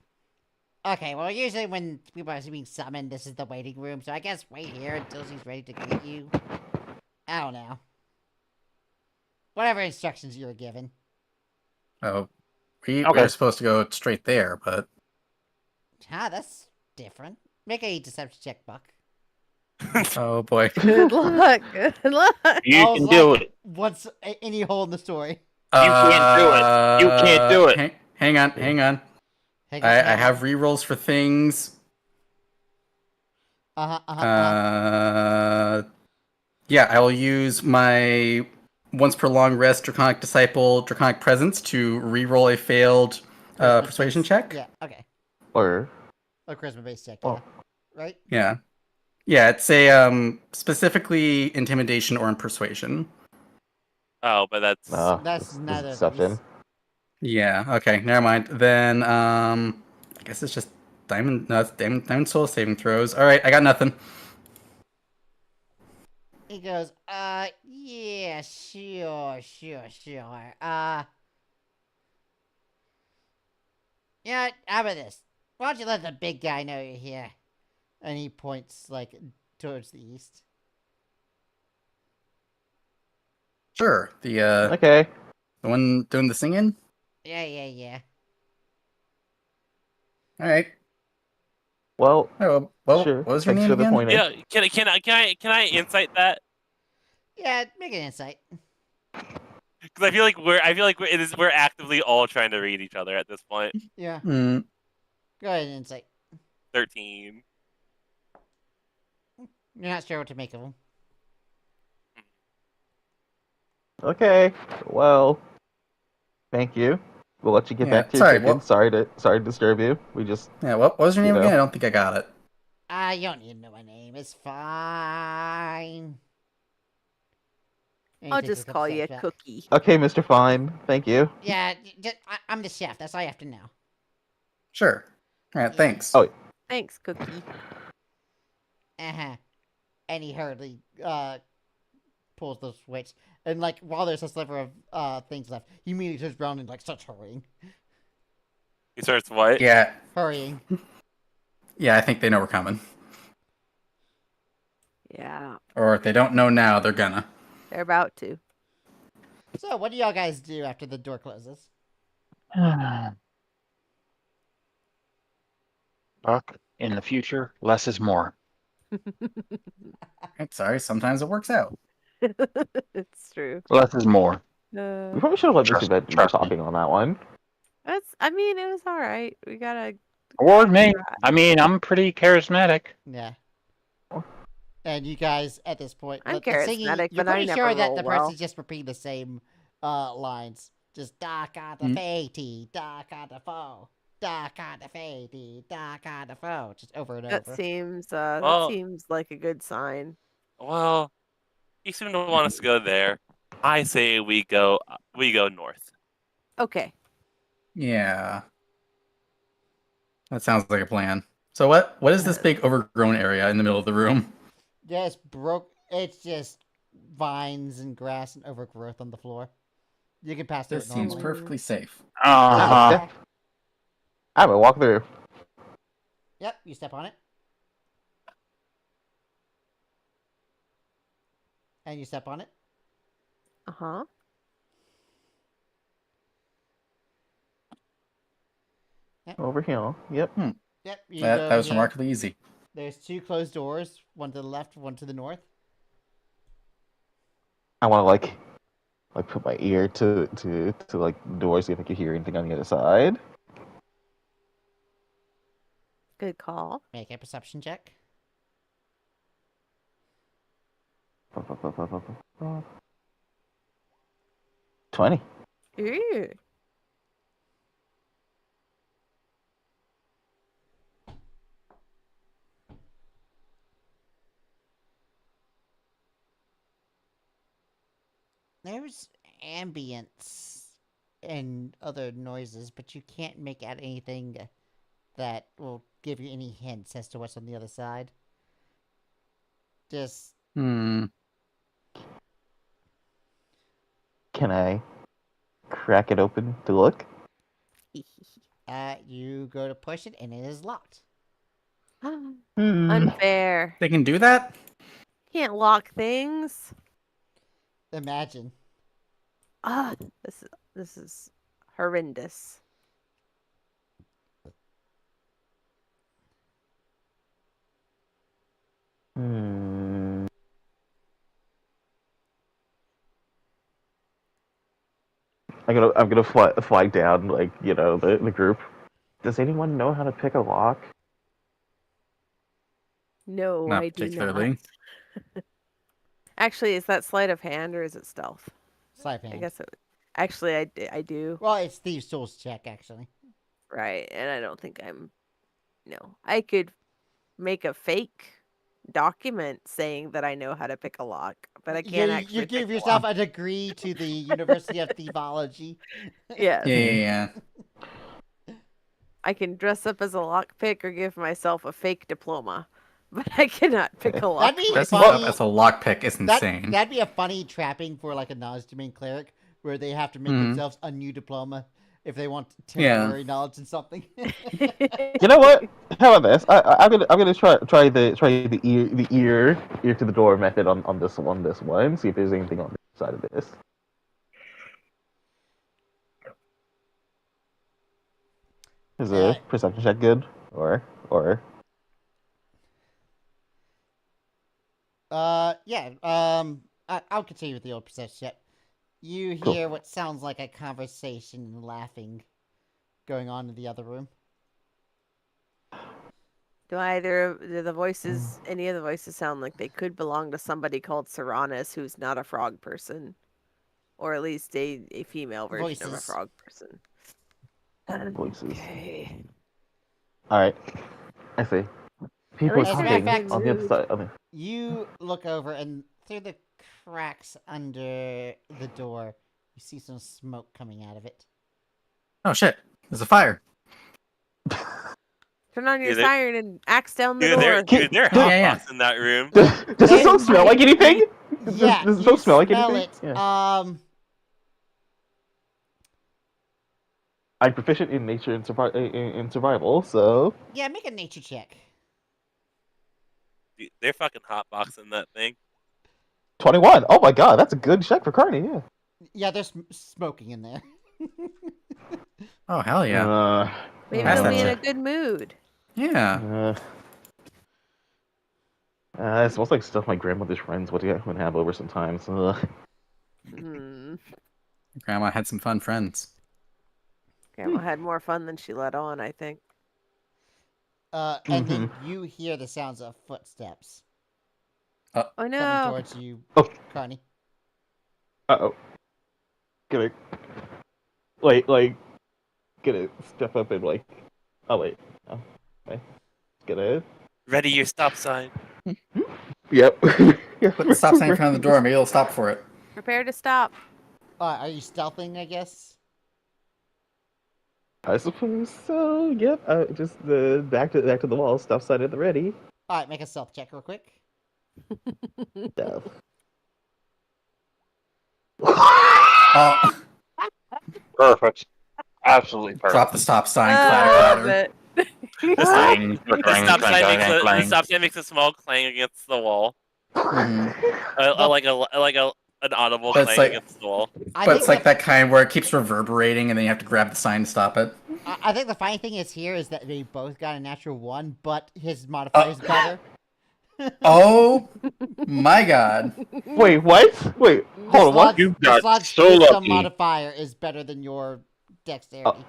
Okay, well, usually when people are being summoned, this is the waiting room, so I guess wait here until she's ready to greet you. I don't know. Whatever instructions you were given. Oh, we Okay. were supposed to go straight there, but That's different. Make a deception check, Buck. oh boy. Good luck. Good luck. You I was can do like, it. What's any hole in the story? You can't do it. You can't do it. Hang on. Hang on, I hang on. have rerolls for things. Yeah, I will use my once per long rest Draconic Disciple Draconic Presence to reroll a failed persuasion check. Yeah, okay. Or A charisma based check, Oh. yeah. Right? Yeah. Yeah, it's a specifically intimidation or in persuasion. Oh, but that's That's neither of deception. these. Yeah, okay, never mind. Then I guess it's just it's diamond soul saving throws. Alright, I got nothing. He goes, yeah, sure. Yeah, how about this? Why don't you let the big guy know you're here? And he points, like, towards the east. Sure. The Okay. the one doing the singing? Yeah. Alright. Well, Oh, well, sure. what was your Thanks name for the again? pointer. yeah. Can I insight that? Yeah, make an insight. Because I feel like we're actively all trying to read each other at this point. Yeah, Hmm. go ahead and insight. 13. You're not sure what to make of him. Okay. Well, thank you. We'll let you get Yeah, back to your sorry, chicken. what- Sorry to disturb you. We just Yeah, what was your You name know. again? I don't think I got it. You don't need to know my name. It's fine. And he I'll takes a just couple call you steps back. Cookie. okay, Mr. Fine. Thank you. Yeah, I'm the chef. That's all you have to know. Sure. Alright, thanks. Oh. Thanks, Cookie. Uh-huh. And he hurriedly pulls the switch. And like while there's a sliver of things left, he immediately turns around and like starts hurrying. He starts what? Yeah, Hurrying. I think they know we're coming. Yeah, Or if they don't know now, they're gonna. they're about to. So what do y'all guys do after the door closes? Buck, in the future, less is more. Right, sorry, sometimes it works out. It's true. Less is more. We probably should have let Mr. Trust- Bed do trust me. talking on that one. I mean, it was all right. We gotta. Or me. I mean, I'm pretty charismatic. Yeah. And you guys at this point, I'm the singing, charismatic, you're but I pretty never sure that roll the well. person's just repeating the same lines. Just Daka the Fati, Daka the foe, Daka the Fati, Daka the foe. Just over and That over. seems Well- that seems like a good sign. Well, you seem to want us to go there. I say we go north. Okay. Yeah. That sounds like a plan. So what is this big overgrown area in the middle of the room? Just broke. It's just vines and grass and overgrowth on the floor. You can pass through This it seems normally. perfectly safe. Uh-huh. I'm gonna walk through. Yep, you step on it. And you step on it. Uh-huh. Over here. Yep. Yep, you That go was here. remarkably easy. There's two closed doors, one to the left, one to the north. I want to like put my ear to like the door, see if I can hear anything on the other side. Good call. Make a perception check. 20. Ooh. There's ambience and other noises, but you can't make out anything that will give you any hints as to what's on the other side. Just Hmm. Can I crack it open to look? you go to push it and it is locked. Unfair. They can do that? Can't lock things. Imagine. This is horrendous. Hmm. I'm gonna flag down, like, you know, the group. Does anyone know how to pick a lock? No, Not I do particularly. not. Actually, is that sleight of hand or is it stealth? Sleight of hand. I guess it. Actually, I do. Well, it's Thieves' Tools check, actually. Right, and I don't think I'm. No, I could make a fake document saying that I know how to pick a lock, but I can't actually. You give pick a yourself lock. a degree to the University of Thievology. Yes. Yeah. I can dress up as a lockpick or give myself a fake diploma, but I cannot pick a lock. That'd be Dressing funny. up as a lockpick is insane. That'd be a funny trapping for like a non-domain cleric, where they have to make themselves a new diploma if they want temporary knowledge in something. You know what? How about this? I'm gonna try the ear to the door method on this one. See if there's anything on the side of this. Is a perception check good or? Yeah. I'll continue with the old perception check. You hear what sounds like a conversation and laughing going on in the other room. Do the voices, any of the voices sound like they could belong to somebody called Serranus, who's not a frog person, or at least a female version of a frog person? Voices. Okay. All right. I see. People are least they're talking not on the other side. You look over, and through the cracks under the door, you see some smoke coming out of it. Oh shit! There's a fire. Turn on your siren and axe down the door. There are hot pots in that room. Does it still smell like anything? Yeah, does it still smell like anything? It. Yeah. I'm proficient in nature and survival, so Yeah, make a nature check. Dude, they're fucking hotboxing that thing. 21. Oh my god, that's a good check for Carney. Yeah. Yeah, there's smoking in there. Oh hell yeah! Maybe That's they'll be in that a good mood. Yeah. It smells like stuff my grandmother's friends would have over sometimes. Grandma had some fun friends. Grandma had more fun than she let on, I think. And then you hear the sounds of footsteps. Oh Coming no! towards you, Carney. Uh-oh. Gonna step up and oh wait. Oh, okay. Gonna... Ready your stop sign. Yep. Put the stop sign in front of the door, maybe it'll stop for it. Prepare to stop. Are you stealthing, I guess? I suppose so. Yep. Just back to the wall. Stop sign at the ready. Alright, make a stealth check real quick. Stealth. Oh, Perfect. Absolutely perfect. drop the stop sign. Clatter, clatter. The stop sign makes a small clang against the wall. Like an audible But it's clang like- against the wall. But it's like that kind where it keeps reverberating, and then you have to grab the sign to stop it. I think the funny thing is that they both got a natural 1, but his modifier is better. Oh my god! Wait, what? Wait, hold on. What? You The got slot's so wisdom lucky. modifier is better than your dexterity.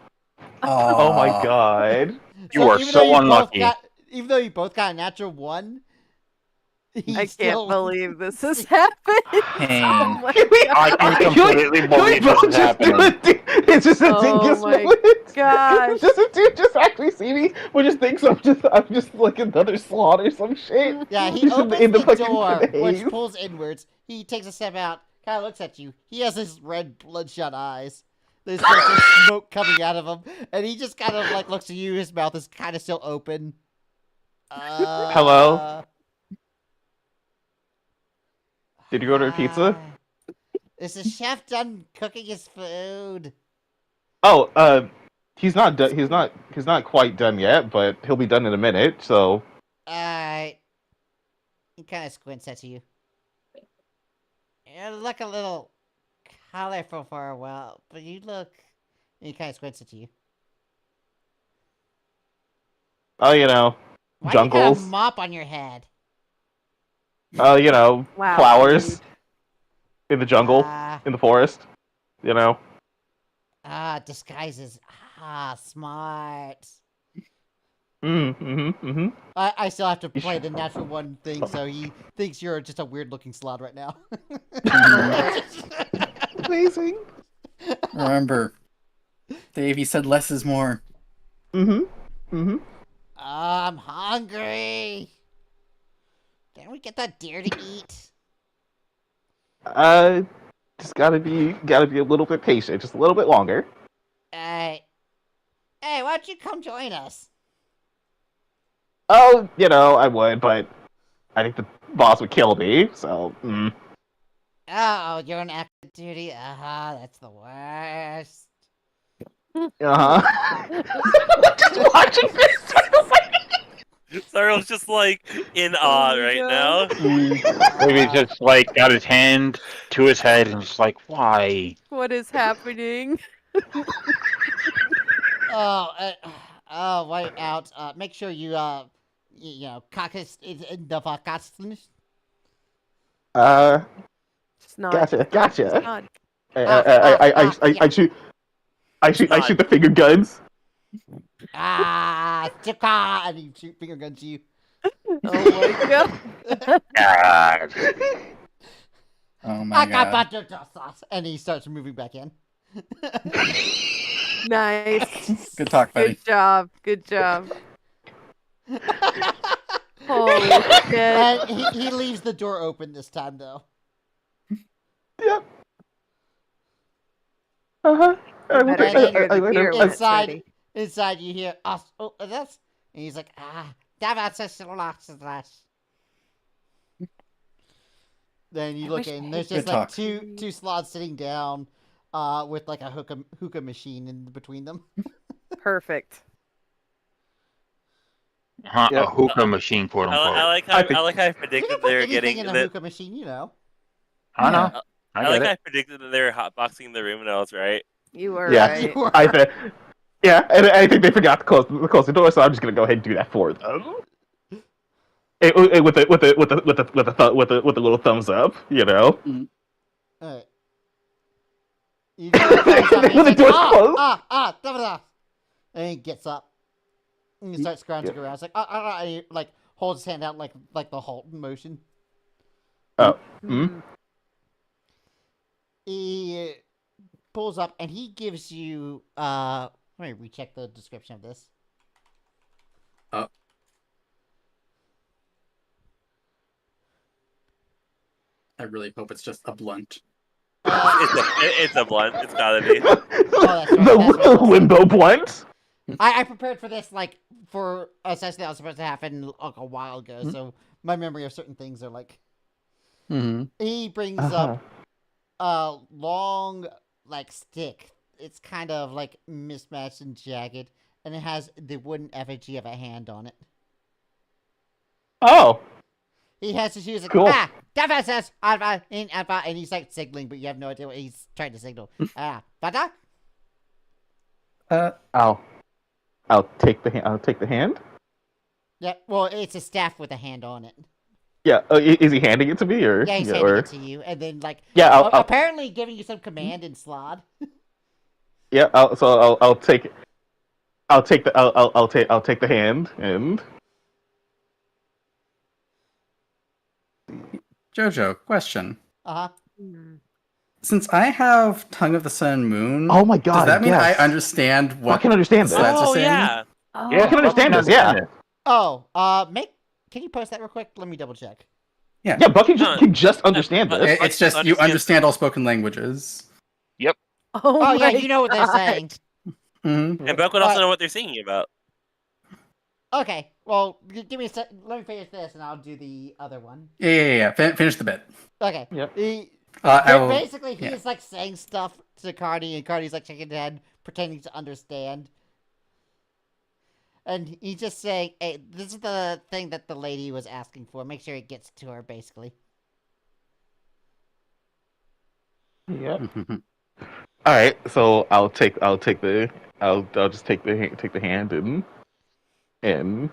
Oh my god. You are even so though you both unlucky. even though you both got a natural 1, I can't believe this has happened. Dang. Oh my I god. can completely believe this is happening. It's just a Oh my gosh. Does a dude just actually see me? Or just thinks I'm just like another slot or some shit? Yeah, he Just opens in the fucking door, which haze. pulls inwards. He takes a step out, kind of looks at you. He has his red, bloodshot eyes. There's like some smoke coming out of him, and he just kind of like looks at you. His mouth is kind of still open. Hello? Did you order a pizza? Is the chef done cooking his food? Oh, he's not done. He's not quite done yet, but he'll be done in a minute. So. Alright. He kind of squints at you. You look a little colorful for a while, but you look. And he kind of squints at you. Oh, you know, Why do you jungles. got a mop on your head? Oh, you know, Wow, flowers dude. in the jungle, in the forest. You know. Disguises. Smart. Mm-hmm. I still have to play the natural one thing, so he thinks you're just a weird looking slot right now. Amazing. Remember, Davey said less is more. Mm-hmm. I'm hungry. Can we get that deer to eat? Just gotta be a little bit patient, just a little bit longer. Hey, why don't you come join us? Oh, you know, I would, but I think the boss would kill me, so. Oh, you're on active duty? That's the worst. Just watching this. Cyril's just like in awe right now. Maybe he just like got his hand to his head and just like, why? What is happening? Wait out. Make sure you caucus is in the caucus. It's not. Gotcha. It's not. I shoot the finger guns. Chika! And he shoot finger guns you. Oh my god. God. Oh my god. And he starts moving back in. Nice. Good talk, buddy. Good job. Good job. Holy shit. And he leaves the door open this time, though. Yep. Uh-huh. Inside you hear us. Oh, that's. And he's like, Then you look in. There's just Good like talk. two slots sitting down, with like a hookah machine in between them. Perfect. Yeah. A hookah machine, quote unquote. I like how I predicted they were Anything getting in a the. hookah machine, you know. I know. I I like get how I it. predicted that they were hotboxing the room, and I was right. You were Yeah. right. You are. And I think they forgot to close the door, so I'm just gonna go ahead and do that for them. With the little thumbs up, you know. Alright. You go to close up, When the he's door's like, closed. and he gets up. And he starts scrounging around. It's like, and he like holds his hand out like the halt motion. Oh. He pulls up and he gives you let me recheck the description of this. I really hope it's just a blunt. It's a blunt. It's gotta be. That's right, The limbo blunt. I prepared for this like for a session that was supposed to happen like a while ago, so my memory of certain things are like. He brings up a long like stick. It's kind of like mismatched and jagged, and it has the wooden effigy of a hand on it. Oh. He has to use it. Cool. And he's like signaling, but you have no idea what he's trying to signal. Bada? I'll take the hand. Yeah. Well, it's a staff with a hand on it. Yeah. Is he handing it to me or? Yeah, he's handing it to you, and then like apparently giving you some command in Slod. Yeah. I'll take. I'll take the hand and. Jojo, question. Mm. Since I have Tongue of the Sun and Moon, Oh my god! does that mean I yes. understand what I can understand this. Slides are Oh saying? yeah. Yeah, I can understand this. Yeah. Can you post that real quick? Let me double check. Yeah. Yeah, Buck can just understand but- this. It's just you understand all spoken languages. Oh yeah, my you know what they're God. saying. Mm-hmm. And Buck would also But- know what they're singing about. Okay, well, give me a sec. Let me finish this, and I'll do the other one. Yeah. Finish the bit. Okay. Yep. Basically, he yeah. is like saying stuff to Cardi, and Cardi's like shaking his head, pretending to understand. And he's just saying, "Hey, this is the thing that the lady was asking for. Make sure it gets to her." Basically. Yep. All right, so I'll just take the hand and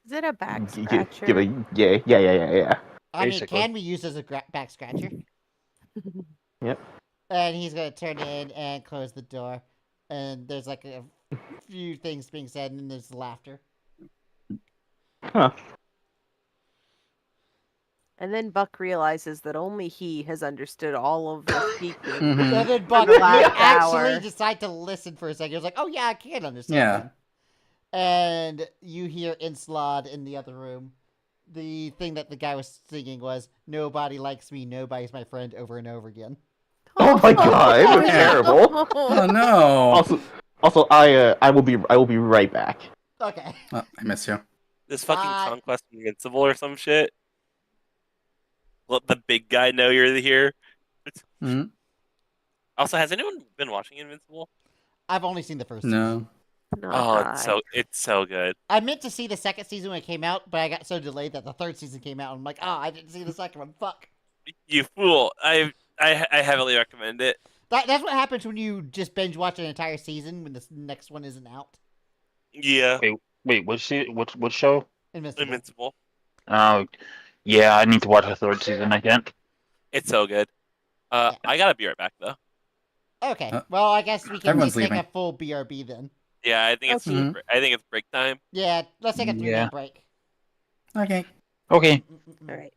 Is it a back give scratcher? a yeah. I mean, Basically. it can be used as a back scratcher. Yep. And he's gonna turn in and close the door. And there's like a few things being said, and then there's laughter. Huh. And then Buck realizes that only he has understood all of the speaking. Mhm. And then Buck, the you last actually hour. decide to listen for a second. He was like, "Oh yeah, I can understand." Yeah. Them. And you hear Inslod in the other room. The thing that the guy was singing was "Nobody likes me, nobody's my friend" over and over again. Oh my God, Yeah. terrible. Oh no. Also, I will be right back. Okay. Oh, I miss you. This fucking Bye. Conquest Invincible or some shit. Let the big guy know you're here. Mhm. Also, has anyone been watching Invincible? I've only seen the first season. No. Oh, it's so good. I meant to see the second season when it came out, but I got so delayed that the third season came out. And I'm like, oh, I didn't see the second one. Fuck. You fool! I heavily recommend it. That's what happens when you just binge watch an entire season when the next one isn't out. Yeah, Wait, what show? Invincible. Invincible. Oh, yeah, I need to watch the third season again. It's so good. I gotta be right back though. Okay. Well, I guess we can Everyone's just take leaving. a full BRB then. Yeah, I think it's Okay. I think it's break time. Yeah, let's take a 3-minute Yeah. break. Okay. Okay. All right.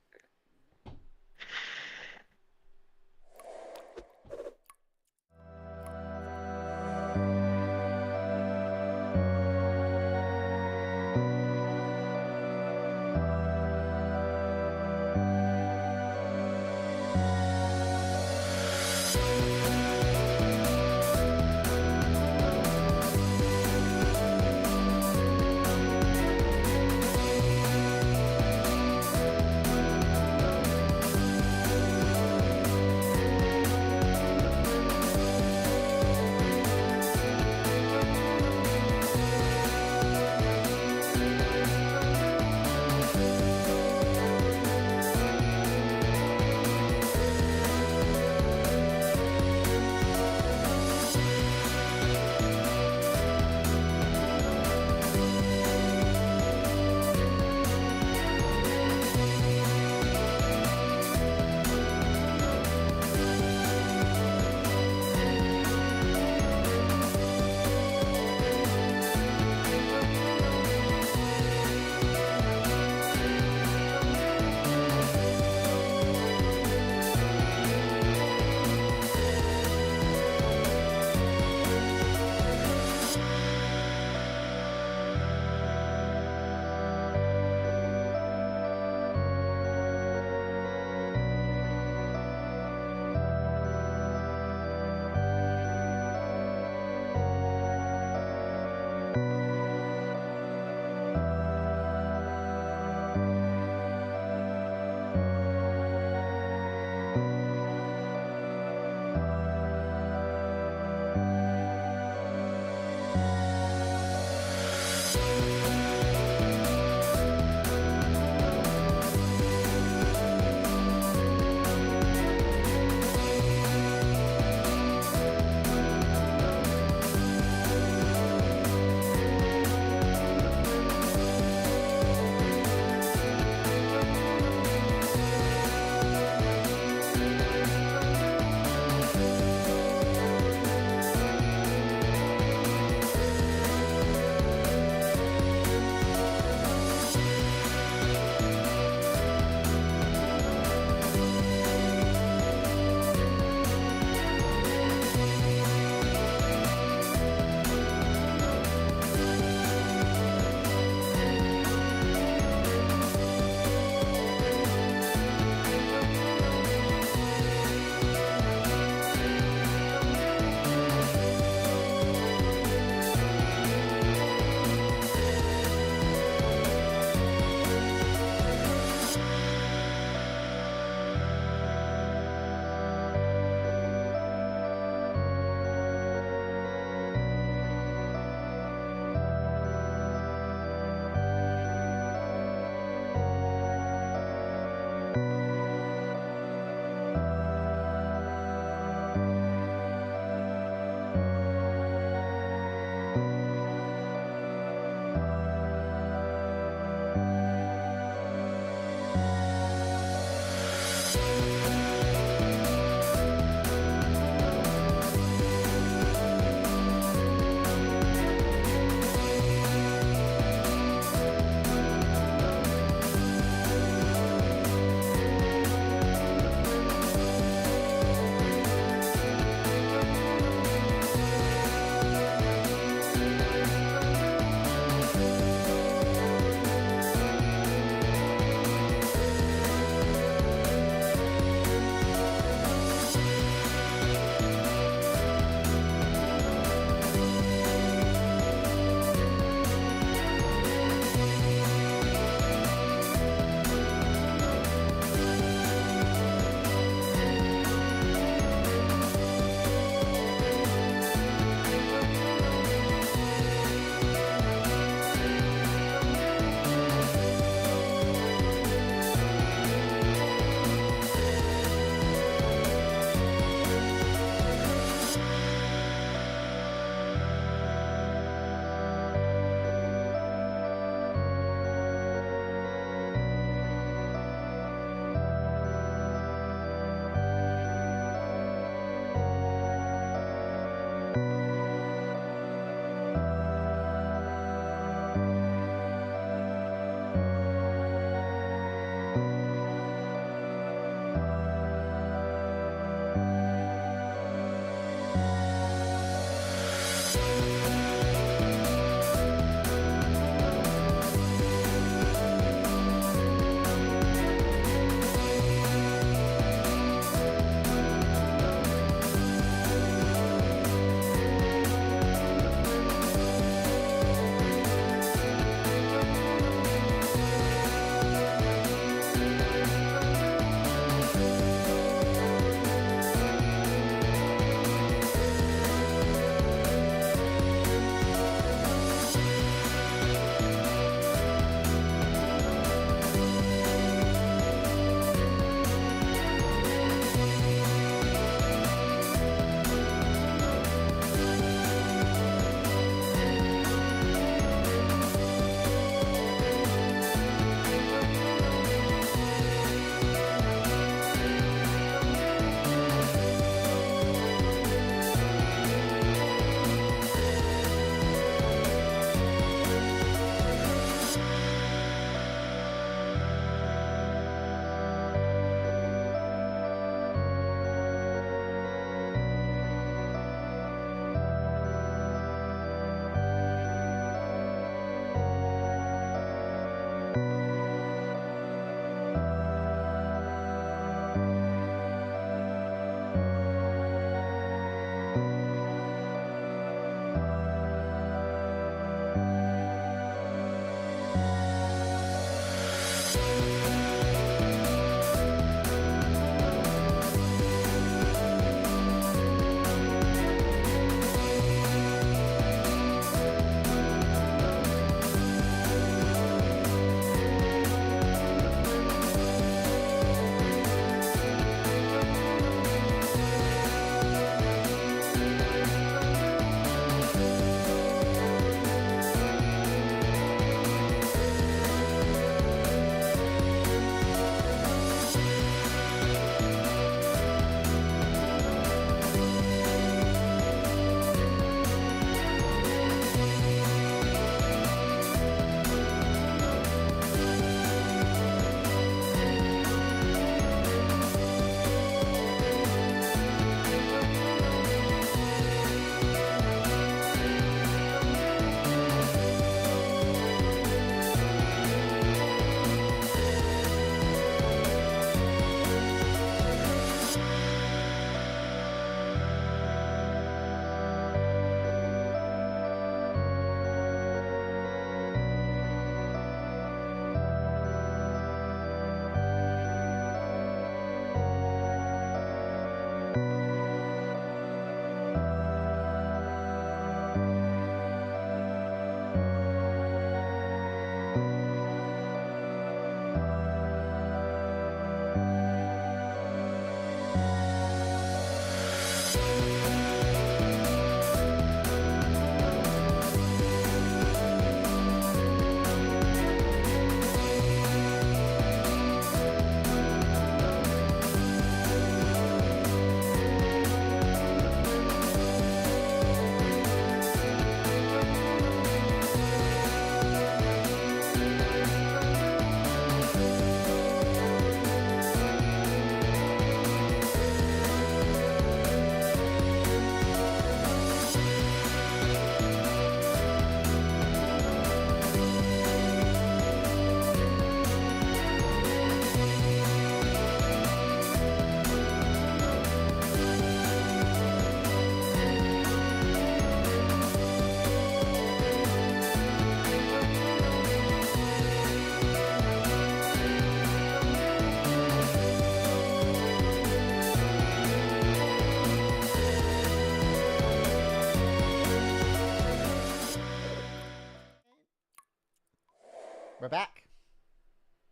We're back.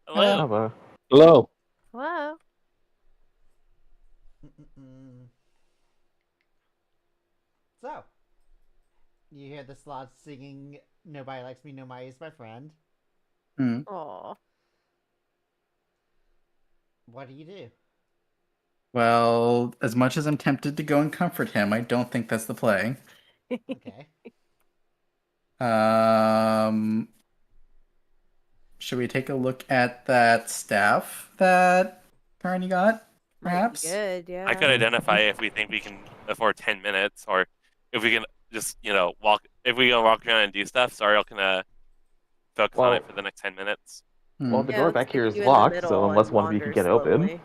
Hello. Hello. Hello. Hello. So, you hear the slots singing "Nobody Likes Me, Nobody Is My Friend." Aw. What do you do? Well, as much as I'm tempted to go and comfort him, I don't think that's the play. Okay. Should we take a look at that staff that Carney got, perhaps? Might be good, yeah. I could identify if we think we can afford 10 minutes, or if we can just, walk. If we go walk around and do stuff, Sariel can focus on Well- it for the next 10 minutes. Well, the Yeah, door let's back stick here is you in the locked, so middle unless and one of you can wander get it open. slowly.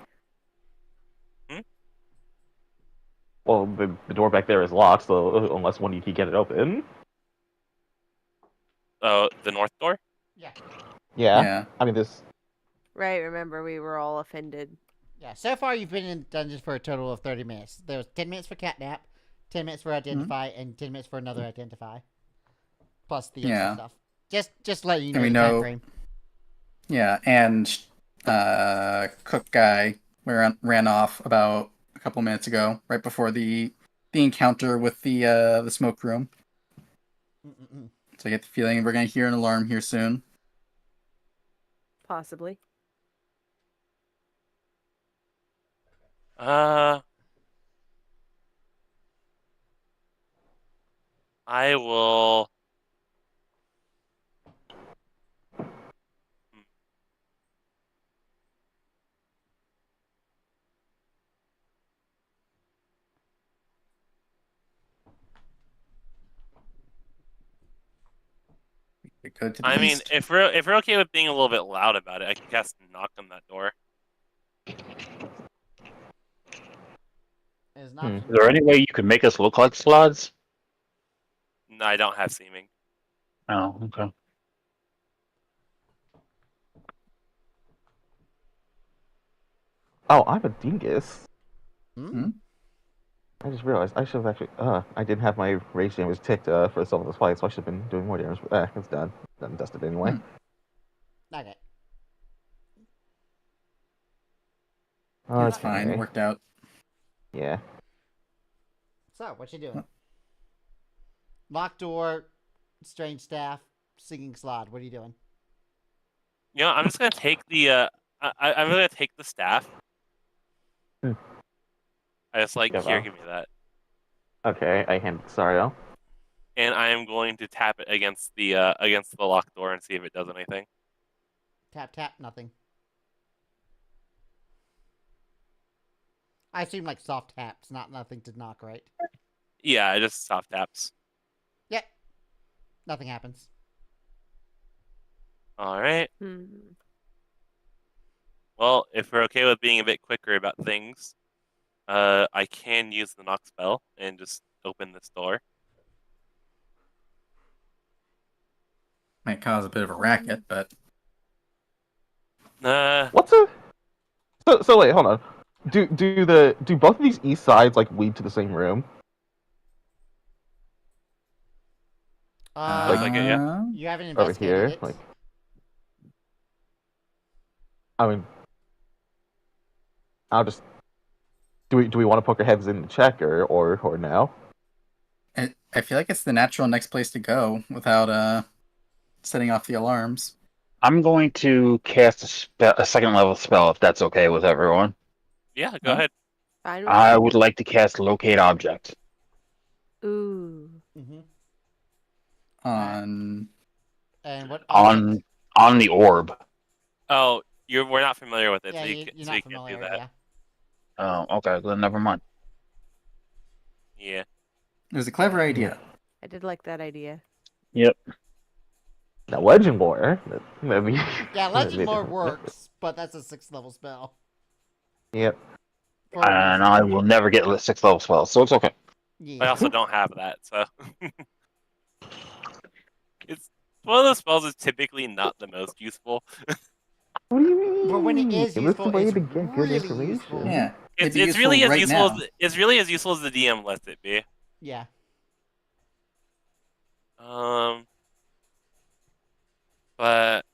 Well, the door back there is locked, so unless one of you can get it open. Oh, the north door? Yeah. Yeah. I mean, this. Right, remember we were all offended. Yeah. So far, you've been in dungeons for a total of 30 minutes. There was 10 minutes for catnap, 10 minutes for identify, and 10 minutes for another identify. Plus the extra stuff. Just letting you know And we the know- time frame. Yeah, and Cook guy ran off about a couple minutes ago, right before the encounter with the smoke room. So I get the feeling we're gonna hear an alarm here soon. Possibly. I will. We go to the I mean, east. if we're okay with being a little bit loud about it, I can cast knock on that door. Is not. Is there any way you could make us look like sluts? No, I don't have seeming. Oh, okay. Oh, I'm a dingus. Hmm? I just realized I should have actually. I didn't have my rage damage ticked for some of this fight, so I should have been doing more damage. But it's done. Done and dusted anyway. Okay. It's Okay. fine. It worked out. Yeah. So, what you doing? Locked door, strange staff, singing slot. What are you doing? You know, I'm just gonna take the I'm gonna take the staff. Hmm. I just like, Yeah, here, well. give me that. Okay, I hand Sario. And I am going to tap it against the locked door and see if it does anything. Tap, tap, nothing. I assume like soft taps, not nothing to knock, right? Yeah, it just soft taps. Yep. Nothing happens. All right. Hmm. Well, if we're okay with being a bit quicker about things, I can use the knock spell and just open this door. Might cause a bit of a racket, but What's a? So wait, hold on. Do both of these east sides like lead to the same room? Looks like it, yeah. You haven't Over investigated here, it. like. I mean, I'll just. Do we want to poke our heads in the check or no? I feel like it's the natural next place to go without setting off the alarms. I'm going to cast a second level spell if that's okay with everyone. Yeah, go ahead. Fine with I me. would like to cast Locate Object. Ooh. Mm-hmm. On And what? On the orb. Oh, we're not familiar with it, Yeah, so you're you not can't familiar. do that. Yeah. Oh, okay, then never mind. Yeah. it was a clever idea. I did like that idea. Yep. Now Legend Lore. That'd be. Yeah, Legend Lore different. works, but that's a 6th level spell. Yep. For a And reason. I will never get 6th level spells, so it's okay. Yeah. I also don't have that, so it's one of those spells is typically not the most useful. What do you mean? But when it is It was useful, the way it's to get good really information. useful. Yeah, it'd It's be really useful as right useful now. as it's really as useful as the DM lets it be. Yeah. But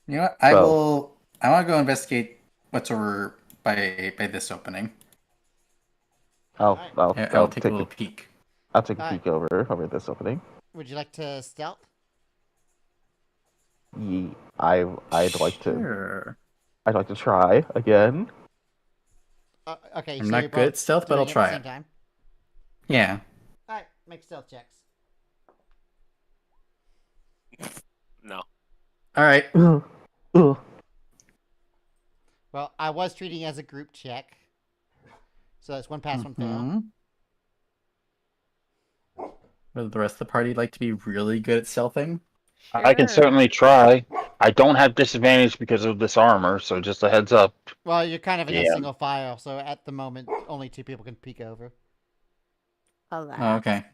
You know what? I want to go investigate what's over by this opening. I'll I'll take a little peek. I'll take a Alright. peek over this opening. Would you like to stealth? I'd like to. Sure. I'd like to try again. Okay, I'm so not you're good both at stealth, but doing I'll it at try the same it. time. Yeah. Alright, make stealth checks. no. All right. Ugh. Well, I was treating it as a group check. So that's one pass, one fail. Mhm. Would the rest of the party like to be really good at stealthing? I can Sure. certainly try. I don't have disadvantage because of this armor, so just a heads up. Well, you're kind of in a Yeah. single file, so at the moment, only 2 people can peek over. Alas. Oh, okay.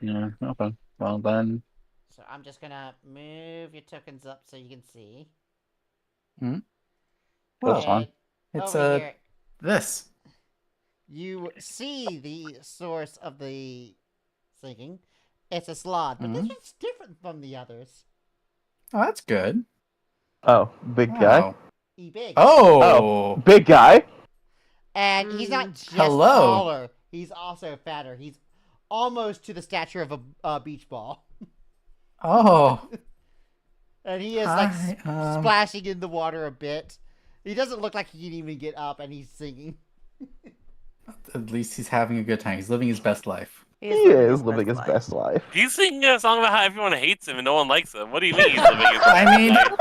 Yeah, okay. Well then, So I'm just gonna move your tokens up so you can see. that's Well, fine. it's over here, this. you see the source of the sinking. It's a slot, but this Mhm. one's different from the others. Oh, that's good. Oh, big guy. Wow. Big. Oh. Big guy. And he's not just Hello. taller, he's also fatter. He's almost to the stature of a beach ball. Oh. And he is like Hi, splashing in the water a bit. He doesn't look like he can even get up, and he's singing. At least he's having a good time. He's living his best life. He is living his best life. He's singing a song about how everyone hates him and no one likes him. What do you mean he's living his best I mean, life?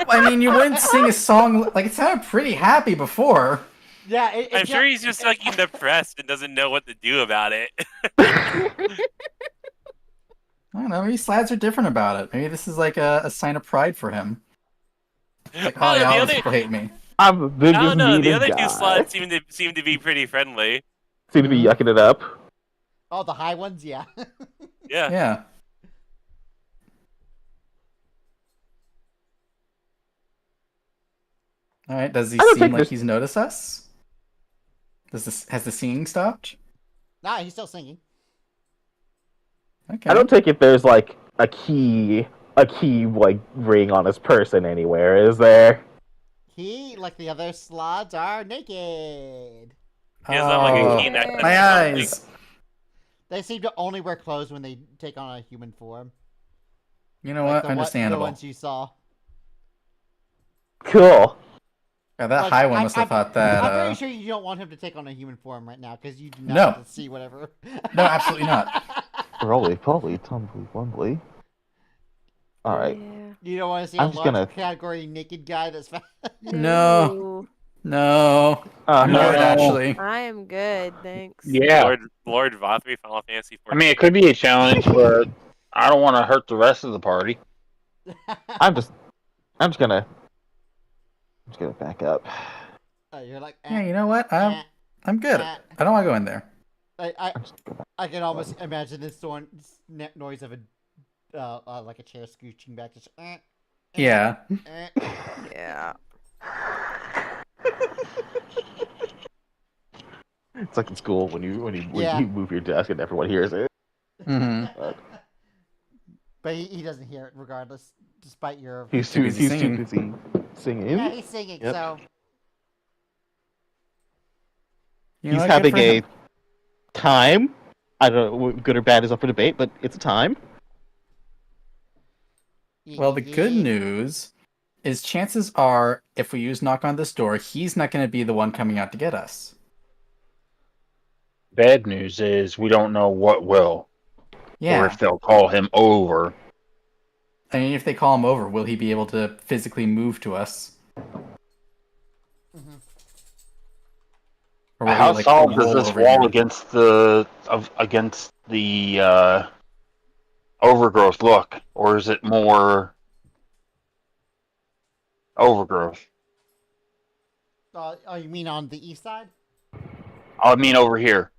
I mean, you wouldn't sing a song like it sounded pretty happy before. Yeah, I'm sure he's just fucking depressed and doesn't know what to do about it. I don't know. Maybe slads are different about it. Maybe this is like a sign of pride for him. Like, oh yeah, all these people hate me. I'm the biggest, I don't know. The meanest other guy. two slots seem to be pretty friendly. Seem to be yucking it up. Oh, the high ones, yeah. Yeah. Yeah. All right. Does he I don't seem think like this- he's noticed us? Has the singing stopped? Nah, he's still singing. Okay. I don't take it there's like a key like ring on his person anywhere, is there? He, like the other slots, are naked. He has like a Oh, key necklace my or something. eyes. They seem to only wear clothes when they take on a human form. You know Like what? the Understandable. ones you saw. Cool. Yeah, that Like, high one must have thought that. I'm pretty sure you don't want him to take on a human form right now, because you do not No. get to see whatever. No, absolutely not. Roly poly, tumbly wumbly. Alright. Yeah. You don't want to see I'm a just large gonna- category naked guy that's fat. No. No. I'm no. good, actually. I am good, thanks. Yeah. Lord Vothry, Final Fantasy 14. I mean, it could be a challenge, but I don't want to hurt the rest of the party. I'm just gonna back up. You're like, Yeah, you know what? I'm good. I don't want to go in there. I can almost imagine this noise of a like a chair scooching back. Just, Yeah. Yeah. It's like in school when you Yeah. you move your desk and everyone hears it. Mm-hmm. But he doesn't hear it regardless, despite your. He's too too busy singing. busy singing. Yeah, he's singing. Yep. So You know He's what? Good having for a him. time. I don't know, what good or bad is up for debate, but it's a time. Well, the good news is chances are, if we use knock on this door, he's not going to be the one coming out to get us. Bad news is we don't know what will, or Yeah. if they'll call him over. I mean, if they call him over, will he be able to physically move to us? Mhm. Or will How he, like, solid is roll this over wall here? against the overgrowth look, or is it more overgrowth? Oh, you mean on the east side? I mean over here.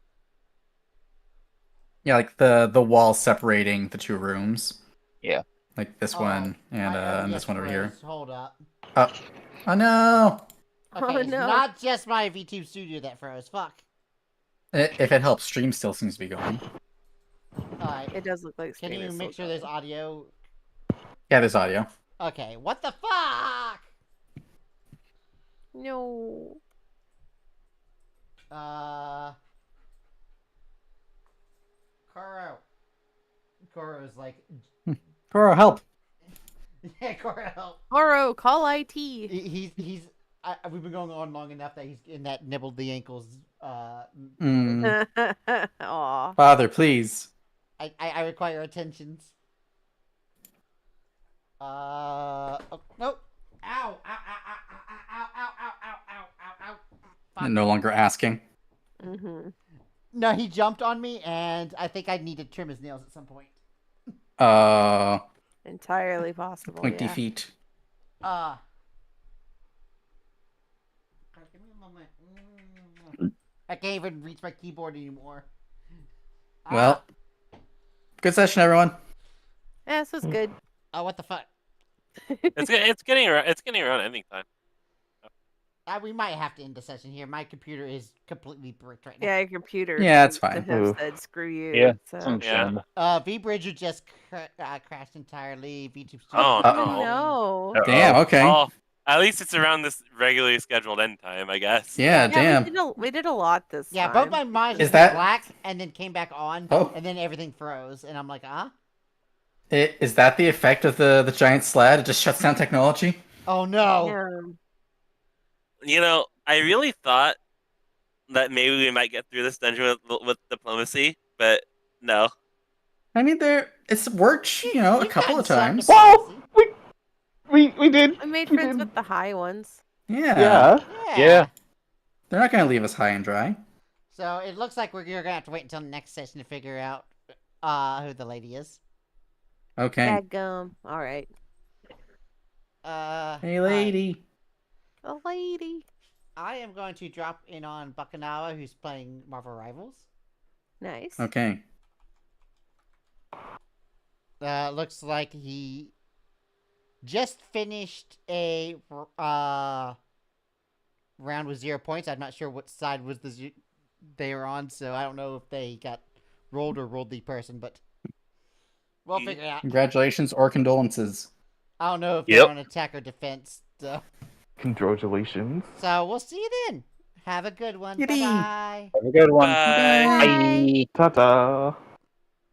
Yeah, like the wall separating the two rooms. Yeah. Like this one and yes, this one over here. Rose, hold up. Oh no! Okay, Oh, it's no. not just my VTuber Studio that froze. Fuck. If it helps, stream still seems to be going. Alright. It does look like Can stream you is make still sure there's going. audio? Yeah, there's audio. Okay, what the fuck? No. Koro's like, Koro, help! yeah, Koro. Oro, call IT. He's. We've been going on long enough that he's in that nibbled the ankles. Aw. Father, please. I require attentions. Oh, nope. Ow! Ow! Ow! Ow! Ow! Ow! Ow! Ow! Ow! Ow! Ow! Fuck. No longer asking. Mm-hmm. No, he jumped on me, and I think I need to trim his nails at some point. Entirely possible. 20 yeah. feet. God, give me a moment. I can't even reach my keyboard anymore. Well, good session, everyone. Yeah, this was good. Oh, what the fuck? It's getting around ending time. We might have to end the session here. My computer is completely bricked right now. Yeah, your computer. Yeah, it's seems to fine. have Oof. said screw you. Yeah, So. some shame. V-Bridger just crashed entirely. VTuber Studio. Oh, Oh, no. Damn, okay. Oh, at least it's around this regularly scheduled end time, I guess. Yeah, damn. We did a lot this Yeah, time. both my monitors Is went that- black and then came back on, Oh. and then everything froze, and I'm like, Is that the effect of the giant sled? It just shuts down technology? oh no. Yeah. You know, I really thought that maybe we might get through this dungeon with diplomacy, but no. I mean, it's worked, a We've couple of gotten times. some Well, we did. I made we friends did. with the high ones. Yeah. Yeah. Yeah. They're not going to leave us high and dry. So it looks like you're gonna have to wait until the next session to figure out who the lady is. Okay. Dadgum. All right. Hey, lady. The lady. I am going to drop in on Bakanawa, who's playing Marvel Rivals. Nice. Okay. Looks like he just finished a round with 0 points. I'm not sure what side was they were on, so I don't know if they got rolled or rolled the person, but we'll figure it out. Congratulations or condolences. I don't know if they're Yep. on attack or defense, so. Congratulations. So we'll see you then. Have a good one. Yippee. Bye-bye. Have a good one. Bye. Bye. Ta-ta.